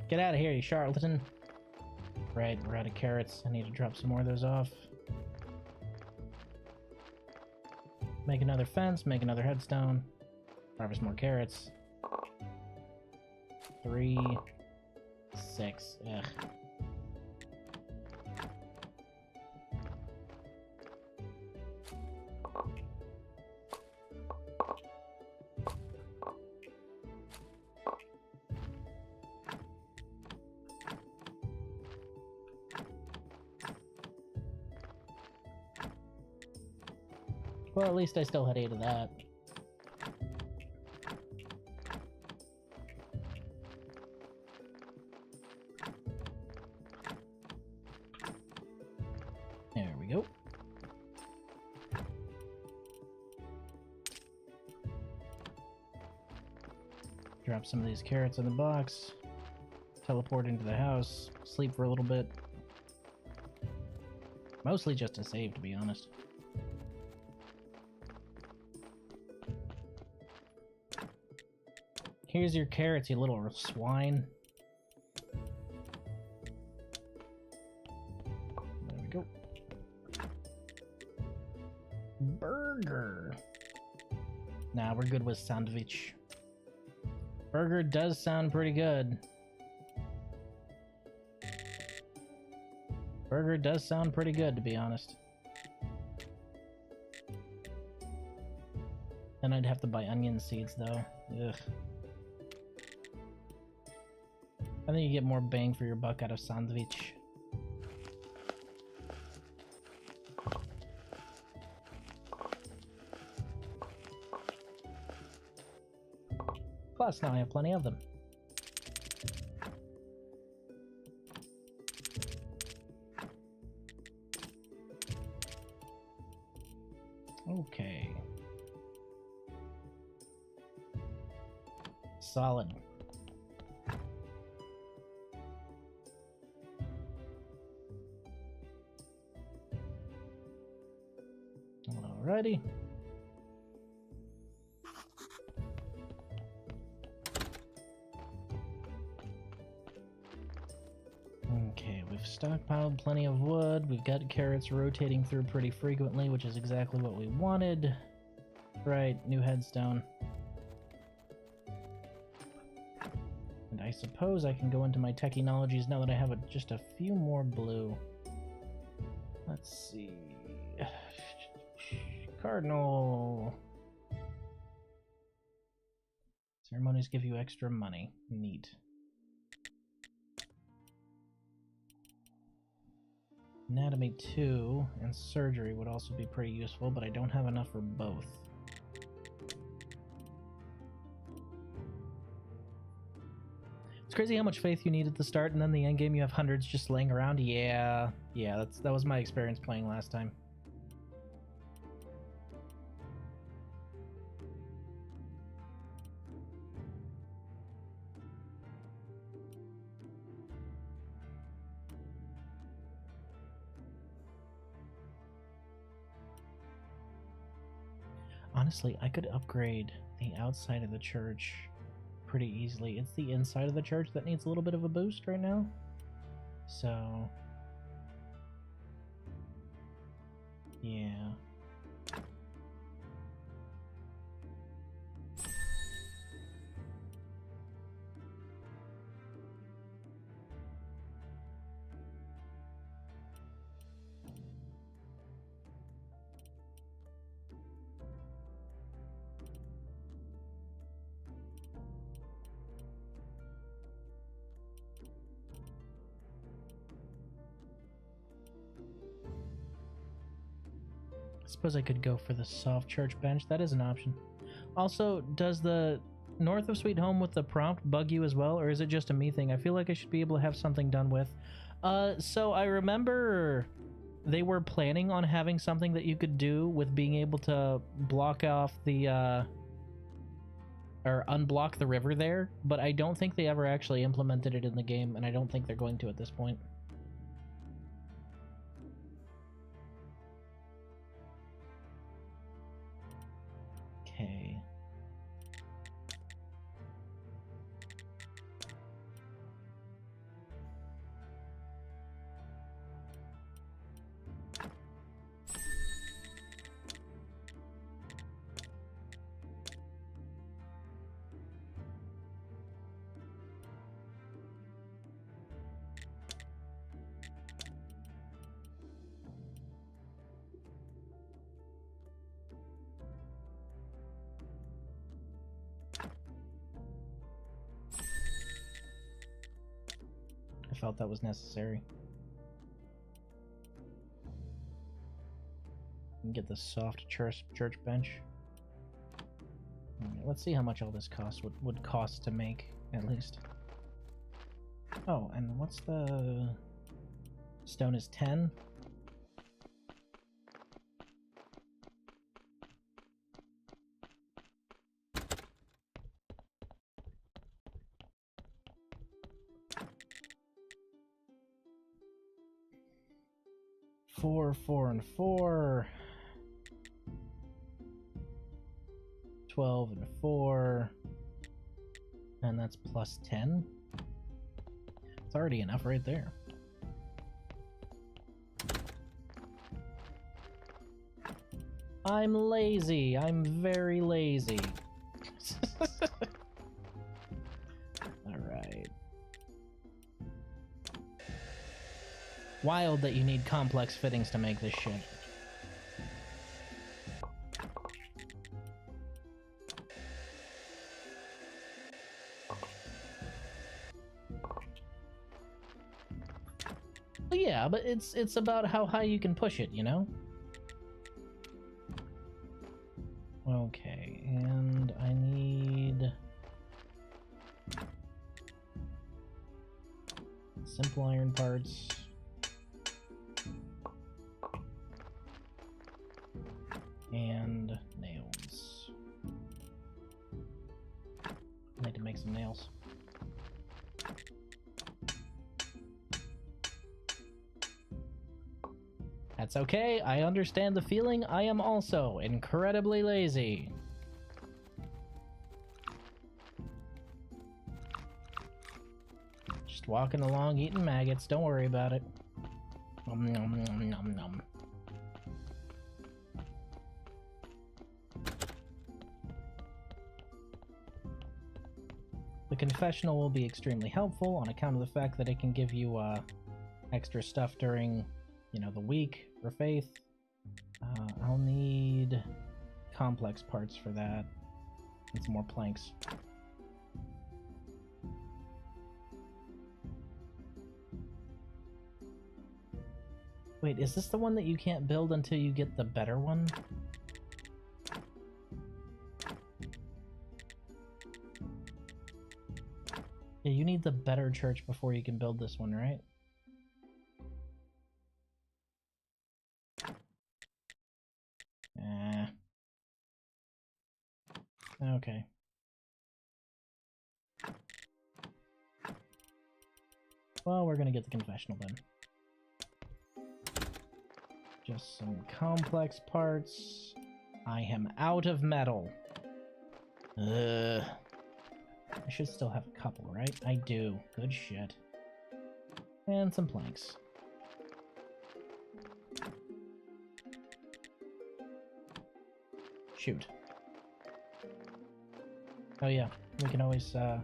Get out of here, you charlatan. Right, we're out of carrots. I need to drop some more of those off. Make another fence, make another headstone. Harvest more carrots. 3, 6, ugh. Well, at least I still had 8 of that. There we go. Drop some of these carrots in the box. Teleport into the house. Sleep for a little bit. Mostly just to save, to be honest. Here's your carrots, you little swine. There we go. Burger. Nah, we're good with sandwich. Burger does sound pretty good. Burger does sound pretty good, to be honest. Then I'd have to buy onion seeds, though. Ugh. I think you get more bang for your buck out of sandwich. Plus, now I have plenty of them. Okay. Solid. Alrighty. stockpiled plenty of wood. We've got carrots rotating through pretty frequently, which is exactly what we wanted. Right, new headstone. And I suppose I can go into my technologies now that I have just a few more blue. Let's see. Cardinal. Ceremonies give you extra money. Neat. Anatomy 2 and surgery would also be pretty useful, but I don't have enough for both. It's crazy how much faith you need at the start, and then the end game you have hundreds just laying around. Yeah, that was my experience playing last time. Honestly, I could upgrade the outside of the church pretty easily. It's the inside of the church that needs a little bit of a boost right now. So, yeah. I suppose I could go for the soft church bench. That is an option. Also, does the North of Sweet Home with the prompt bug you as well, or is it just a me thing? I feel like I should be able to have something done with. So I remember they were planning on having something that you could do with being able to block off the, or unblock the river there, but I don't think they ever actually implemented it in the game, and I don't think they're going to at this point. Okay. Felt that was necessary. Get the soft church bench. Right, let's see how much all this costs would cost to make, at least. Oh, and what's the stone is 10? Four, and 4. 12 and 4. And that's plus 10. It's already enough right there. I'm lazy. I'm very lazy. Alright. Wild that you need complex fittings to make this shit. Well, yeah, but it's about how high you can push it, you know? Okay, and I need simple iron parts. And nails. I need to make some nails. That's okay, I understand the feeling. I am also incredibly lazy. Just walking along eating maggots, don't worry about it. Nom, nom, nom, nom, nom. The confessional will be extremely helpful on account of the fact that it can give you extra stuff during, you know, the week for faith. I'll need complex parts for that and some more planks. Wait, is this the one that you can't build until you get the better one? Yeah, you need the better church before you can build this one, right? Okay. Well, we're gonna get the confessional then. Just some complex parts. I am out of metal. Ugh. I should still have a couple, right? I do. Good shit. And some planks. Shoot. Oh yeah, we can always, yeah.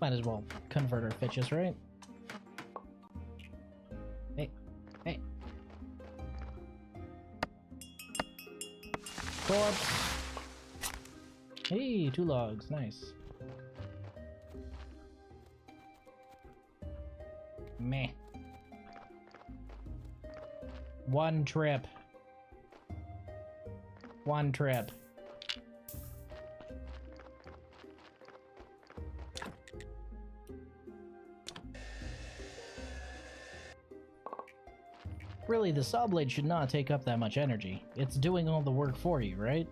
Might as well convert our fitches, right? Hey, hey. Corpse! Hey, 2 logs, nice. Meh. 1 trip. 1 trip. Really, the saw blade should not take up that much energy. It's doing all the work for you, right?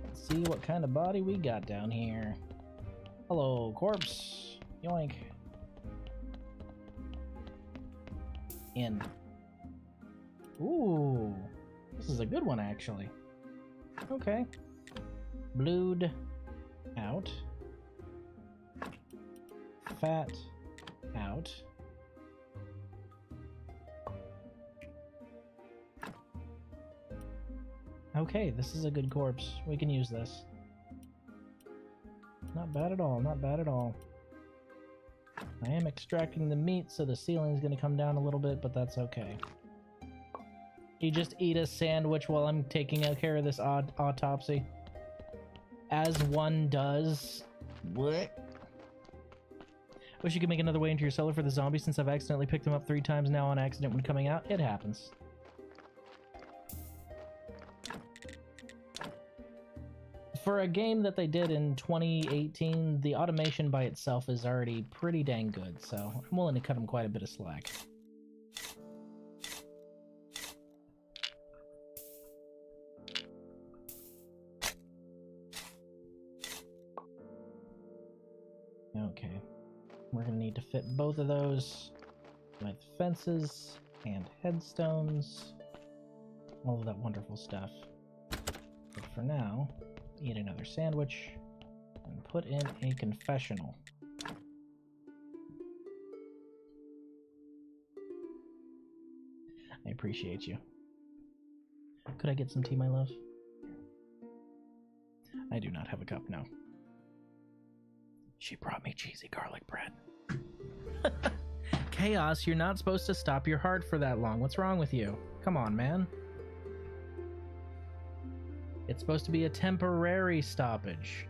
Let's see what kind of body we got down here. Hello, corpse. Yoink. In. Ooh, this is a good one, actually. Okay. Blued out. Fat out. Okay, this is a good corpse. We can use this. Not bad at all, not bad at all. I am extracting the meat, so the ceiling's gonna come down a little bit, but that's okay. You just eat a sandwich while I'm taking care of this autopsy. As one does. What? Wish you could make another way into your cellar for the zombies since I've accidentally picked them up 3 times now on accident when coming out. It happens. For a game that they did in 2018, the automation by itself is already pretty dang good, so I'm willing to cut them quite a bit of slack. Okay. We're gonna need to fit both of those with fences and headstones. All of that wonderful stuff. But for now, eat another sandwich and put in a confessional. I appreciate you. Could I get some tea, my love? I do not have a cup, no. She brought me cheesy garlic bread. Chaos, you're not supposed to stop your heart for that long. What's wrong with you? Come on, man. It's supposed to be a temporary stoppage.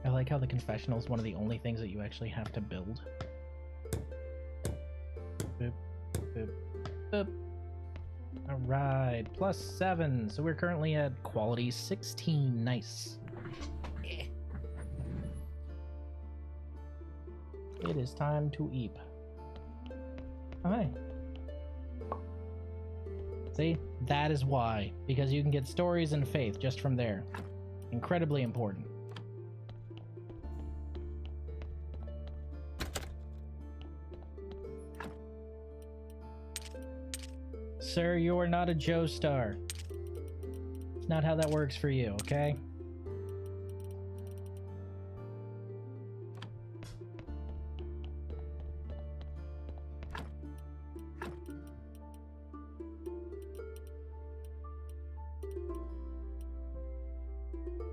I like how the confessional is one of the only things that you actually have to build. Boop, boop, boop. Alright, +7. So we're currently at quality 16. Nice. It is time to eat. Okay. See? That is why. Because you can get stories and faith just from there. Incredibly important. sir. You are not a Joe Star. It's not how that works for you, okay?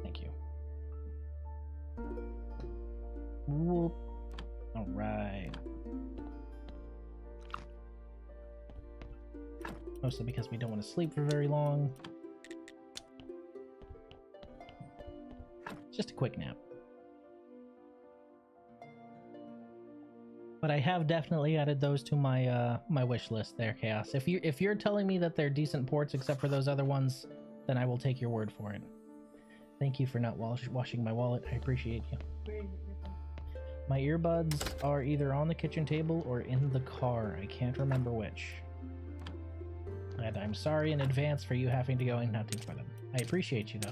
Thank you. Whoop. All right. Mostly because we don't want to sleep for very long. Just a quick nap. But I have definitely added those to my my wish list there, Chaos. If you're telling me that they're decent ports except for those other ones, then I will take your word for it. Thank you for not washing my wallet. I appreciate you. My earbuds are either on the kitchen table or in the car. I can't remember which. And I'm sorry in advance for you having to go and hunting for them. I appreciate you, though.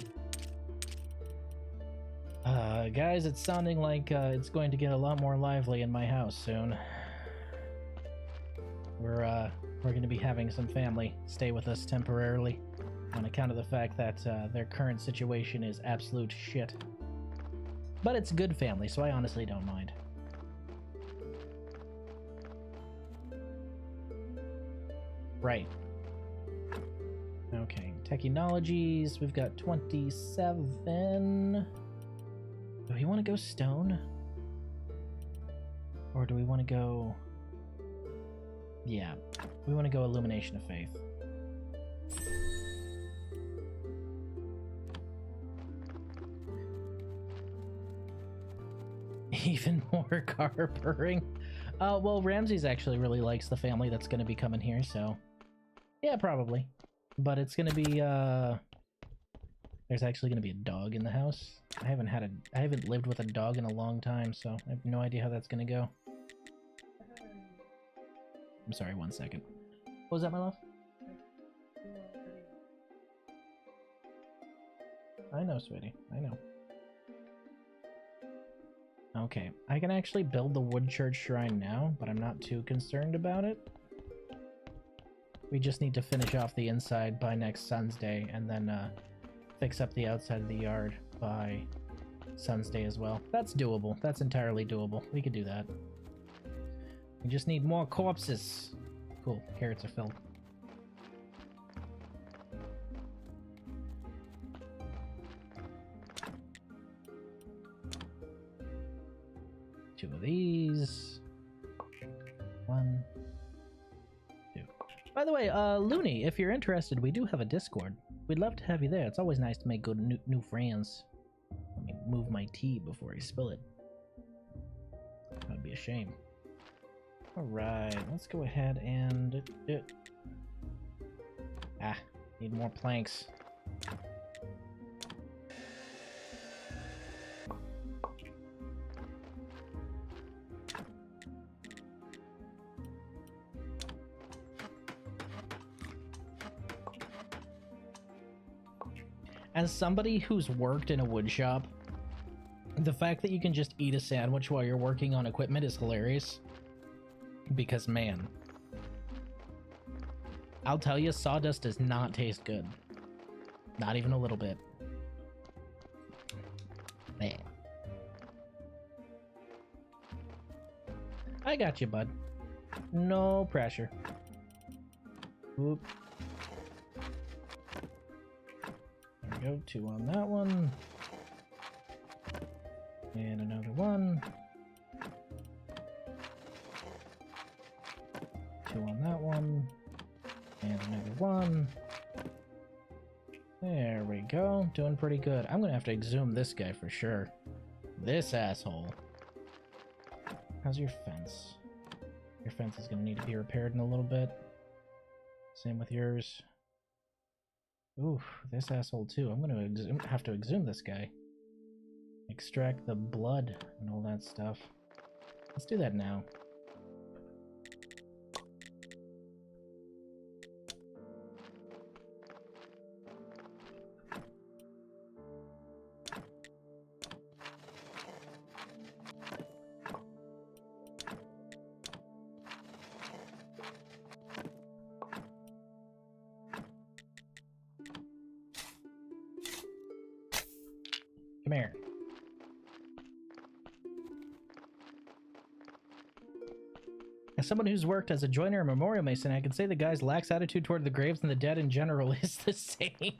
Guys, it's sounding like it's going to get a lot more lively in my house soon. We're going to be having some family stay with us temporarily on account of the fact that their current situation is absolute shit. But it's good family, so I honestly don't mind. Right. Okay, technologies, we've got 27. Do we want to go stone? Or do we want to go... Yeah, we want to go illumination of faith. Even more car purring. Well, Ramses actually really likes the family that's going to be coming here, so... Yeah, probably. But it's gonna be, there's actually gonna be a dog in the house. I haven't lived with a dog in a long time, so I have no idea how that's gonna go. I'm sorry, 1 second. What was that, my love? I know, sweetie. I know. Okay, I can actually build the wood church shrine now, but I'm not too concerned about it. We just need to finish off the inside by next Sun's Day, and then fix up the outside of the yard by Sun's Day as well. That's doable. That's entirely doable. We could do that. We just need more corpses. Cool. Carrots are filled. Two of these. One. By the way, Looney, if you're interested, we do have a Discord. We'd love to have you there. It's always nice to make good new friends. Let me move my tea before I spill it. That'd be a shame. Alright, let's go ahead and... need more planks. As somebody who's worked in a wood shop, the fact that you can just eat a sandwich while you're working on equipment is hilarious. Because, man, I'll tell you, sawdust does not taste good. Not even a little bit. Man. I got you, bud. No pressure. Oop. Go, 2 on that one, and another one, 2 on that one, and another one. There we go, doing pretty good. I'm gonna have to exhume this guy for sure. This asshole. How's your fence? Your fence is gonna need to be repaired in a little bit. Same with yours. Oof, this asshole too. I'm gonna have to exhume this guy. Extract the blood and all that stuff. Let's do that now. Come here. As someone who's worked as a joiner and memorial mason, I can say the guy's lax attitude toward the graves and the dead in general is the same.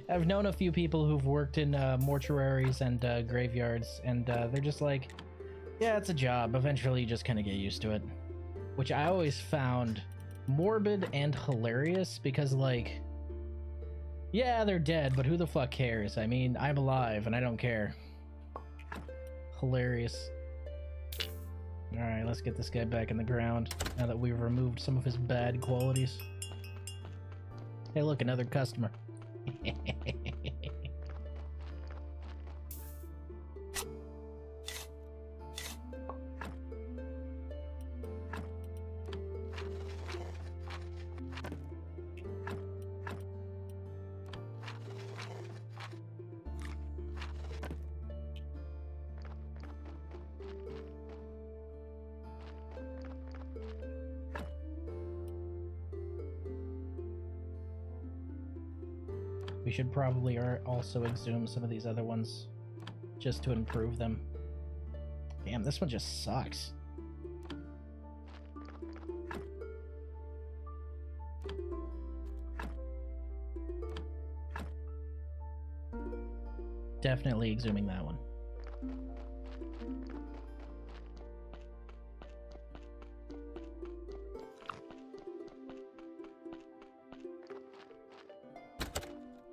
I've known a few people who've worked in mortuaries and graveyards, and they're just like, yeah, it's a job. Eventually, you just kind of get used to it. Which I always found morbid and hilarious because, like, yeah, they're dead, but who the fuck cares? I mean, I'm alive and I don't care. Hilarious. Alright, let's get this guy back in the ground now that we've removed some of his bad qualities. Hey, look, another customer. We should probably also exhume some of these other ones just to improve them. Damn, this one just sucks. Definitely exhuming that one.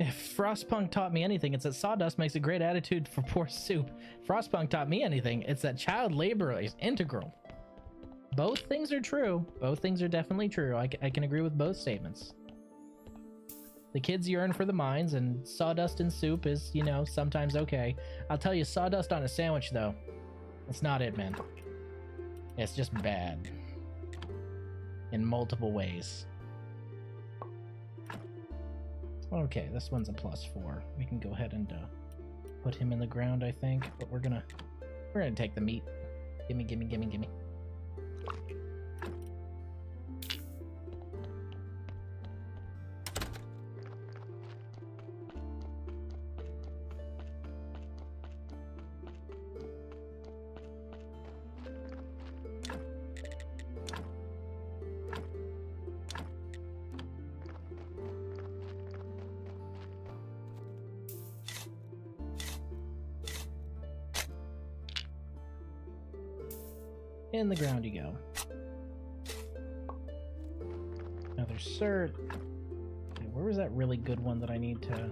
If Frostpunk taught me anything, it's that sawdust makes a great attitude for poor soup. Frostpunk taught me anything, it's that child labor is integral. Both things are true. Both things are definitely true. I can agree with both statements. The kids yearn for the mines, and sawdust in soup is, you know, sometimes okay. I'll tell you, sawdust on a sandwich, though, it's not it, man. It's just bad. In multiple ways. Okay, this one's a +4. We can go ahead and put him in the ground, I think. But we're gonna take the meat. Gimme, gimme, gimme, gimme. In the ground you go. Another cert. Okay, where was that really good one that I need to...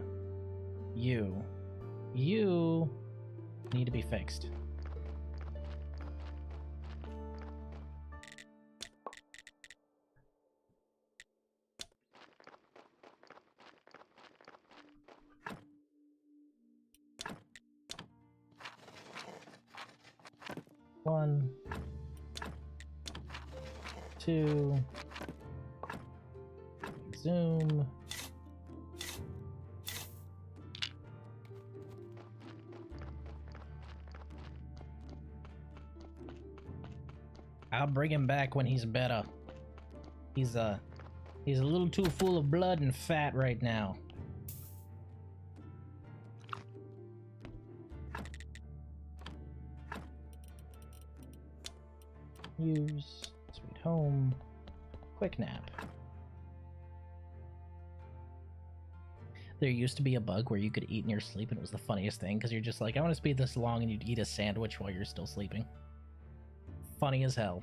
You need to be fixed. One. 2. Zoom. I'll bring him back when he's better. He's a little too full of blood and fat right now. Use sweet home. Quick nap. There used to be a bug where you could eat in your sleep, and it was the funniest thing because you're just like, I want to speed this along, and you'd eat a sandwich while you're still sleeping. Funny as hell.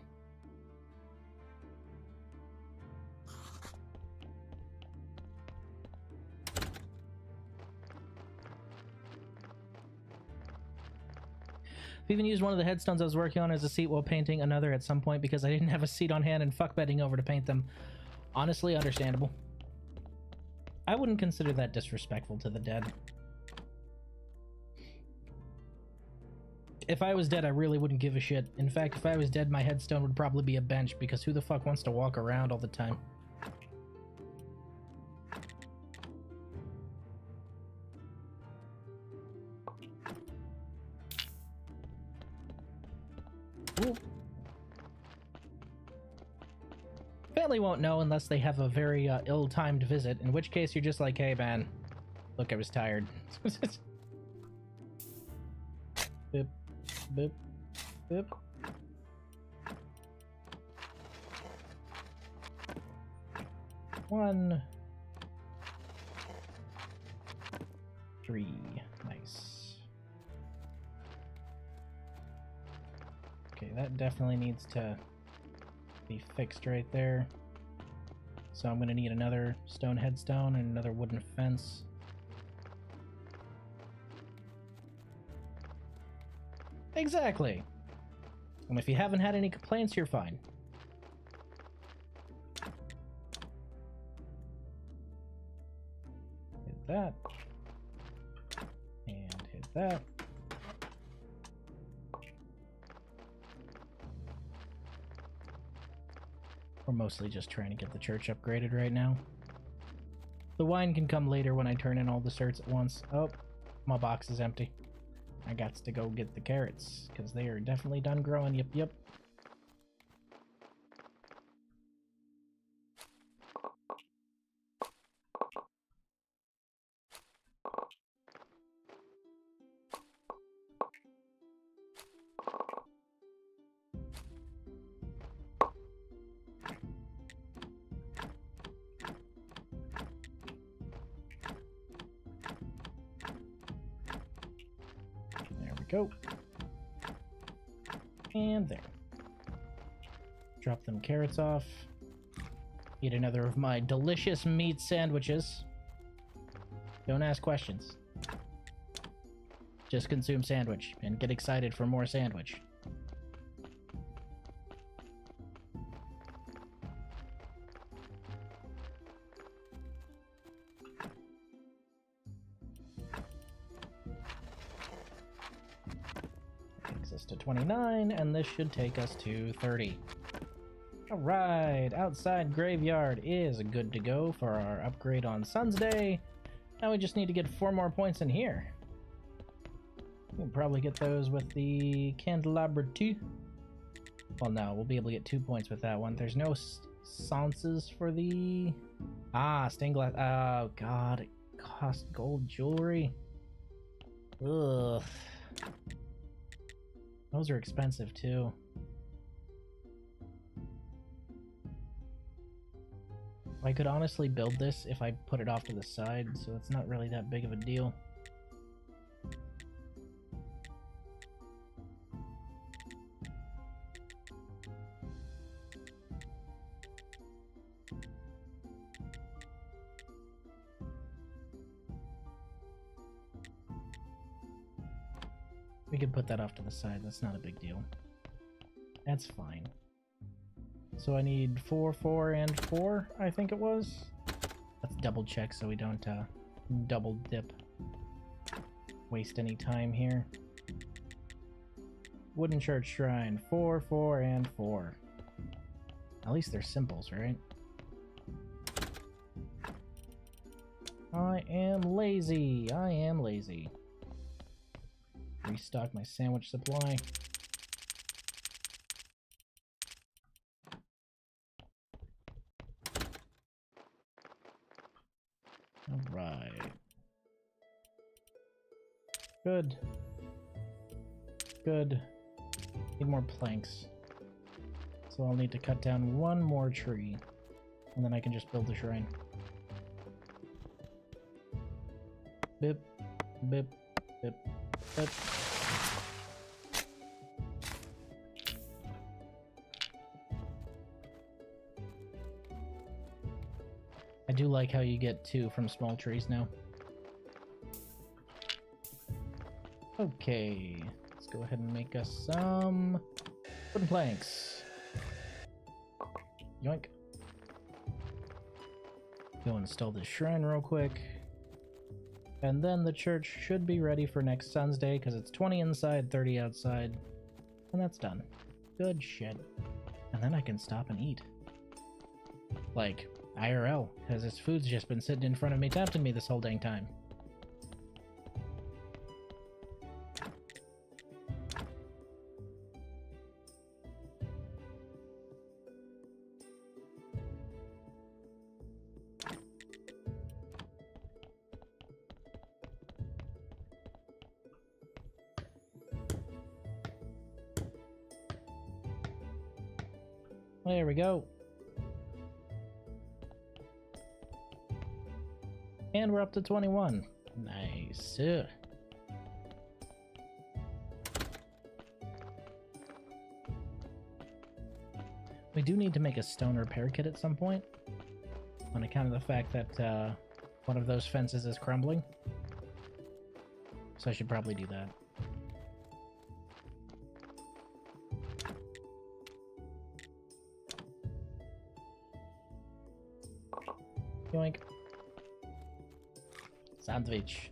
I've even used one of the headstones I was working on as a seat while painting another at some point because I didn't have a seat on hand and fuck bending over to paint them. Honestly, understandable. I wouldn't consider that disrespectful to the dead. If I was dead, I really wouldn't give a shit. In fact, if I was dead, my headstone would probably be a bench because who the fuck wants to walk around all the time? Ooh. Family won't know unless they have a very ill-timed visit, in which case you're just like, hey man, look, I was tired. Boop. Boop. One. 3. Nice. Okay, that definitely needs to be fixed right there. So I'm gonna need another stone headstone and another wooden fence. Exactly. And if you haven't had any complaints, you're fine. Hit that. And hit that. We're mostly just trying to get the church upgraded right now. The wine can come later when I turn in all the certs at once. Oh, my box is empty. I got to go get the carrots, because they are definitely done growing. Yep, yep. There we go. And there. Drop them carrots off. Eat another of my delicious meat sandwiches. Don't ask questions. Just consume sandwich and get excited for more sandwich. Takes us to 29, and this should take us to 30. Alright, outside graveyard is good to go for our upgrade on Sun's Day. Now we just need to get 4 more points in here. We can probably get those with the Candelabra 2. Well, no, we'll be able to get 2 points with that one. There's no sconces for the... Ah, stained glass. Oh, God. It cost gold jewelry. Ugh. Those are expensive, too. I could honestly build this if I put it off to the side, so it's not really that big of a deal. We could put that off to the side, that's not a big deal. That's fine. So I need 4, 4, and 4, I think it was. Let's double check so we don't double dip. Waste any time here. Wooden church shrine, 4, 4, and 4. At least they're symbols, right? I am lazy. I am lazy. Restock my sandwich supply. Alright. Good. Good. Need more planks. So I'll need to cut down 1 more tree. And then I can just build the shrine. Bip. Bip. Bip. Bip. I do like how you get 2 from small trees now. Okay, let's go ahead and make us some wooden planks. Yoink. Go install this shrine real quick. And then the church should be ready for next Sun's Day because it's 20 inside, 30 outside. And that's done. Good shit. And then I can stop and eat. Like, IRL, because this food's just been sitting in front of me tempting me this whole dang time. There we go. And we're up to 21. Nice. We do need to make a stone repair kit at some point, on account of the fact that one of those fences is crumbling. So I should probably do that. Yoink. Sandwich.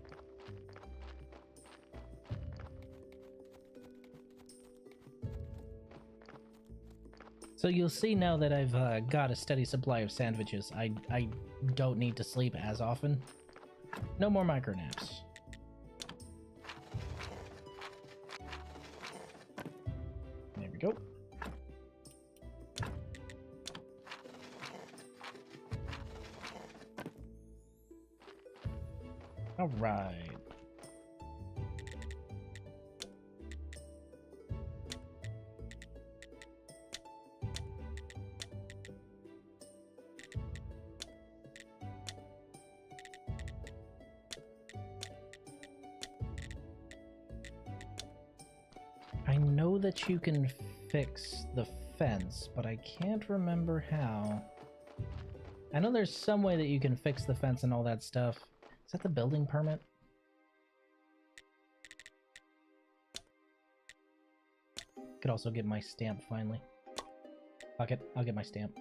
So you'll see now that I've got a steady supply of sandwiches. I don't need to sleep as often. No more micro naps. There we go. All right. I know that you can fix the fence, but I can't remember how. I know there's some way that you can fix the fence and all that stuff. Is that the building permit? Could also get my stamp finally. Fuck it, I'll get my stamp.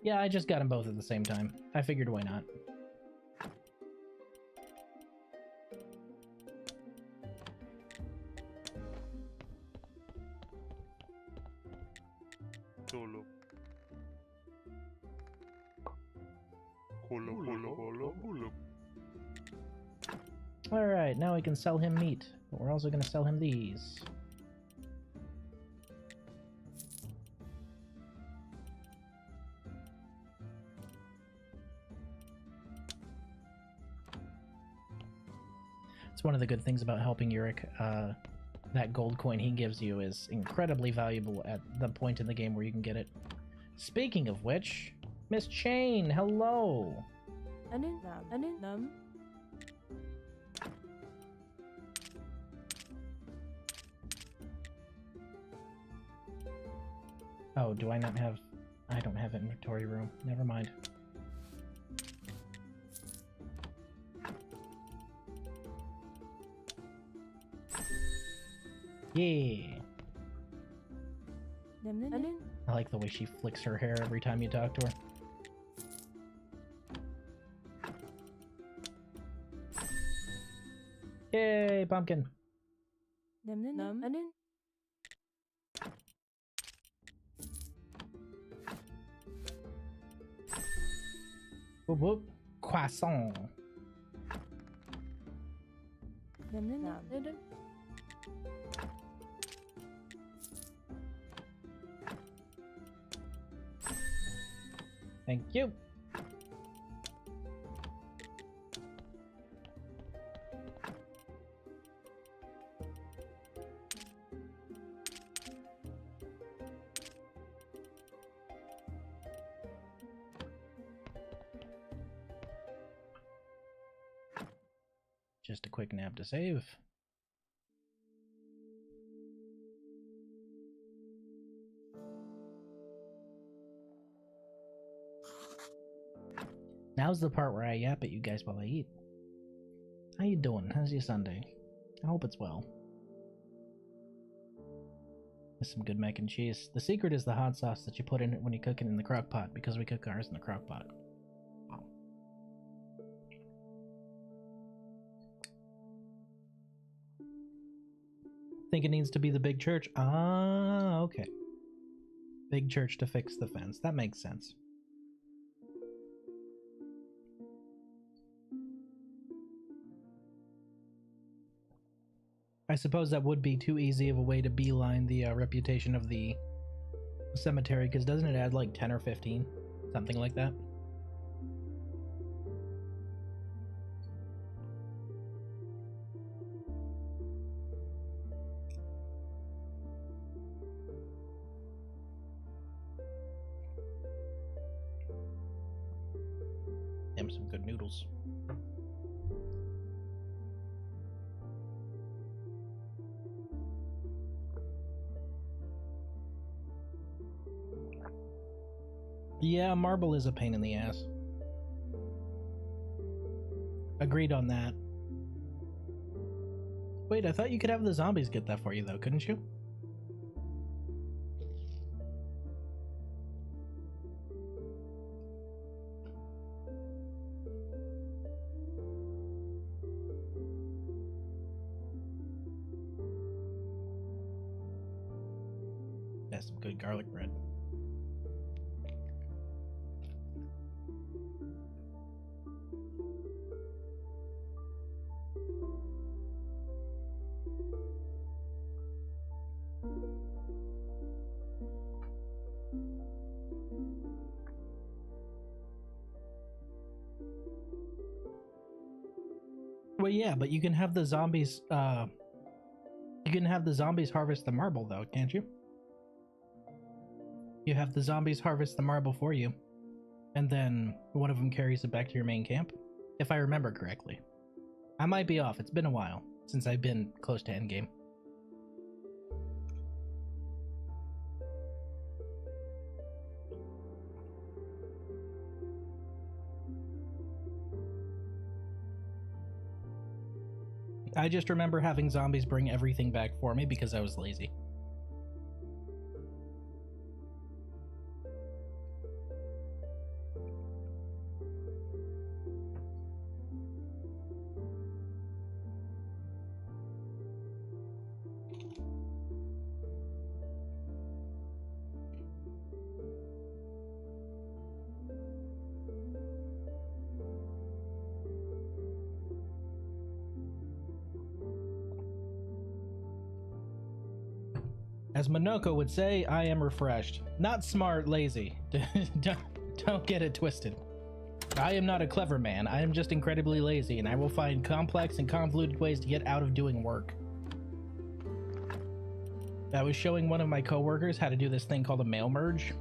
Yeah, I just got them both at the same time. I figured why not. Solo. Holo. Alright, now we can sell him meat. But we're also going to sell him these. It's one of the good things about helping Yurik. That gold coin he gives you is incredibly valuable at the point in the game where you can get it. Speaking of which, Miss Chain, hello! Oh, do I not have... I don't have inventory room. Never mind. Yeah! I like the way she flicks her hair every time you talk to her. Yay, pumpkin! Whoop whoop! Croissant! Thank you! Just a quick nap to save. Now's the part where I yap at you guys while I eat. How you doing? How's your Sunday? I hope it's well. There's some good mac and cheese. The secret is the hot sauce that you put in it when you cook it in the crock pot, because we cook ours in the crock pot. Wow. Think it needs to be the big church? Ah, okay. Big church to fix the fence. That makes sense. I suppose that would be too easy of a way to beeline the reputation of the cemetery, because doesn't it add like 10 or 15? Something like that. marbles. Yeah, marble is a pain in the ass. Agreed on that. Wait, I thought you could have the zombies get that for you, though, couldn't you? That's some good garlic bread. Well, yeah, but you can have the zombies, you can have the zombies harvest the marble, though, can't you? You have the zombies harvest the marble for you, and then one of them carries it back to your main camp, if I remember correctly. I might be off, it's been a while since I've been close to endgame. I just remember having zombies bring everything back for me because I was lazy. As Minoko would say, I am refreshed. Not smart, lazy. Don't get it twisted. I am not a clever man. I am just incredibly lazy, and I will find complex and convoluted ways to get out of doing work. I was showing one of my coworkers how to do this thing called a mail merge,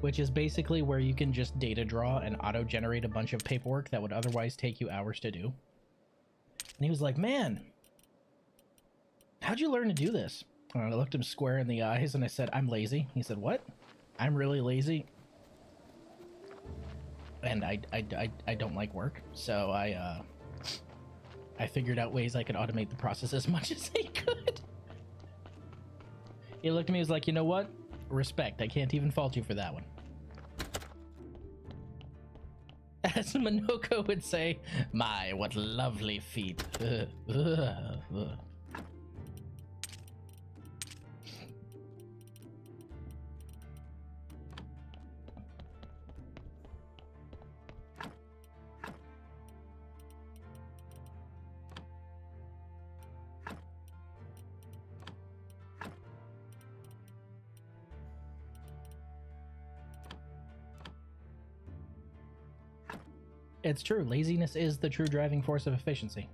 which is basically where you can just data draw and auto-generate a bunch of paperwork that would otherwise take you hours to do. And he was like, man, how'd you learn to do this? And I looked him square in the eyes and I said, I'm lazy. He said, what? I'm really lazy. And I don't like work. So I figured out ways I could automate the process as much as I could. He looked at me and was like, you know what? Respect. I can't even fault you for that one. As Minoko would say, my, what lovely feet. It's true. Laziness is the true driving force of efficiency.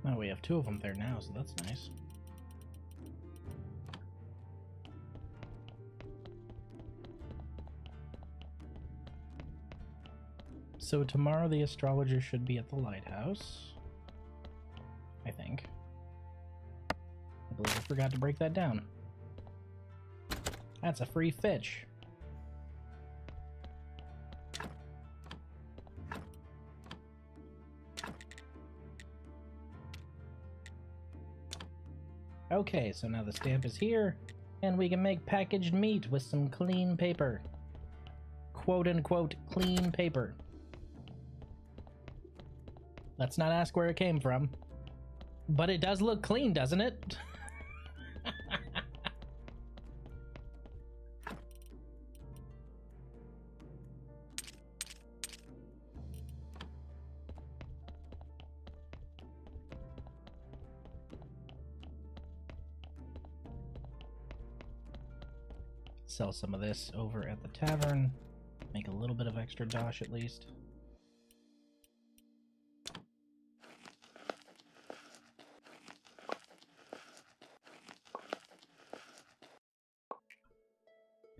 Oh, we have two of them there now, so that's nice. So tomorrow the astrologer should be at the lighthouse. I think. I believe I forgot to break that down. That's a free fish. Okay, so now the stamp is here, and we can make packaged meat with some clean paper. Quote unquote clean paper. Let's not ask where it came from. But it does look clean, doesn't it? Sell some of this over at the tavern. Make a little bit of extra dosh at least.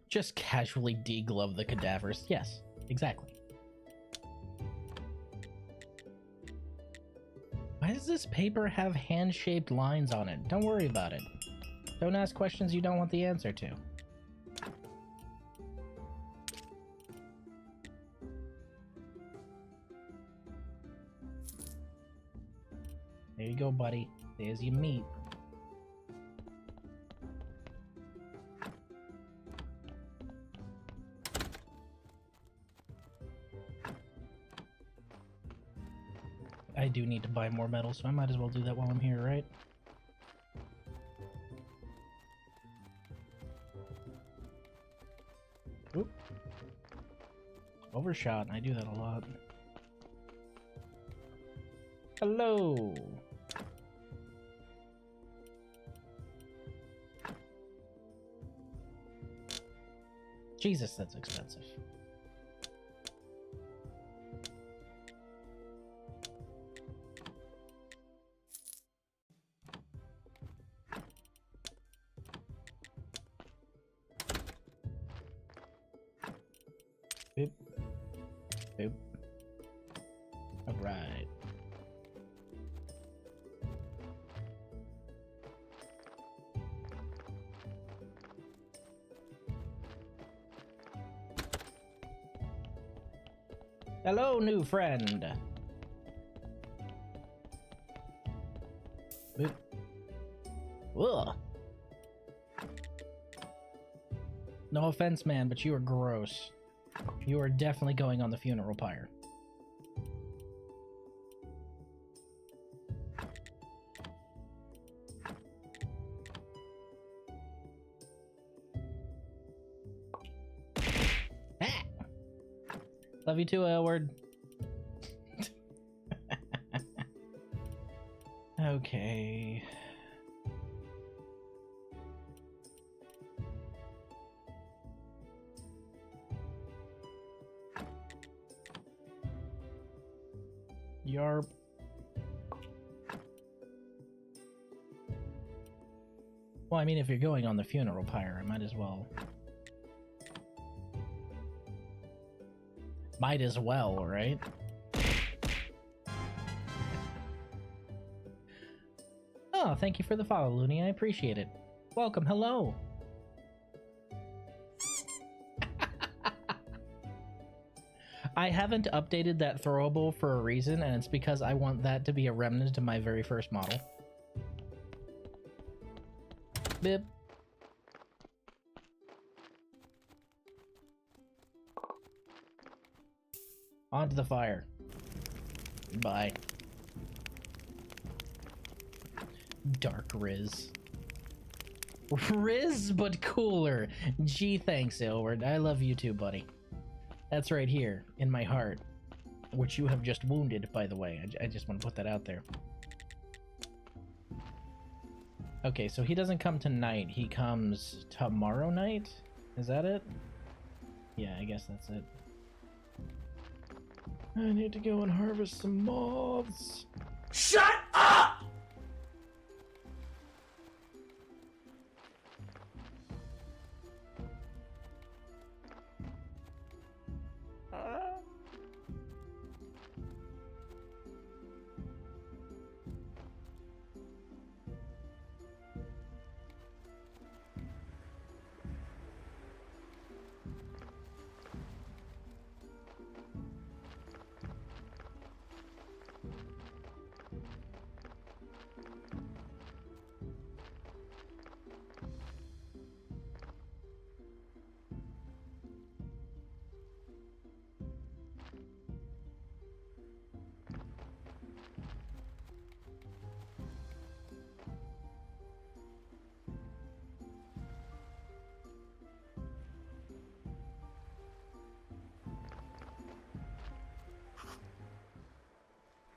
Just casually deglove the Cadaverous. Yes, exactly. Why does this paper have hand-shaped lines on it? Don't worry about it. Don't ask questions you don't want the answer to. There you go, buddy. There's your meat. I do need to buy more metal, so I might as well do that while I'm here, right? Oop. Overshot. I do that a lot. Hello. Jesus, that's expensive. Boop. Boop. All right. Hello, new friend. Boop. Ugh. No offense, man, but you are gross. You are definitely going on the funeral pyre. Ah! Love you too, Elward. Okay. Yarp. Well, I mean, if you're going on the funeral pyre, I might as well. Might as well, right? Oh, thank you for the follow, Looney. I appreciate it. Welcome, hello. I haven't updated that throwable for a reason, and it's because I want that to be a remnant of my very first model. Bip. Onto the fire. Bye. Dark Riz. Riz, but cooler. Gee, thanks, Aylward. I love you too, buddy. That's right here, in my heart. Which you have just wounded, by the way. I just want to put that out there. Okay, so he doesn't come tonight. He comes tomorrow night? Is that it? Yeah, I guess that's it. I need to go and harvest some moths. Shut up!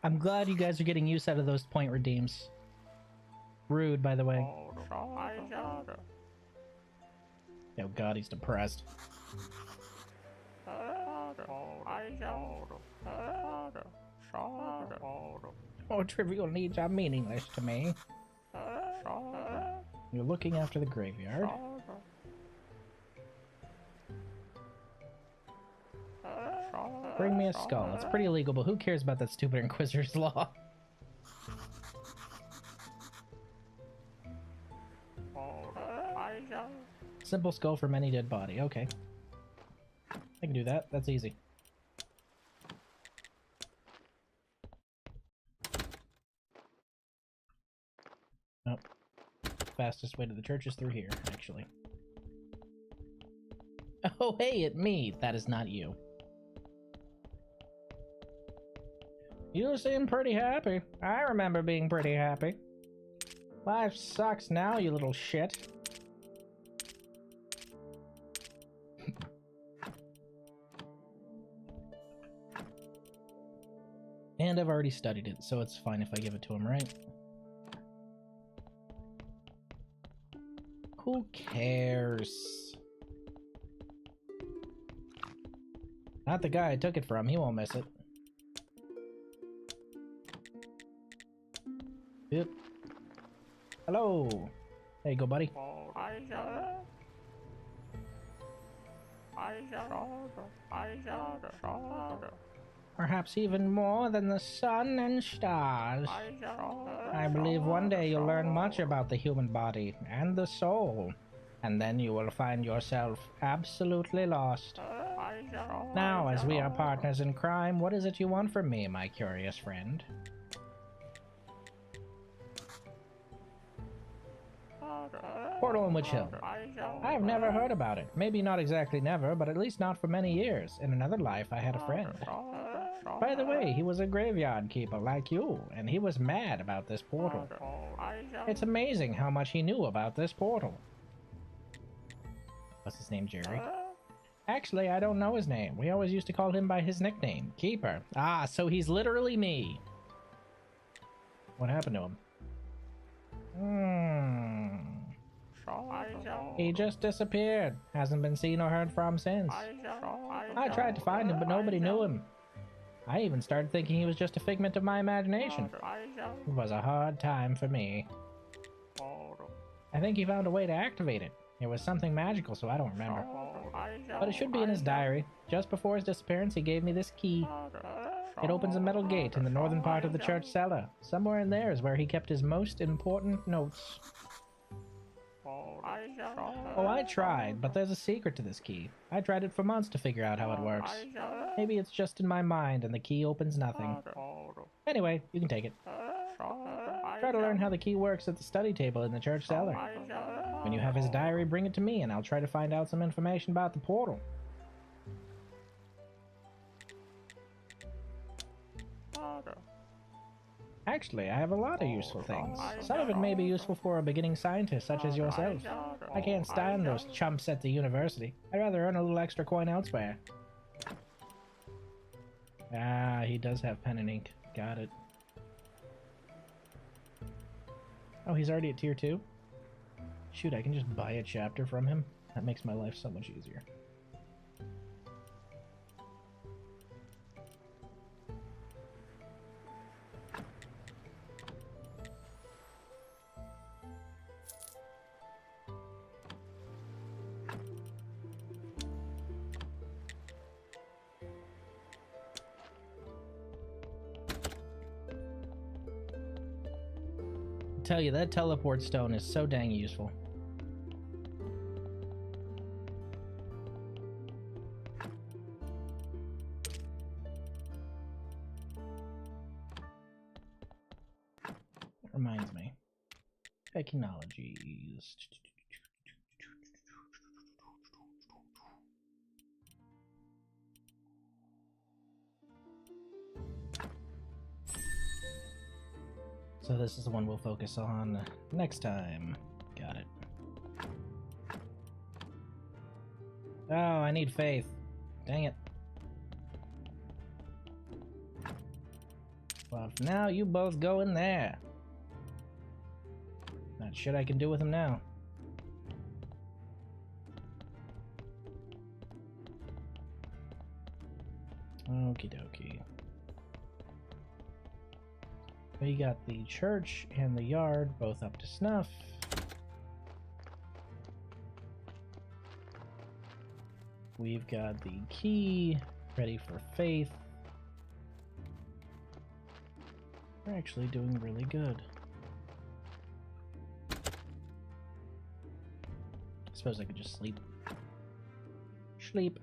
I'm glad you guys are getting use out of those point redeems. Rude, by the way. Oh god, he's depressed. Oh, trivial needs are meaningless to me. You're looking after the graveyard. Bring me a skull. It's pretty illegal, but who cares about that stupid Inquisitor's law? Simple skull from any dead body. Okay. I can do that. That's easy. Nope. Fastest way to the church is through here, actually. Oh, hey, it's me. That is not you. You seem pretty happy. I remember being pretty happy. Life sucks now, you little shit. And I've already studied it, so it's fine if I give it to him, right? Who cares? Not the guy I took it from, he won't miss it. Yep. Hello. There you go, buddy. Perhaps even more than the sun and stars. I believe one day you'll learn much about the human body and the soul, and then you will find yourself absolutely lost. Now, as we are partners in crime, what is it you want from me, my curious friend? Portal in Witch Hill. I have never heard about it. Maybe not exactly never, but at least not for many years. In another life, I had a friend. By the way, he was a graveyard keeper like you, and he was mad about this portal. It's amazing how much he knew about this portal. What's his name, Jerry? Actually, I don't know his name. We always used to call him by his nickname, Keeper. Ah, so he's literally me. What happened to him? He just disappeared. Hasn't been seen or heard from since. I tried to find him, but nobody knew him. I even started thinking he was just a figment of my imagination. It was a hard time for me. I think he found a way to activate it. It was something magical, so I don't remember. But it should be in his diary. Just before his disappearance, he gave me this key. It opens a metal gate in the northern part of the church cellar. Somewhere in there is where he kept his most important notes. Oh, I tried, but there's a secret to this key. I tried it for months to figure out how it works. Maybe it's just in my mind and the key opens nothing. Anyway, you can take it. Try to learn how the key works at the study table in the church cellar. When you have his diary, bring it to me and I'll try to find out some information about the portal. Actually, I have a lot of useful things. Some of it may be useful for a beginning scientist such as yourself. I can't stand those chumps at the university. I'd rather earn a little extra coin elsewhere. Ah, he does have pen and ink. Got it. Oh, he's already at tier 2? Shoot, I can just buy a chapter from him. That makes my life so much easier. Tell you, that teleport stone is so dang useful. Reminds me. Technologies. So this is the one we'll focus on next time. Got it. Oh, I need faith. Dang it. But for now, you both go in there. Not shit I can do with them now. Okie dokie. We got the church and the yard both up to snuff. We've got the key ready for faith. We're actually doing really good. I suppose I could just sleep. Sleep.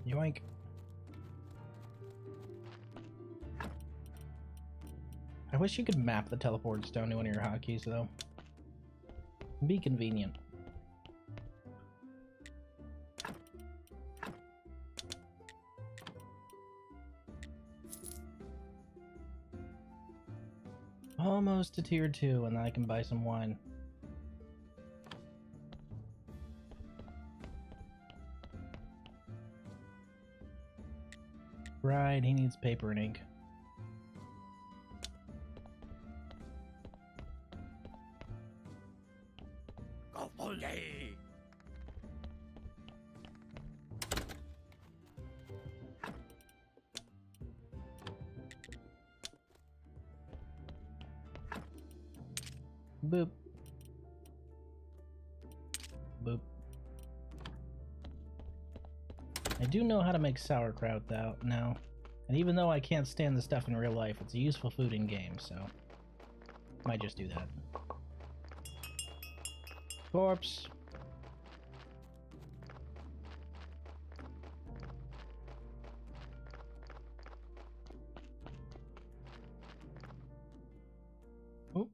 Yoink. I wish you could map the teleports down to one of your hotkeys, though. Be convenient. Almost to tier 2, and then I can buy some wine. Right, he needs paper and ink. Boop. Boop. I do know how to make sauerkraut now, and even though I can't stand the stuff in real life, it's a useful food in game, so might just do that. Corpse. Oop.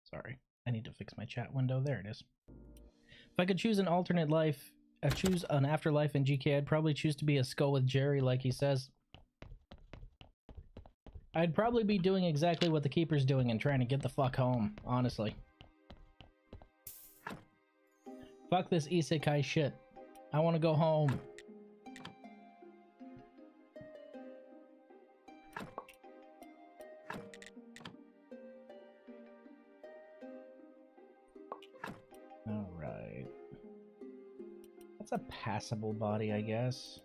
Sorry, I need to fix my chat window. There it is. If I could choose an alternate life, choose an afterlife in GK, I'd probably choose to be a skull with Jerry, like he says. I'd probably be doing exactly what the Keeper's doing and trying to get the fuck home, honestly. Fuck this isekai shit. I want to go home. Alright. That's a passable body, I guess.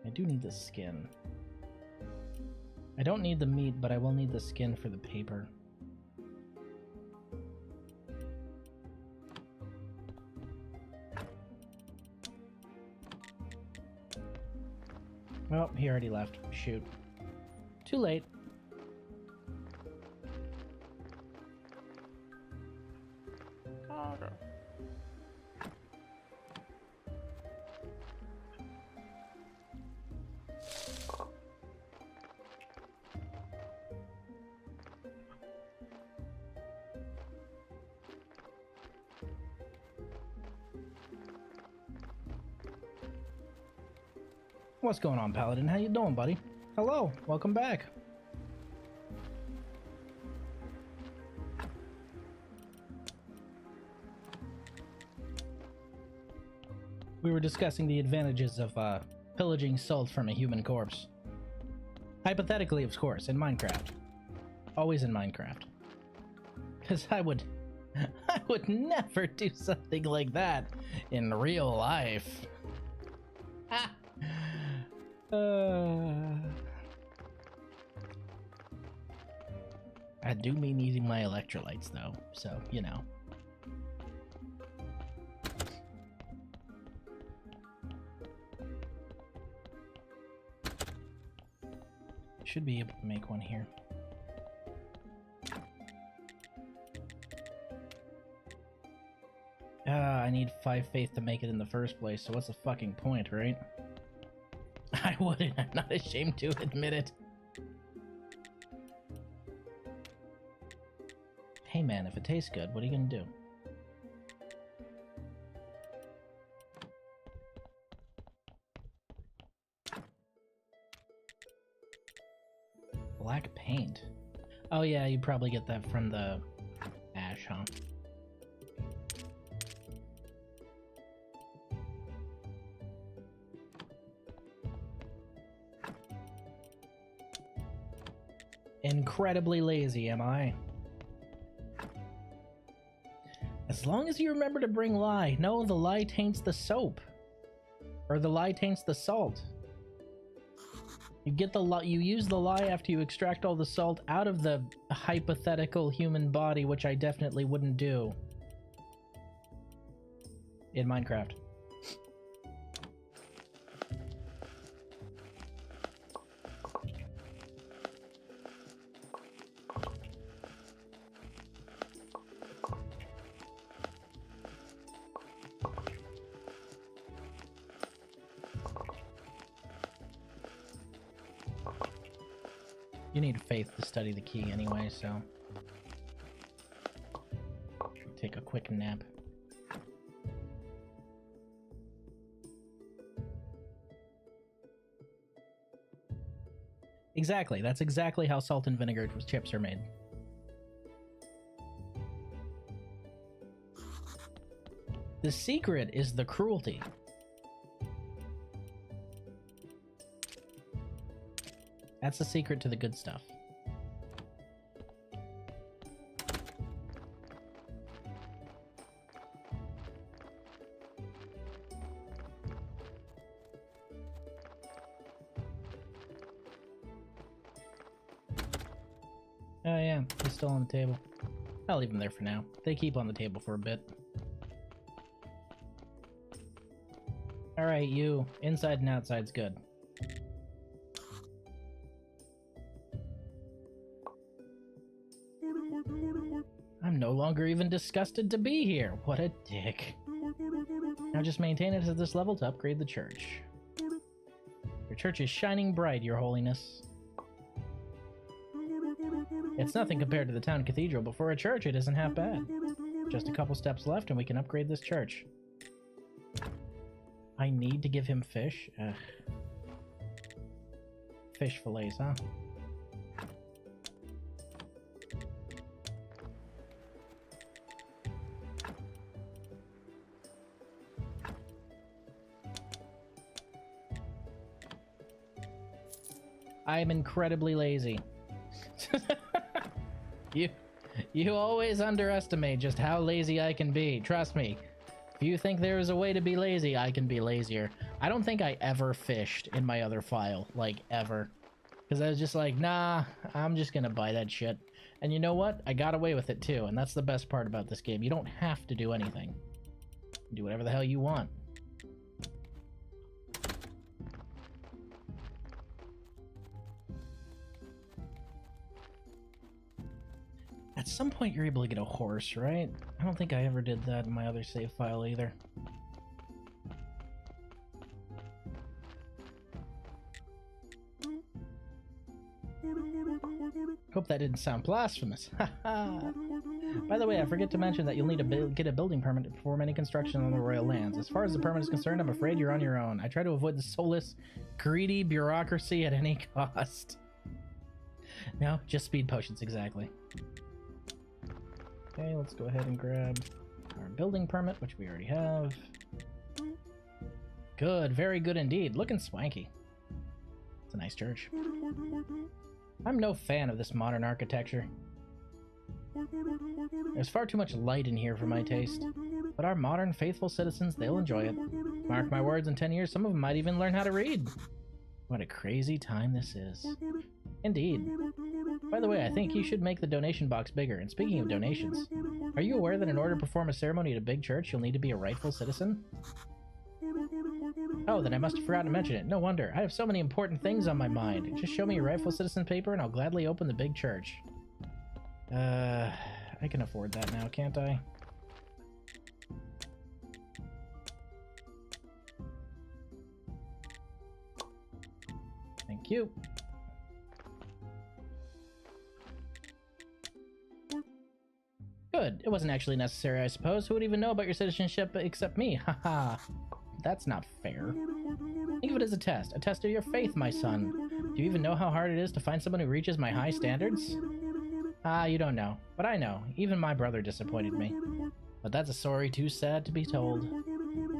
I do need the skin. I don't need the meat, but I will need the skin for the paper. Well, he already left. Shoot. Too late. What's going on, Paladin? How you doing, buddy? Hello, welcome back. We were discussing the advantages of pillaging salt from a human corpse. Hypothetically, of course, in Minecraft. Always in Minecraft. Because I would never do something like that in real life. Ah. I do mean eating my electrolytes, though, so, you know. Should be able to make one here. I need 5 faith to make it in the first place, so what's the fucking point, right? I wouldn't. I'm not ashamed to admit it. Hey man, if it tastes good, what are you gonna do? Black paint. Oh yeah, you probably get that from the ash, huh? Incredibly lazy, am I? As long as you remember to bring lye. No, the lye taints the soap. Or the lye taints the salt. You get the you use the lye after you extract all the salt out of the hypothetical human body, which I definitely wouldn't do in Minecraft. You need faith to study the key anyway, so take a quick nap. Exactly, that's exactly how salt and vinegar chips are made. The secret is the cruelty. That's the secret to the good stuff. Oh yeah, he's still on the table. I'll leave him there for now. They keep on the table for a bit. Alright, you. Inside and outside's good. I'm no longer even disgusted to be here. What a dick. Now just maintain it at this level to upgrade the church. Your church is shining bright, Your Holiness. It's nothing compared to the town cathedral, but for a church it isn't half bad. Just a couple steps left and we can upgrade this church. I need to give him fish? Ugh. Fish fillets, huh? I'm incredibly lazy. You always underestimate just how lazy I can be. Trust me. If you think there is a way to be lazy, I can be lazier. I don't think I ever fished in my other file, like ever. Because I was just like, nah, I'm just gonna buy that shit. And you know what? I got away with it too, and that's the best part about this game. You don't have to do anything. Do whatever the hell you want. At some point you're able to get a horse, right? I don't think I ever did that in my other save file either. Hope that didn't sound blasphemous. By the way, I forget to mention that you'll need to get a building permit to perform any construction on the royal lands. As far as the permit is concerned, I'm afraid you're on your own. I try to avoid the soulless, greedy bureaucracy at any cost. No, just speed potions, exactly. Okay, let's go ahead and grab our building permit, which we already have. Good, very good indeed. Looking swanky. It's a nice church. I'm no fan of this modern architecture. There's far too much light in here for my taste. But our modern, faithful citizens, they'll enjoy it. Mark my words, in 10 years, some of them might even learn how to read. What a crazy time this is. Indeed. By the way, I think you should make the donation box bigger. And speaking of donations, are you aware that in order to perform a ceremony at a big church, you'll need to be a rightful citizen? Oh, then I must have forgotten to mention it. No wonder. I have so many important things on my mind. Just show me your rightful citizen paper and I'll gladly open the big church. I can afford that now, can't I? Thank you. Good. It wasn't actually necessary, I suppose. Who would even know about your citizenship except me? Haha. That's not fair. Think of it as a test of your faith, my son. Do you even know how hard it is to find someone who reaches my high standards? Ah, you don't know. But I know. Even my brother disappointed me. But that's a story too sad to be told.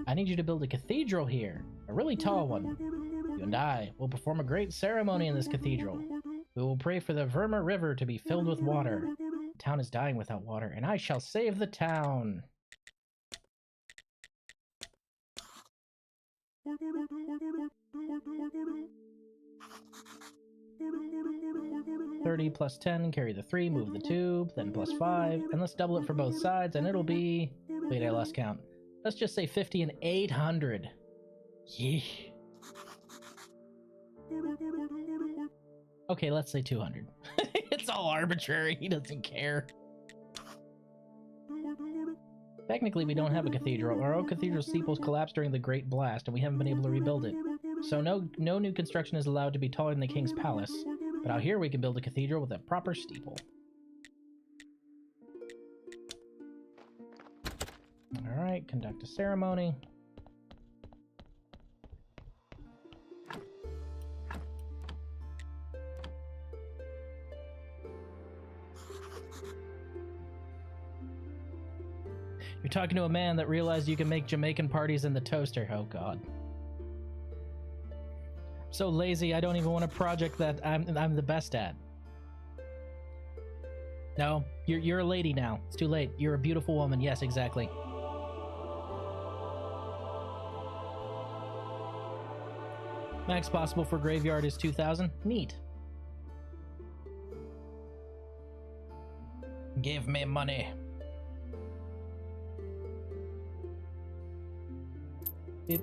I need you to build a cathedral here. A really tall one. You and I will perform a great ceremony in this cathedral. We will pray for the Verma River to be filled with water. The town is dying without water, and I shall save the town. $30 plus 10, carry the 3, move the 2, then plus 5, and let's double it for both sides, and it'll be... Wait, I lost count. Let's just say 50 and 800. Yeah. Okay, let's say 200. It's all arbitrary, he doesn't care. Technically, we don't have a cathedral. Our old cathedral steeples collapsed during the Great Blast, and we haven't been able to rebuild it. So no new construction is allowed to be taller than the king's palace. But out here, we can build a cathedral with a proper steeple. Alright, conduct a ceremony. You're talking to a man that realized you can make Jamaican parties in the toaster. Oh god. So lazy, I don't even want a project that I'm the best at. No, you're a lady now. It's too late. You're a beautiful woman. Yes, exactly. Max possible for graveyard is 2,000. Neat. Give me money. Beep.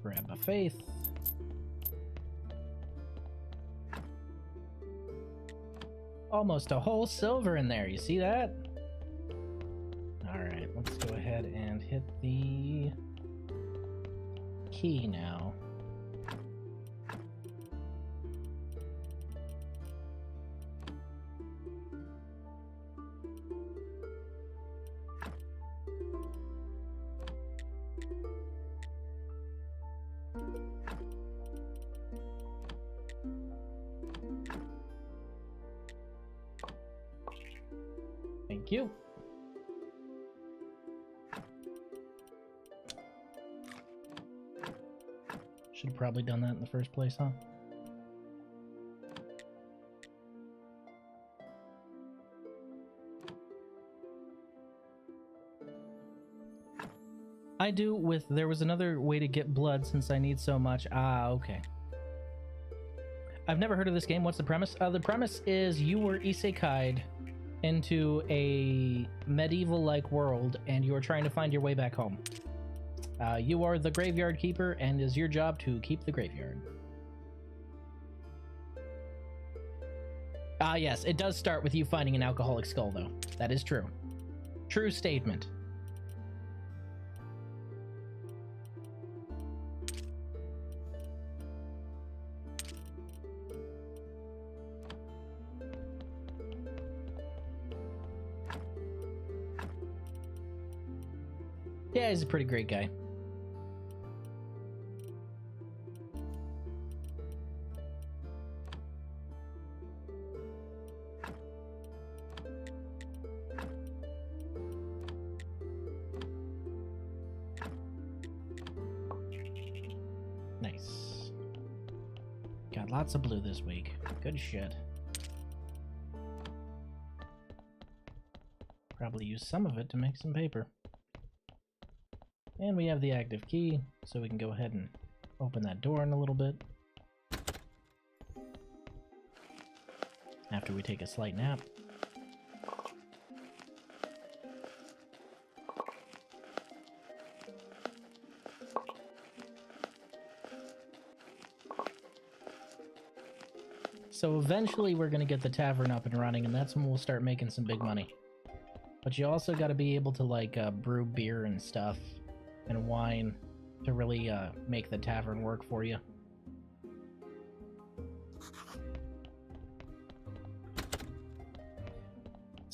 Grab a faith. Almost a whole silver in there. You see that? Alright, let's go ahead and hit the key now. Thank you. Should have probably done that in the first place, huh? I do with... There was another way to get blood since I need so much. Ah, okay. I've never heard of this game. What's the premise? The premise is you were isekai'd into a medieval-like world, and you are trying to find your way back home. You are the graveyard keeper, and it is your job to keep the graveyard. Ah, yes, it does start with you finding an alcoholic skull, though. That is true. True statement. Yeah, he's a pretty great guy. Nice. Got lots of blue this week. Good shit. Probably use some of it to make some paper. And we have the active key, so we can go ahead and open that door in a little bit. After we take a slight nap. So eventually we're going to get the tavern up and running, and that's when we'll start making some big money. But you also got to be able to, like, brew beer and stuff. And wine to really make the tavern work for you.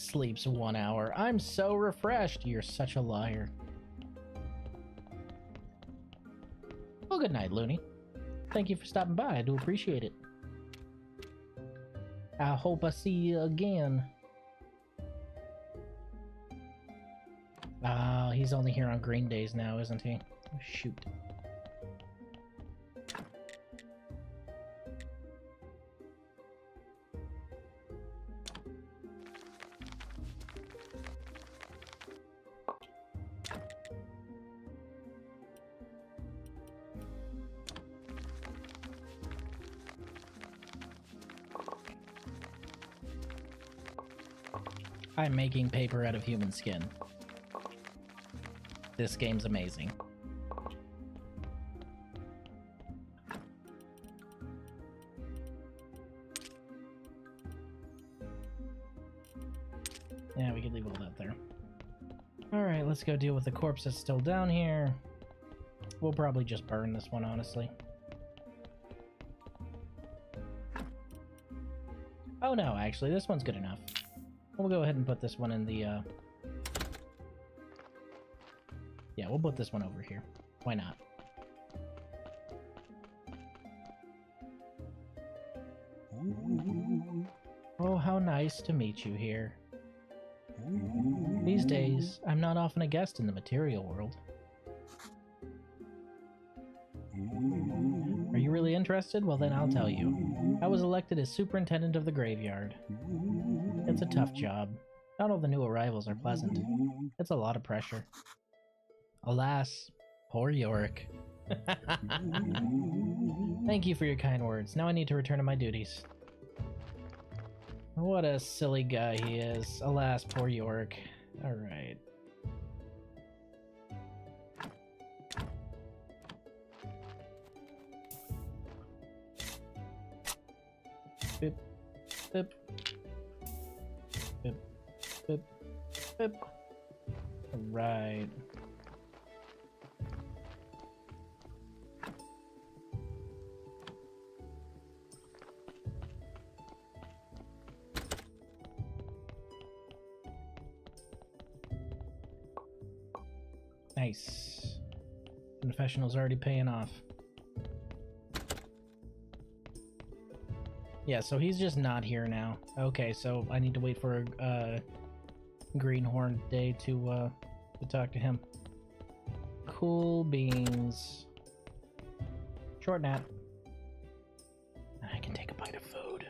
sleeps 1 hour. I'm so refreshed. You're such a liar. Well, good night, Looney. Thank you for stopping by. I do appreciate it. I hope I see you again. Oh, he's only here on green days now, isn't he? Shoot. I'm making paper out of human skin. This game's amazing. Yeah, we could leave all that there. Alright, let's go deal with the corpse that's still down here. We'll probably just burn this one, honestly. Oh no, actually, this one's good enough. We'll go ahead and put this one in the, yeah, we'll put this one over here. Why not? Oh, how nice to meet you here. These days, I'm not often a guest in the material world. Are you really interested? Well, then I'll tell you. I was elected as superintendent of the graveyard. It's a tough job. Not all the new arrivals are pleasant. It's a lot of pressure. Alas, poor Yorick. Thank you for your kind words. Now I need to return to my duties. What a silly guy he is. Alas, poor Yorick. Alright. Boop. Boop. Boop. Boop. Boop. Alright. Nice. Confessional's already paying off. Yeah, so he's just not here now. Okay, so I need to wait for a greenhorn day to talk to him. Cool beans. Short nap. I can take a bite of food.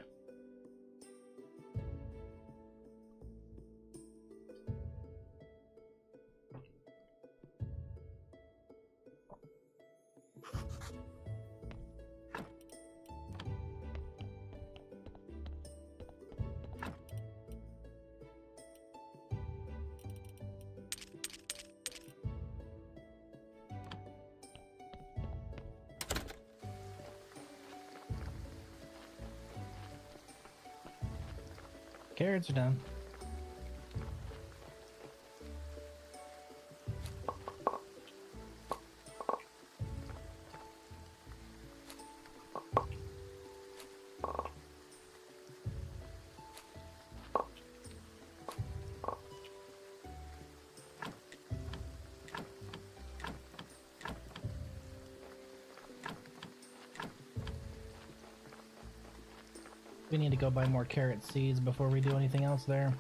Carrots are done. We need to go buy more carrot seeds before we do anything else there.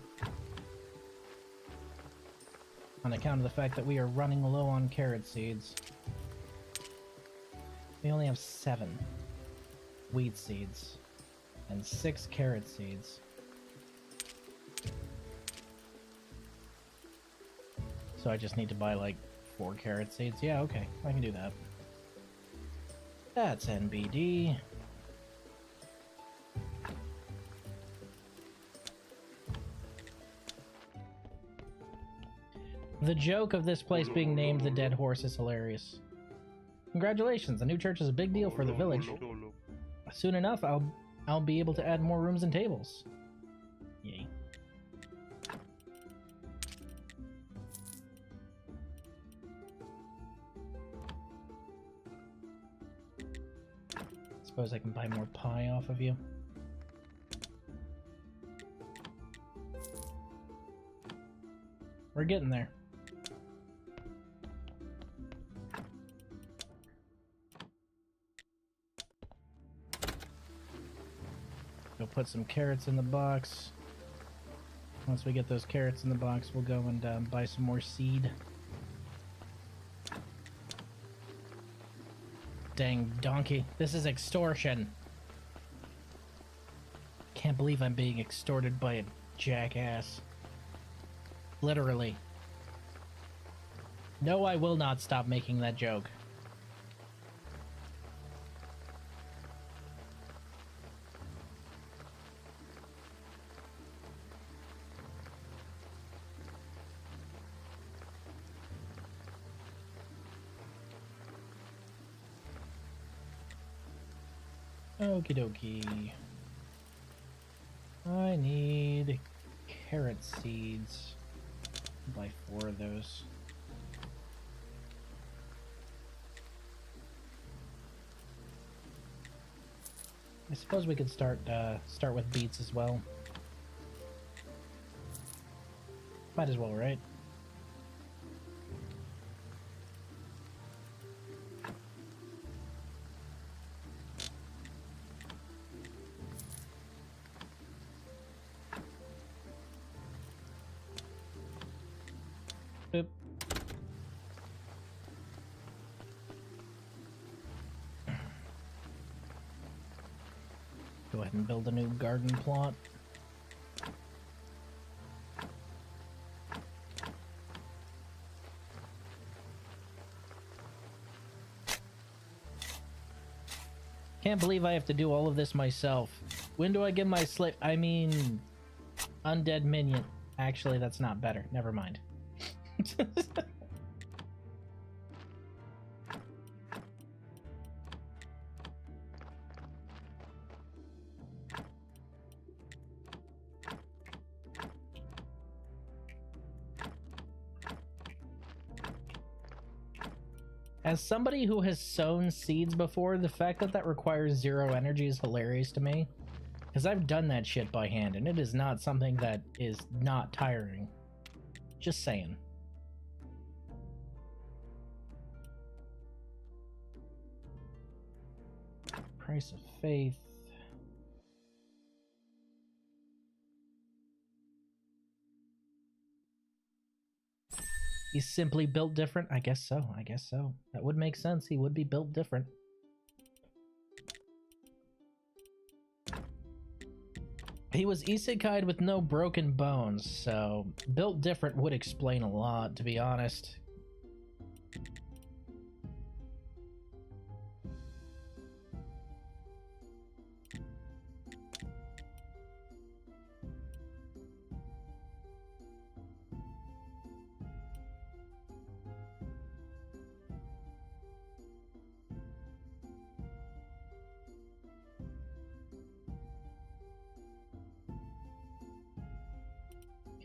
On account of the fact that we are running low on carrot seeds. We only have 7 wheat seeds and 6 carrot seeds. So I just need to buy like 4 carrot seeds. Yeah, okay, I can do that. That's NBD. The joke of this place being named the Dead Horse is hilarious. Congratulations, the new church is a big deal for the village. Soon enough, I'll be able to add more rooms and tables. Yay. Suppose I can buy more pie off of you. We're getting there. Go put some carrots in the box. Once we get those carrots in the box, we'll go and buy some more seed. Dang donkey. This is extortion. Can't believe I'm being extorted by a jackass. Literally. No, I will not stop making that joke. Okie dokie. I need carrot seeds. I'll buy 4 of those. I suppose we could start with beets as well. Might as well, right? Boop. Go ahead and build a new garden plot. Can't believe I have to do all of this myself. When do I give my slave? I mean, undead minion. Actually, that's not better. Never mind. As somebody who has sown seeds before, the fact that that requires 0 energy is hilarious to me. Because I've done that shit by hand, and it is not something that is not tiring. Just saying. Price of faith. He's simply built different? I guess so. I guess so. That would make sense. He would be built different. He was isekai'd with no broken bones, so built different would explain a lot, to be honest.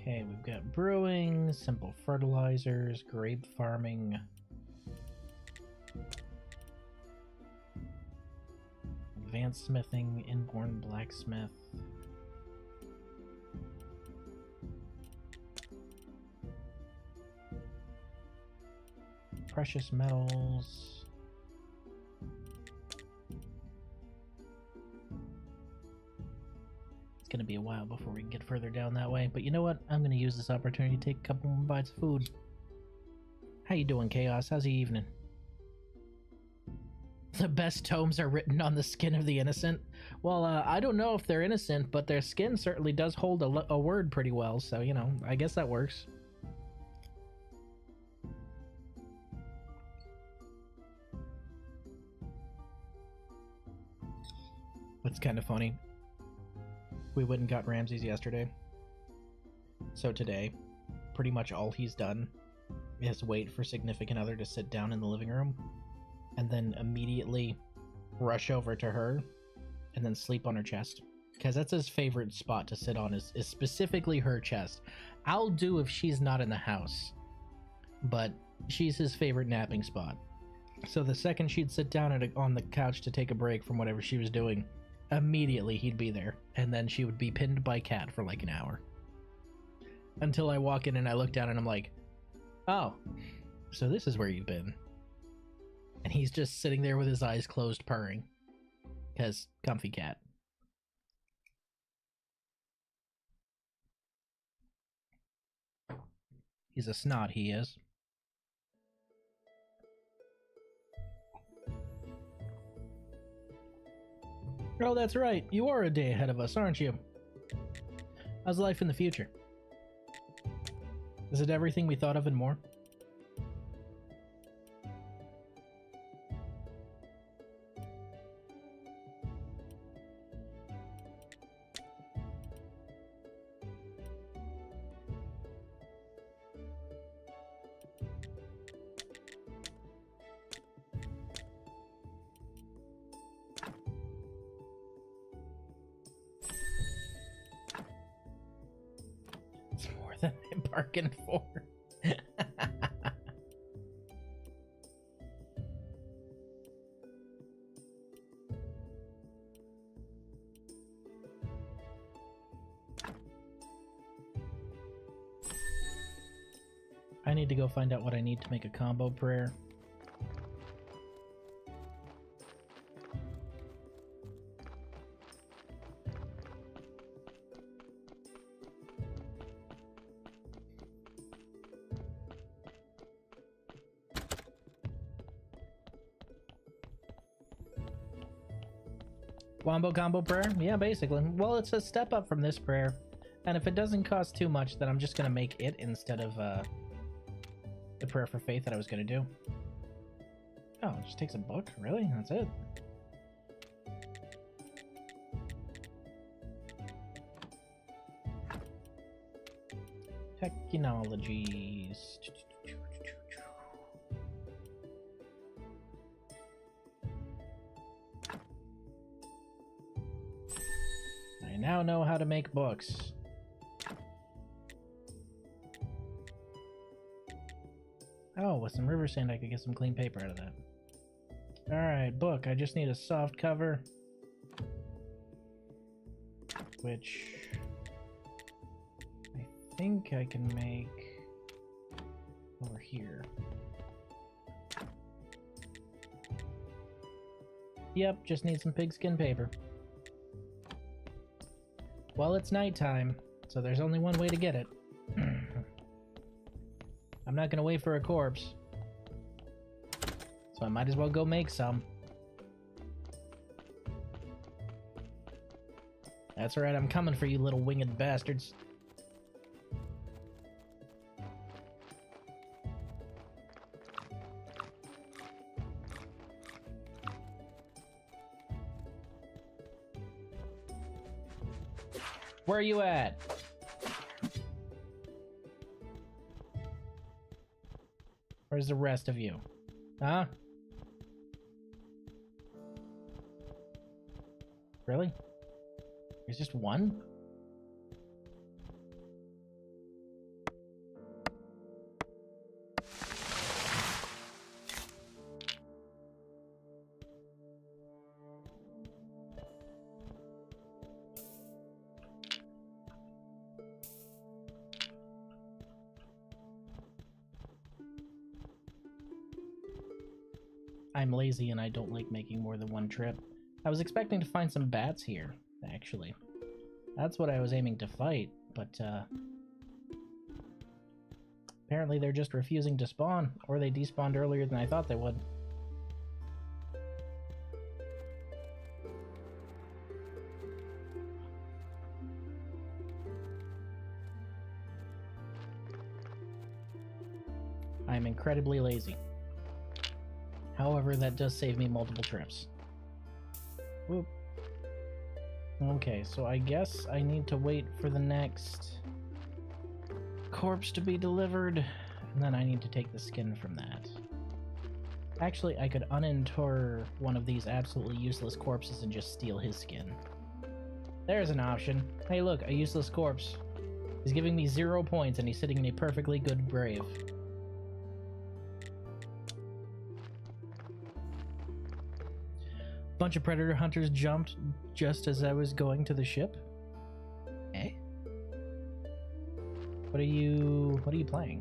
Okay, we've got brewing, simple fertilizers, grape farming. Advanced smithing, inborn blacksmith. Precious metals. Gonna be a while before we can get further down that way, but you know what, I'm gonna use this opportunity to take a couple more bites of food. How you doing, Chaos? How's the evening? The best tomes are written on the skin of the innocent. Well, I don't know if they're innocent, but their skin certainly does hold a word pretty well, so you know, I guess that works. It's kind of funny. We went and got Ramses yesterday. So today, pretty much all he's done is wait for significant other to sit down in the living room and then immediately rush over to her and then sleep on her chest. Because that's his favorite spot to sit on is specifically her chest. I'll do if she's not in the house, but she's his favorite napping spot. So the second she'd sit down on the couch to take a break from whatever she was doing, immediately he'd be there, and then she would be pinned by Cat for like an hour. Until I walk in and I look down and I'm like, oh, so this is where you've been. And he's just sitting there with his eyes closed, purring. Because comfy cat. He's a snot, he is. Oh, that's right. You are a day ahead of us, aren't you? How's life in the future? Is it everything we thought of and more? It's more than I'm bargained for. I need to go find out what I need to make a combo prayer. Wombo combo prayer? Yeah, basically. Well, it's a step up from this prayer. And if it doesn't cost too much, then I'm just gonna make it instead of the prayer for faith that I was gonna do. Oh, it just takes a book? Really? That's it? Technologies. I now know how to make books. Oh, with some river sand I could get some clean paper out of that. Alright, book. I just need a soft cover. Which I think I can make over here. Yep, just need some pigskin paper. Well, it's nighttime, so there's only one way to get it. I'm not gonna wait for a corpse. So I might as well go make some. That's right, I'm coming for you little winged bastards. Where are you at? Where's the rest of you? Huh? Really? There's just one? I'm lazy and I don't like making more than one trip. I was expecting to find some bats here, actually. That's what I was aiming to fight, but apparently they're just refusing to spawn, or they despawned earlier than I thought they would. I'm incredibly lazy. However, that does save me multiple trips. Whoop. Okay, so I guess I need to wait for the next corpse to be delivered, and then I need to take the skin from that. Actually, I could uninter one of these absolutely useless corpses and just steal his skin. There's an option. Hey look, a useless corpse. He's giving me 0 points and he's sitting in a perfectly good grave. Bunch of predator hunters jumped just as I was going to the ship. Eh? What are you playing?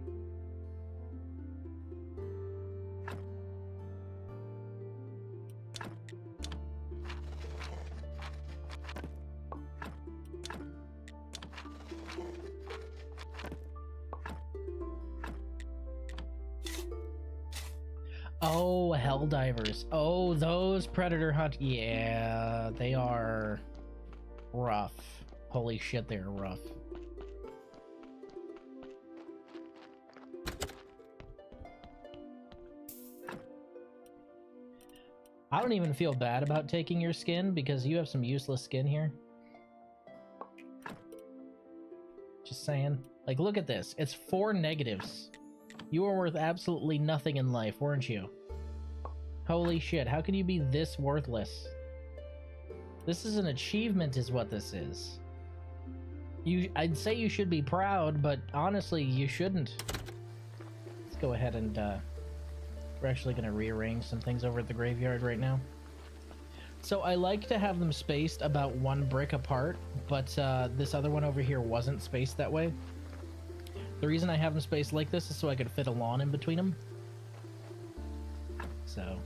Oh, Helldivers. Oh, those Predator Hunt. Yeah, they are rough. Holy shit, they're rough. I don't even feel bad about taking your skin because you have some useless skin here. Just saying. Like, look at this. It's 4 negatives. You were worth absolutely nothing in life, weren't you? Holy shit, how can you be this worthless? This is an achievement is what this is. I'd say you should be proud, but honestly, you shouldn't. Let's go ahead and, we're actually going to rearrange some things over at the graveyard right now. So I like to have them spaced about 1 brick apart, but this other one over here wasn't spaced that way. The reason I have them spaced like this is so I could fit a lawn in between them. So,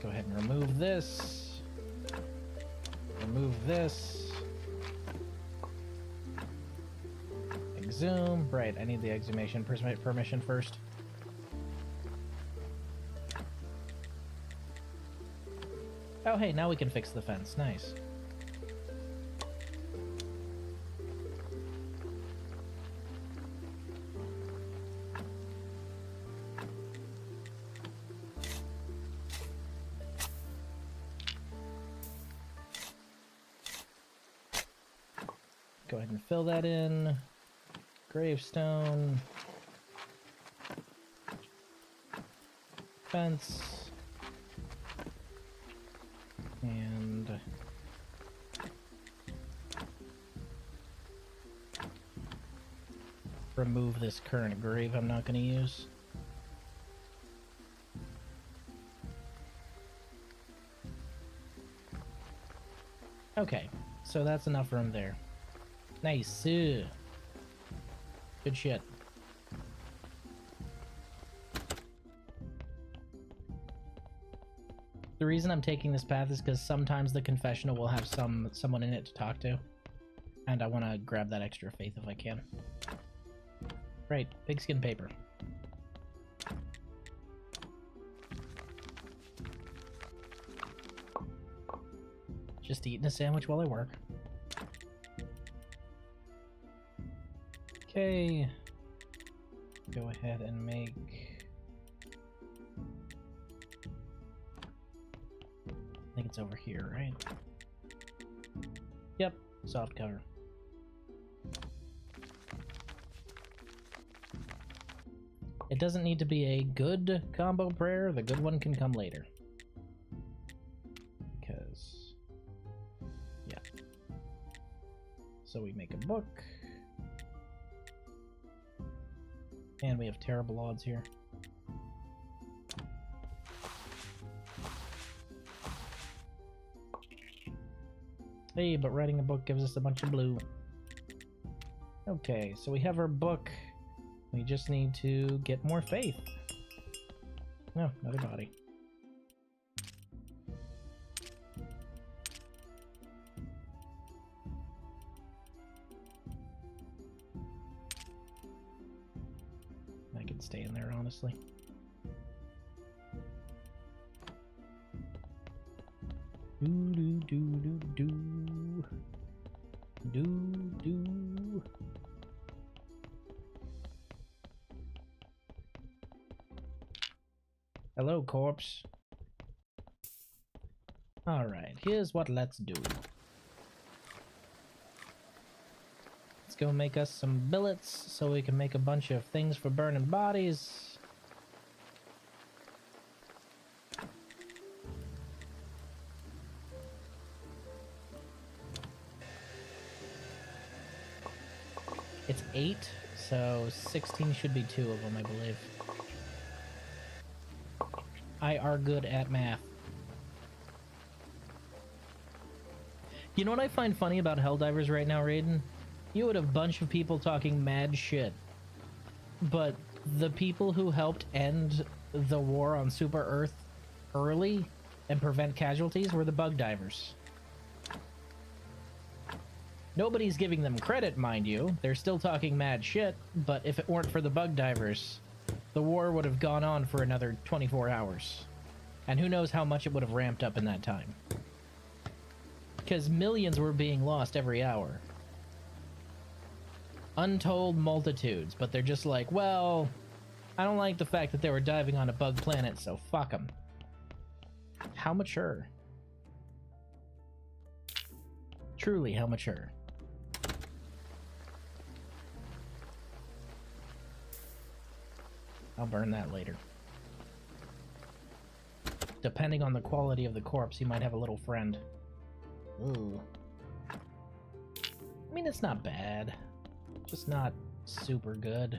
go ahead and remove this. Remove this. Exhume. Right, I need the exhumation permission first. Oh, hey, now we can fix the fence. Nice. Go ahead and fill that in. Gravestone. Fence. And remove this current grave I'm not going to use. Okay, so that's enough room there. Nice. Good shit. The reason I'm taking this path is because sometimes the confessional will have someone in it to talk to. And I want to grab that extra faith if I can. Right, pigskin paper. Just eating a sandwich while I work. Okay. Go ahead and make... I think it's over here, right? Yep, soft cover. It doesn't need to be a good combo prayer. The good one can come later. Because... yeah. So we make a book. And we have terrible odds here. Hey, but writing a book gives us a bunch of blue. Okay, so we have our book. We just need to get more faith. No, another body. I could stay in there, honestly. Do do do do do do. Hello, corpse. All right, here's what let's do. Let's go make us some billets so we can make a bunch of things for burning bodies. It's 8, so 16 should be 2 of them, I believe. I are good at math. You know what I find funny about Helldivers right now, Raiden? You had a bunch of people talking mad shit, but the people who helped end the war on Super Earth early and prevent casualties were the bug divers. Nobody's giving them credit, mind you. They're still talking mad shit, but if it weren't for the bug divers, the war would have gone on for another 24 hours. And who knows how much it would have ramped up in that time. Because millions were being lost every hour. Untold multitudes, but they're just like, well, I don't like the fact that they were diving on a bug planet, so fuck them. How mature. Truly, how mature. I'll burn that later. Depending on the quality of the corpse, you might have a little friend. Ooh. I mean, it's not bad. Just not super good.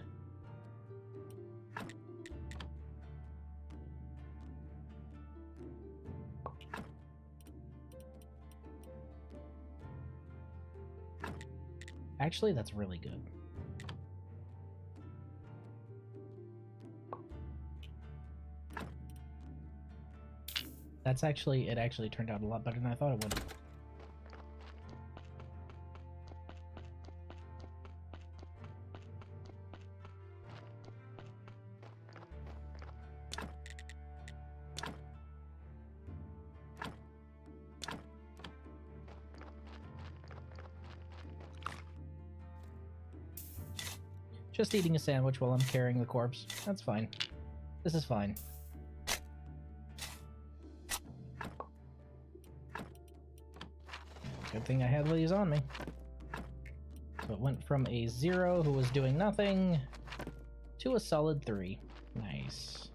Actually, that's really good. It actually turned out a lot better than I thought it would. Just eating a sandwich while I'm carrying the corpse. That's fine. This is fine. Good thing I had these on me. So it went from a 0 who was doing nothing to a solid 3. Nice.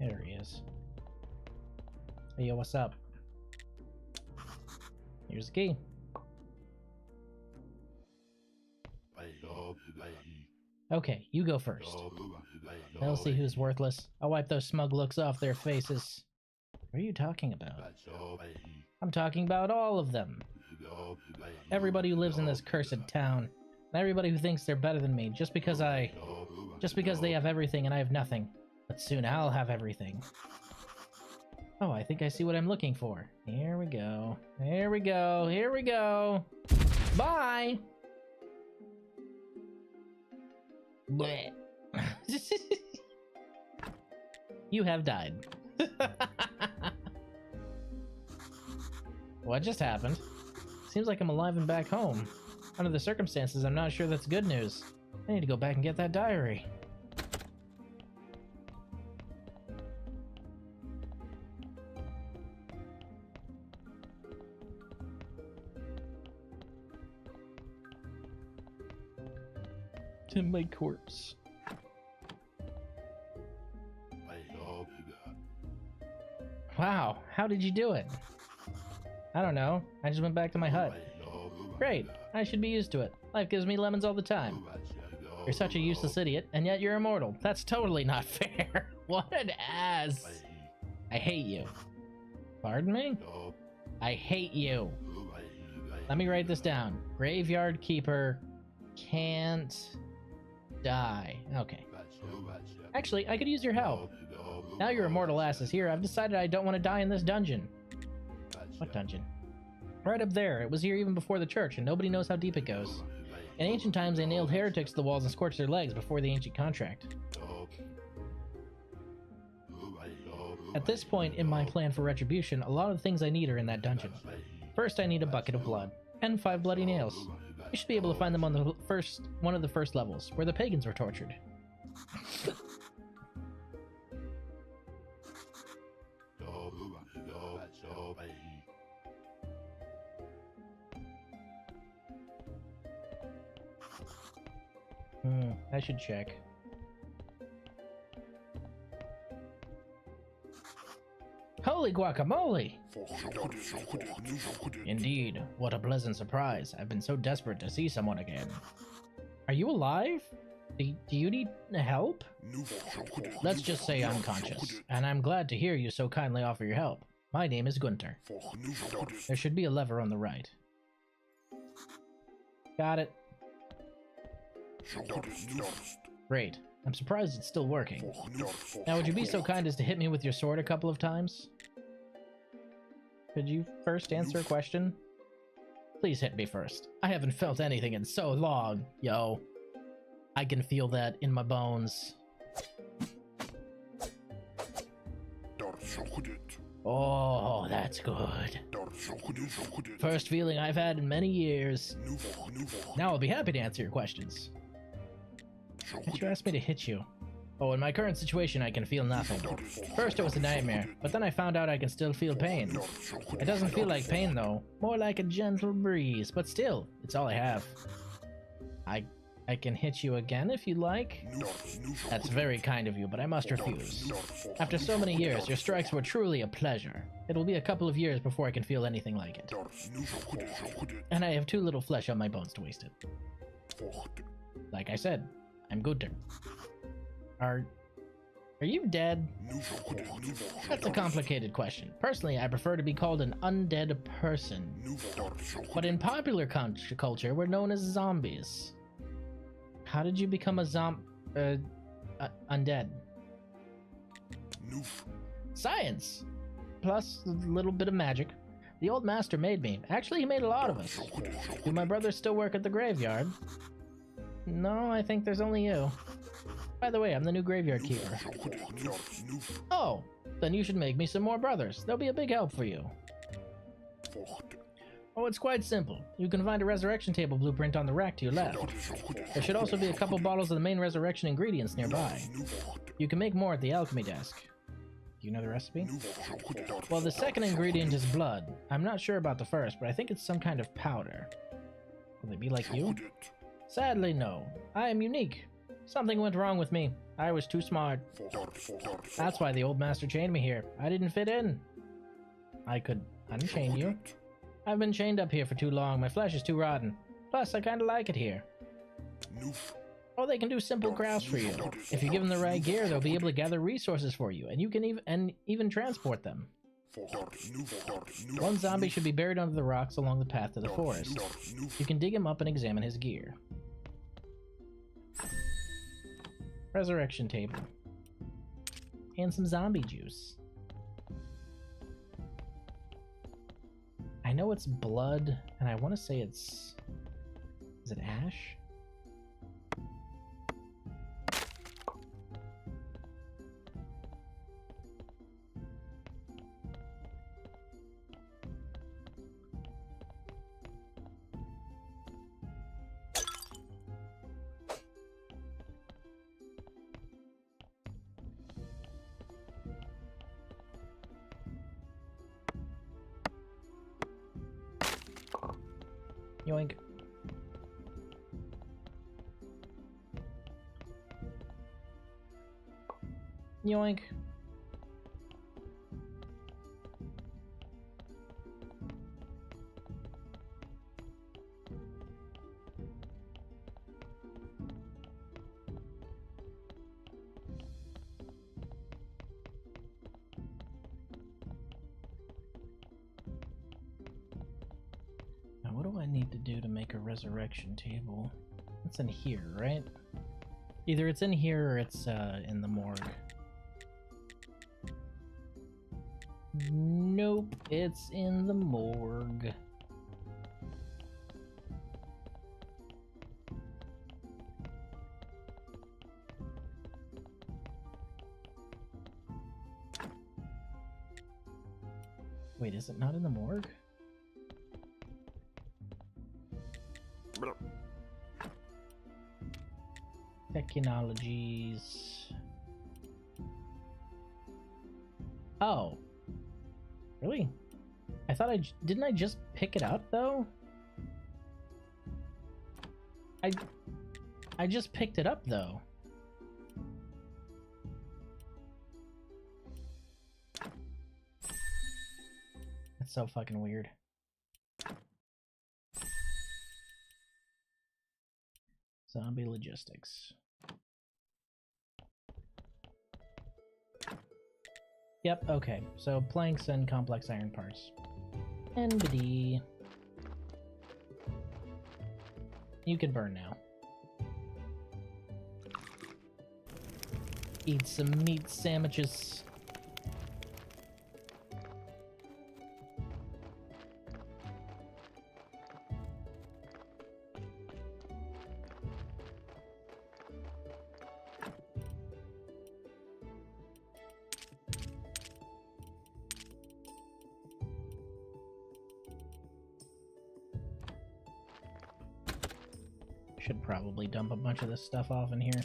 There he is. Hey, yo, what's up? Here's the key. Okay, you go first. They'll see who's worthless. I'll wipe those smug looks off their faces. What are you talking about? I'm talking about all of them. Everybody who lives in this cursed town. And everybody who thinks they're better than me just because they have everything and I have nothing. But soon I'll have everything. Oh, I think I see what I'm looking for. Here we go. Here we go. Here we go. Bye! Blech. You have died. What just happened? Seems like I'm alive and back home. Under the circumstances, I'm not sure that's good news. I need to go back and get that diary. To my corpse. Wow, how did you do it? I don't know. I just went back to my hut. Great, I should be used to it. Life gives me lemons all the time. You're such a useless idiot, and yet you're immortal. That's totally not fair. What an ass. I hate you. Pardon me? I hate you. Let me write this down. Graveyard keeper can't die. Okay. Actually, I could use your help. Now your immortal ass is here, I've decided I don't want to die in this dungeon. What dungeon? Right up there. It was here even before the church, and nobody knows how deep it goes. In ancient times, they nailed heretics to the walls and scorched their legs before the ancient contract. At this point in my plan for retribution, a lot of the things I need are in that dungeon. First, I need a bucket of blood, and 5 bloody nails. You should be able to find them on the one of the first levels, where the pagans were tortured. I should check. Holy guacamole! Indeed, what a pleasant surprise. I've been so desperate to see someone again. Are you alive? Do you need help? Let's just say I'm conscious, and I'm glad to hear you so kindly offer your help. My name is Gunter. There should be a lever on the right. Got it. Great. I'm surprised it's still working. Now, would you be so kind as to hit me with your sword a couple of times? Could you first answer a question? Please hit me first. I haven't felt anything in so long, yo. I can feel that in my bones. Oh, that's good. First feeling I've had in many years. Now I'll be happy to answer your questions. Why'd you ask me to hit you? Oh, in my current situation I can feel nothing. First it was a nightmare, but then I found out I can still feel pain. It doesn't feel like pain though, more like a gentle breeze, but still, it's all I have. I can hit you again if you like. That's very kind of you, but I must refuse. After so many years, your strikes were truly a pleasure. It'll be a couple of years before I can feel anything like it. And I have too little flesh on my bones to waste it. Like I said, I'm Gunter. Are you dead? That's a complicated question. Personally, I prefer to be called an undead person. But in popular culture, we're known as zombies. How did you become a undead? Science! Plus a little bit of magic. The old master made me. Actually, he made a lot of us. Do my brothers still work at the graveyard? No, I think there's only you. By the way, I'm the new graveyard keeper. Oh, then you should make me some more brothers. They'll be a big help for you. Oh, it's quite simple. You can find a resurrection table blueprint on the rack to your left. There should also be a couple bottles of the main resurrection ingredients nearby. You can make more at the alchemy desk. Do you know the recipe? Well, the second ingredient is blood. I'm not sure about the first, but I think it's some kind of powder. Will they be like you? Sadly, no. I am unique. Something went wrong with me. I was too smart. That's why the old master chained me here. I didn't fit in. I could unchain you. I've been chained up here for too long. My flesh is too rotten. Plus, I kinda like it here. Oh, they can do simple crafts for you. If you give them the right gear, they'll be able to gather resources for you, and you can even transport them. One zombie should be buried under the rocks along the path to the forest. You can dig him up and examine his gear. Resurrection table. And some zombie juice. I know it's blood, and I want to say it's... Is it ash? Yoink. Yoink. What do I need to do to make a resurrection table? It's in here, right? Either it's in here or it's in the morgue. Nope, it's in the morgue. Wait, is it not in the morgue? Technologies. Oh. Really? I thought didn't I just pick it up though? I just picked it up though. That's so fucking weird. Zombie logistics. Yep, okay. So planks and complex iron parts. NBD. You can burn now. Eat some meat sandwiches. Should probably dump a bunch of this stuff off in here.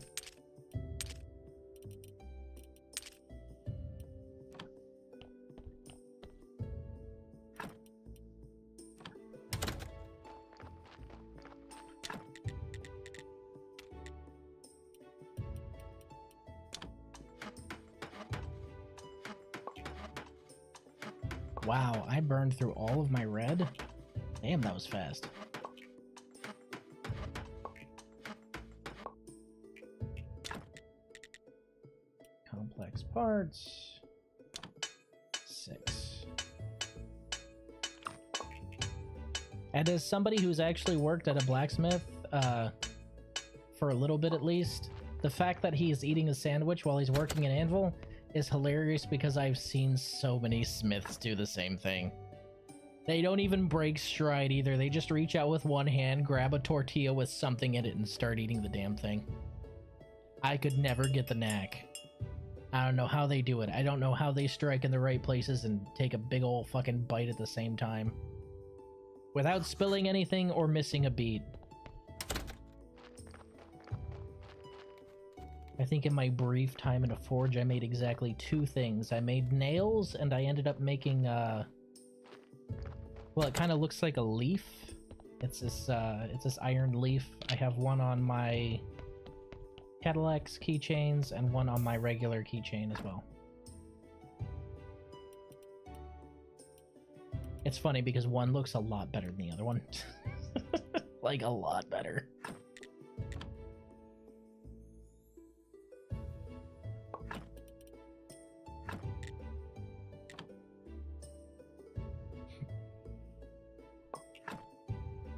Wow, I burned through all of my red? Damn, that was fast. Complex parts. 6. And as somebody who's actually worked at a blacksmith, for a little bit at least, the fact that he is eating a sandwich while he's working an anvil is hilarious because I've seen so many smiths do the same thing. They don't even break stride either. They just reach out with one hand, grab a tortilla with something in it, and start eating the damn thing. I could never get the knack. I don't know how they do it. I don't know how they strike in the right places and take a big ol' fucking bite at the same time. Without spilling anything or missing a beat. I think in my brief time in a forge, I made exactly 2 things. I made nails, and I ended up making, well, it kind of looks like a leaf. It's this iron leaf. I have one on my Cadillac's keychains and one on my regular keychain as well. It's funny because one looks a lot better than the other one. Like, a lot better.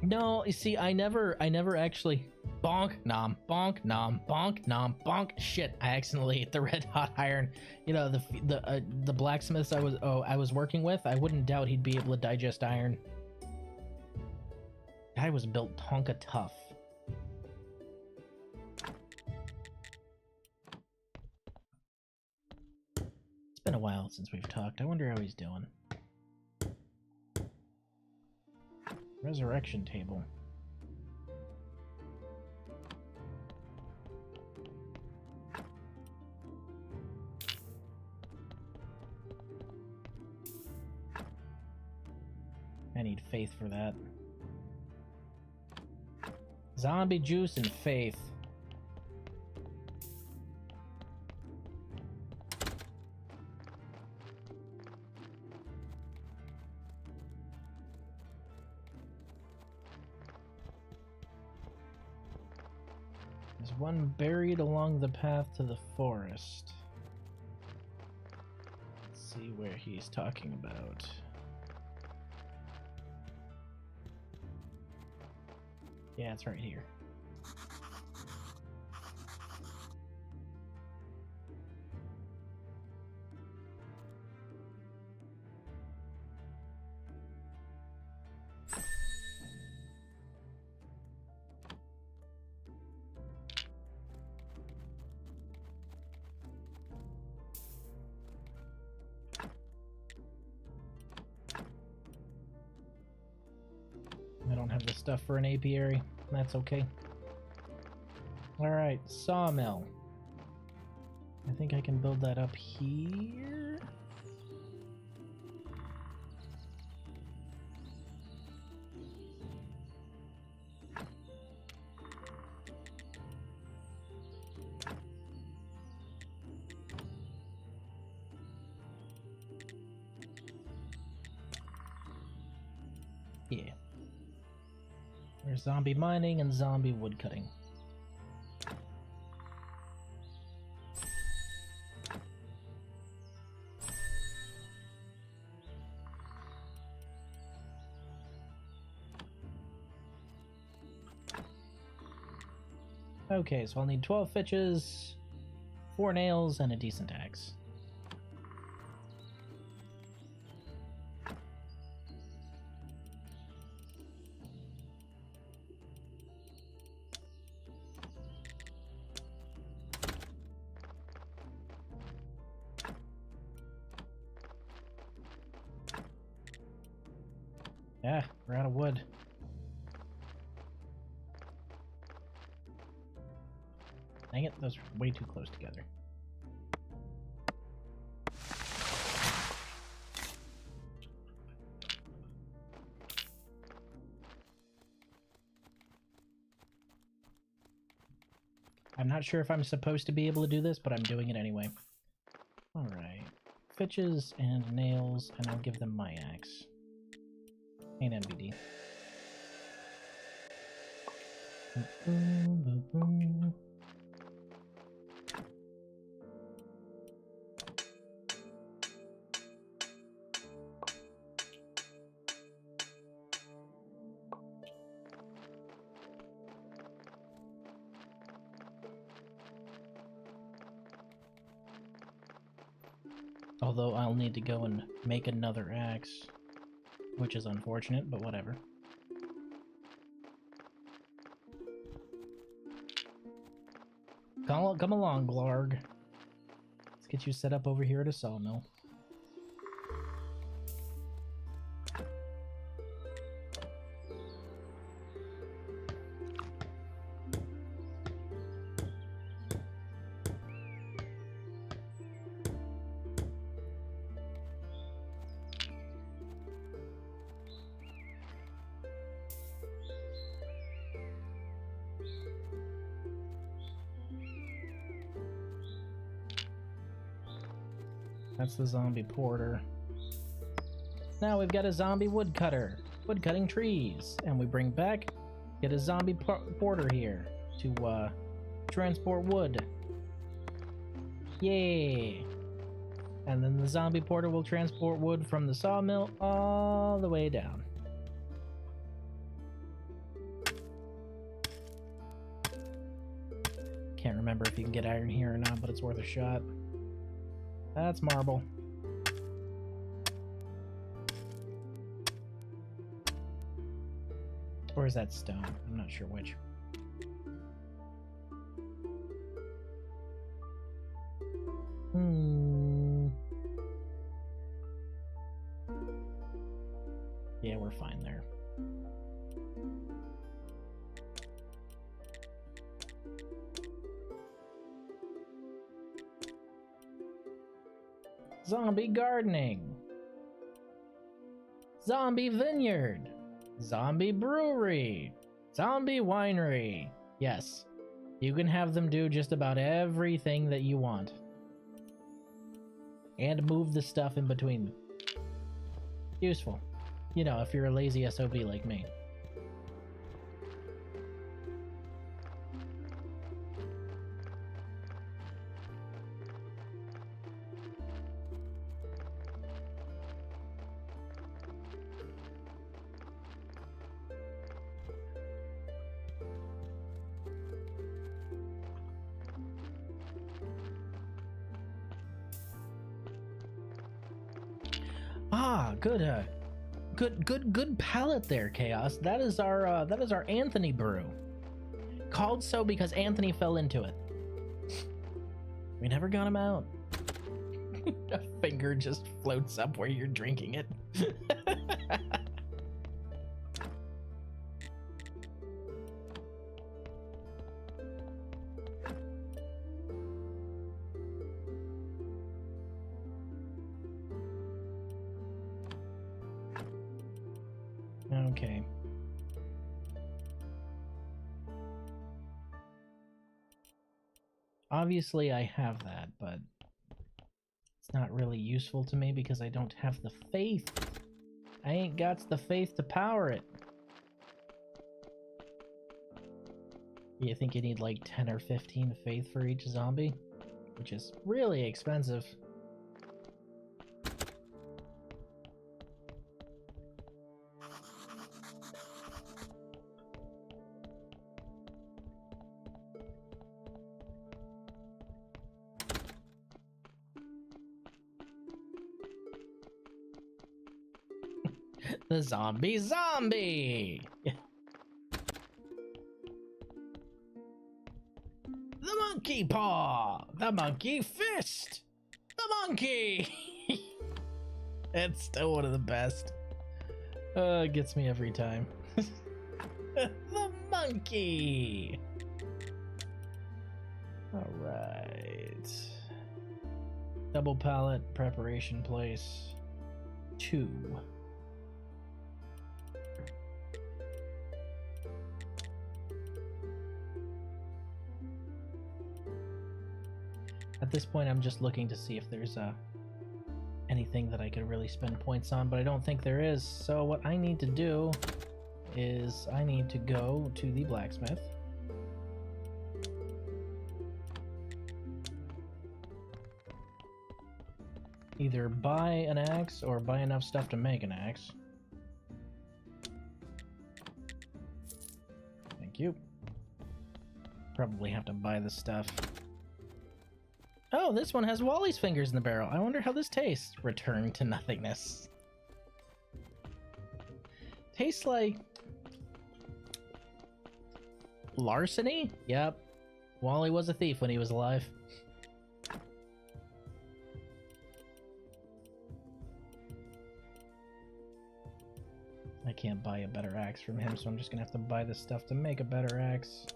No, you see, I never actually bonk nom bonk nom bonk nom bonk. Shit, I accidentally ate the red hot iron. You know, the blacksmiths I was working with, I wouldn't doubt he'd be able to digest iron. Guy was built tonka tough. It's been a while since we've talked. I wonder how he's doing. Resurrection table. I need faith for that. Zombie juice and faith. There's one buried along the path to the forest. Let's see where he's talking about. Yeah, it's right here. I don't have the stuff for an apiary. That's okay. Alright, sawmill. I think I can build that up here. Yeah. There's zombie mining and zombie woodcutting. Okay, so I'll need 12 fitches, 4 nails, and a decent axe. Yeah, we're out of wood. Dang it, those are way too close together. I'm not sure if I'm supposed to be able to do this, but I'm doing it anyway. Alright. Fitches and nails, and I'll give them my axe. Ain't NBD. Although I'll need to go and make another axe, which is unfortunate, but whatever. Come along, Glarg. Let's get you set up over here at a sawmill. That's the zombie porter. Now we've got a zombie woodcutter, woodcutting trees, and we bring back, get a zombie porter here to transport wood. Yay! And then the zombie porter will transport wood from the sawmill all the way down. Can't remember if you can get iron here or not, but it's worth a shot. That's marble. Or is that stone? I'm not sure which. Yeah, we're fine there. Zombie gardening. Zombie vineyard. Zombie brewery. Zombie winery. Yes, you can have them do just about everything that you want. And move the stuff in between. Useful. You know, if you're a lazy SOB like me. Ah, good palate there, Chaos. That is our Anthony brew. Called so because Anthony fell into it. We never got him out. A finger just floats up where you're drinking it. Okay. Obviously I have that, but it's not really useful to me because I don't have the faith. I ain't got the faith to power it. You think you need like 10 or 15 faith for each zombie? Which is really expensive. The zombie! The monkey paw! The monkey fist! The monkey! It's still one of the best. It gets me every time. The monkey! Alright. Double pallet preparation place 2. At this point, I'm just looking to see if there's anything that I could really spend points on, but I don't think there is. So what I need to do is I need to go to the blacksmith. Either buy an axe or buy enough stuff to make an axe. Thank you. Probably have to buy this stuff. Oh, this one has Wally's fingers in the barrel. I wonder how this tastes. Return to nothingness. Tastes like larceny? Yep. Wally was a thief when he was alive. I can't buy a better axe from him, so I'm just gonna have to buy this stuff to make a better axe.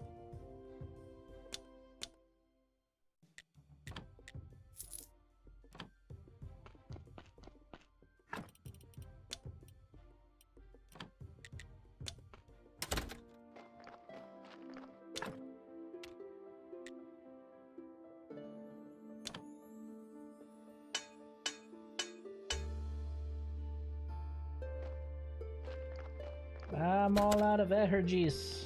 I'm all out of energies.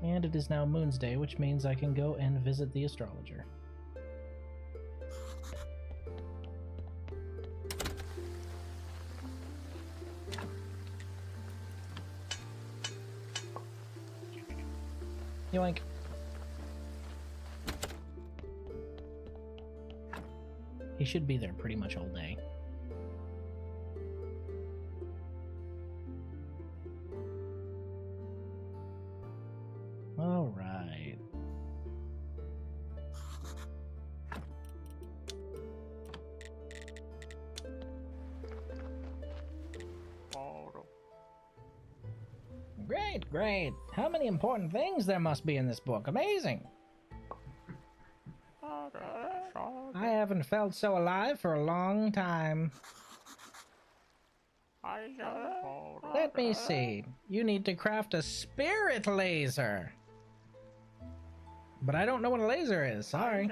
And it is now Moon's Day, which means I can go and visit the astrologer. Yoink. He should be there pretty much all day. All right. Great, great. How many important things there must be in this book. Amazing. I haven't felt so alive for a long time. Let me see. You need to craft a spirit laser. But I don't know what a laser is. Sorry.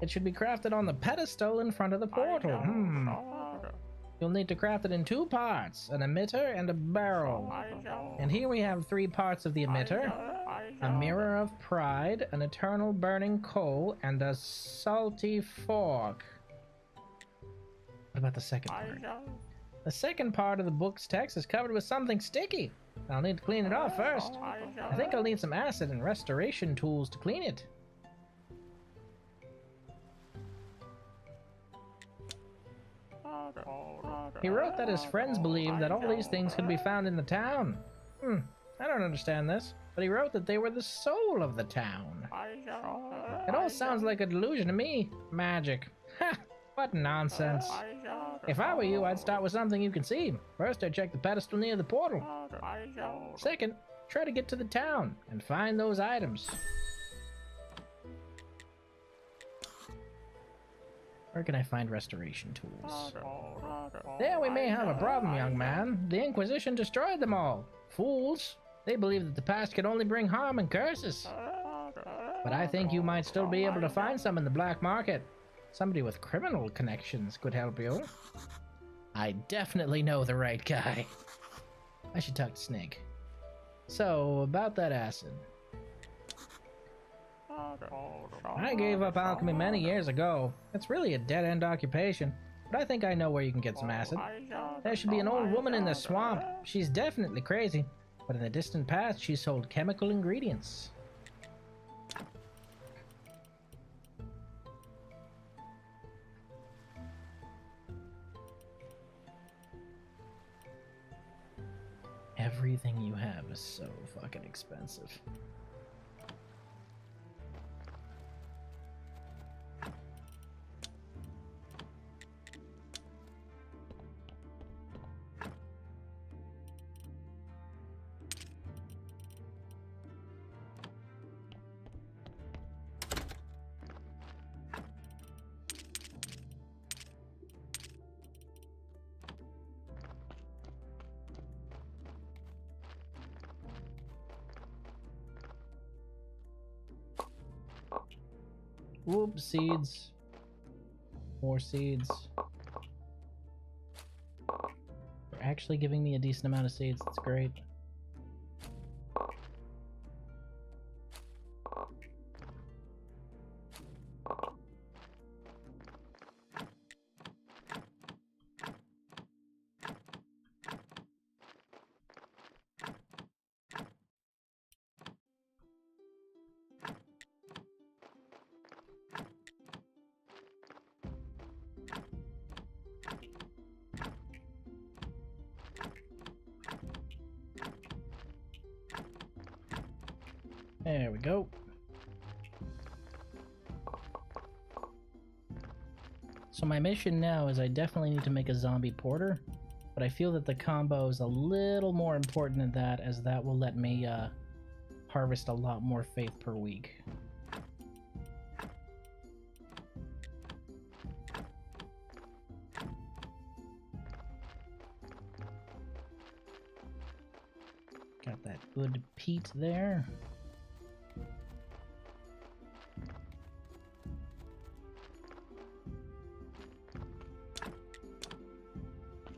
It should be crafted on the pedestal in front of the portal. You'll need to craft it in 2 parts, an emitter and a barrel. And here we have 3 parts of the emitter. A mirror of pride, an eternal burning coal, and a salty fork. What about the second part? The second part of the book's text is covered with something sticky. I'll need to clean it off first. I think I'll need some acid and restoration tools to clean it. He wrote that his friends believed that all these things could be found in the town. I don't understand this, but he wrote that they were the soul of the town. It all sounds like a delusion to me. Magic. Ha! What nonsense. If I were you, I'd start with something you can see. First, I'd check the pedestal near the portal. Second, try to get to the town and find those items. Where can I find restoration tools? There we may have a problem, young man. The Inquisition destroyed them all. Fools. They believe that the past could only bring harm and curses. But I think you might still be able to find some in the black market. Somebody with criminal connections could help you. I definitely know the right guy. I should talk to Snake. So, about that acid. I gave up alchemy many years ago. It's really a dead-end occupation, but I think I know where you can get some acid. There should be an old woman in the swamp. She's definitely crazy, but in the distant past she sold chemical ingredients. everything you have is so fucking expensive. Whoop, seeds. More seeds. They're actually giving me a decent amount of seeds. That's great. There we go. So my mission now is I definitely need to make a zombie porter, but I feel that the combo is a little more important than that, as that will let me harvest a lot more faith per week. Got that good peat there.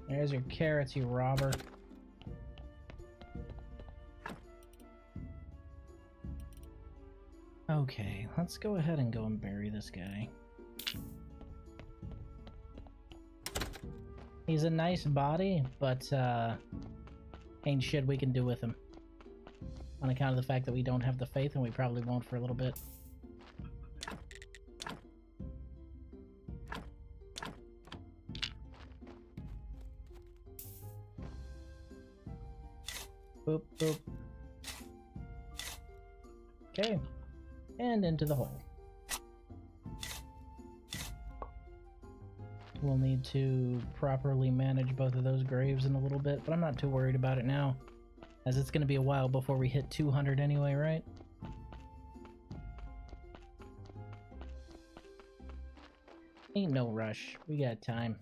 There's your carrots, you robber. Okay, let's go ahead and go and bury this guy. He's a nice body, but ain't shit we can do with him. On account of the fact that we don't have the faith, and we probably won't for a little bit. Boop, boop. Okay. And into the hole. We'll need to properly manage both of those graves in a little bit, but I'm not too worried about it now, as it's going to be a while before we hit 200 anyway, right? Ain't no rush. We got time.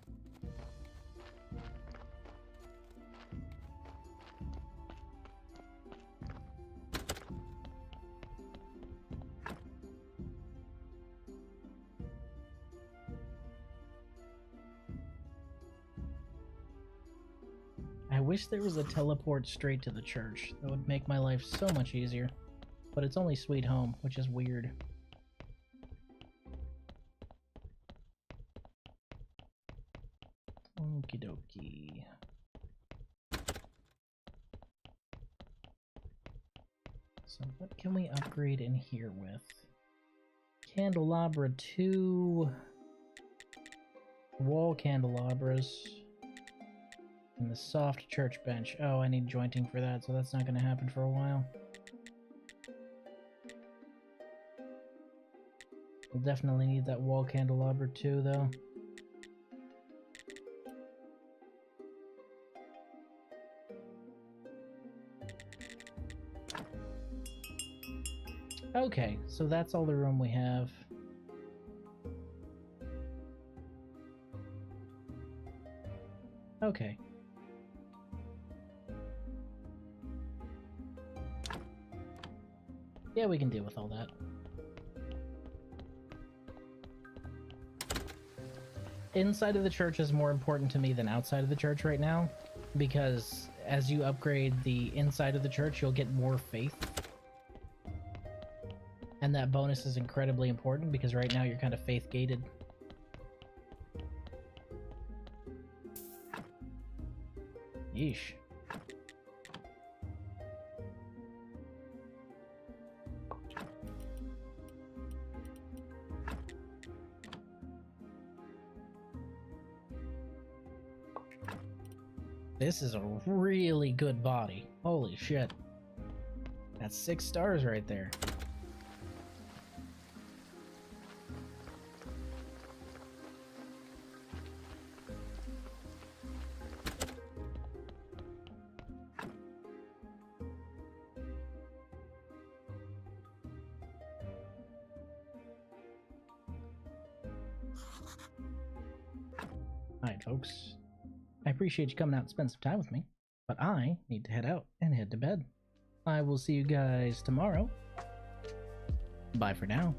I wish there was a teleport straight to the church. That would make my life so much easier. But it's only Sweet Home, which is weird. Okie dokie. So what can we upgrade in here with? Candelabra 2. Wall candelabras. And the soft church bench. Oh, I need jointing for that, so that's not going to happen for a while. We'll definitely need that wall candelabra too, though. Okay, so that's all the room we have. Okay. Yeah, we can deal with all that. Inside of the church is more important to me than outside of the church right now, because as you upgrade the inside of the church, you'll get more faith. And that bonus is incredibly important, because right now you're kind of faith gated. Yeesh. This is a really good body. Holy shit. That's 6 stars right there. Alright, folks. I appreciate you coming out and spend some time with me, but I need to head out and head to bed. I will see you guys tomorrow. Bye for now.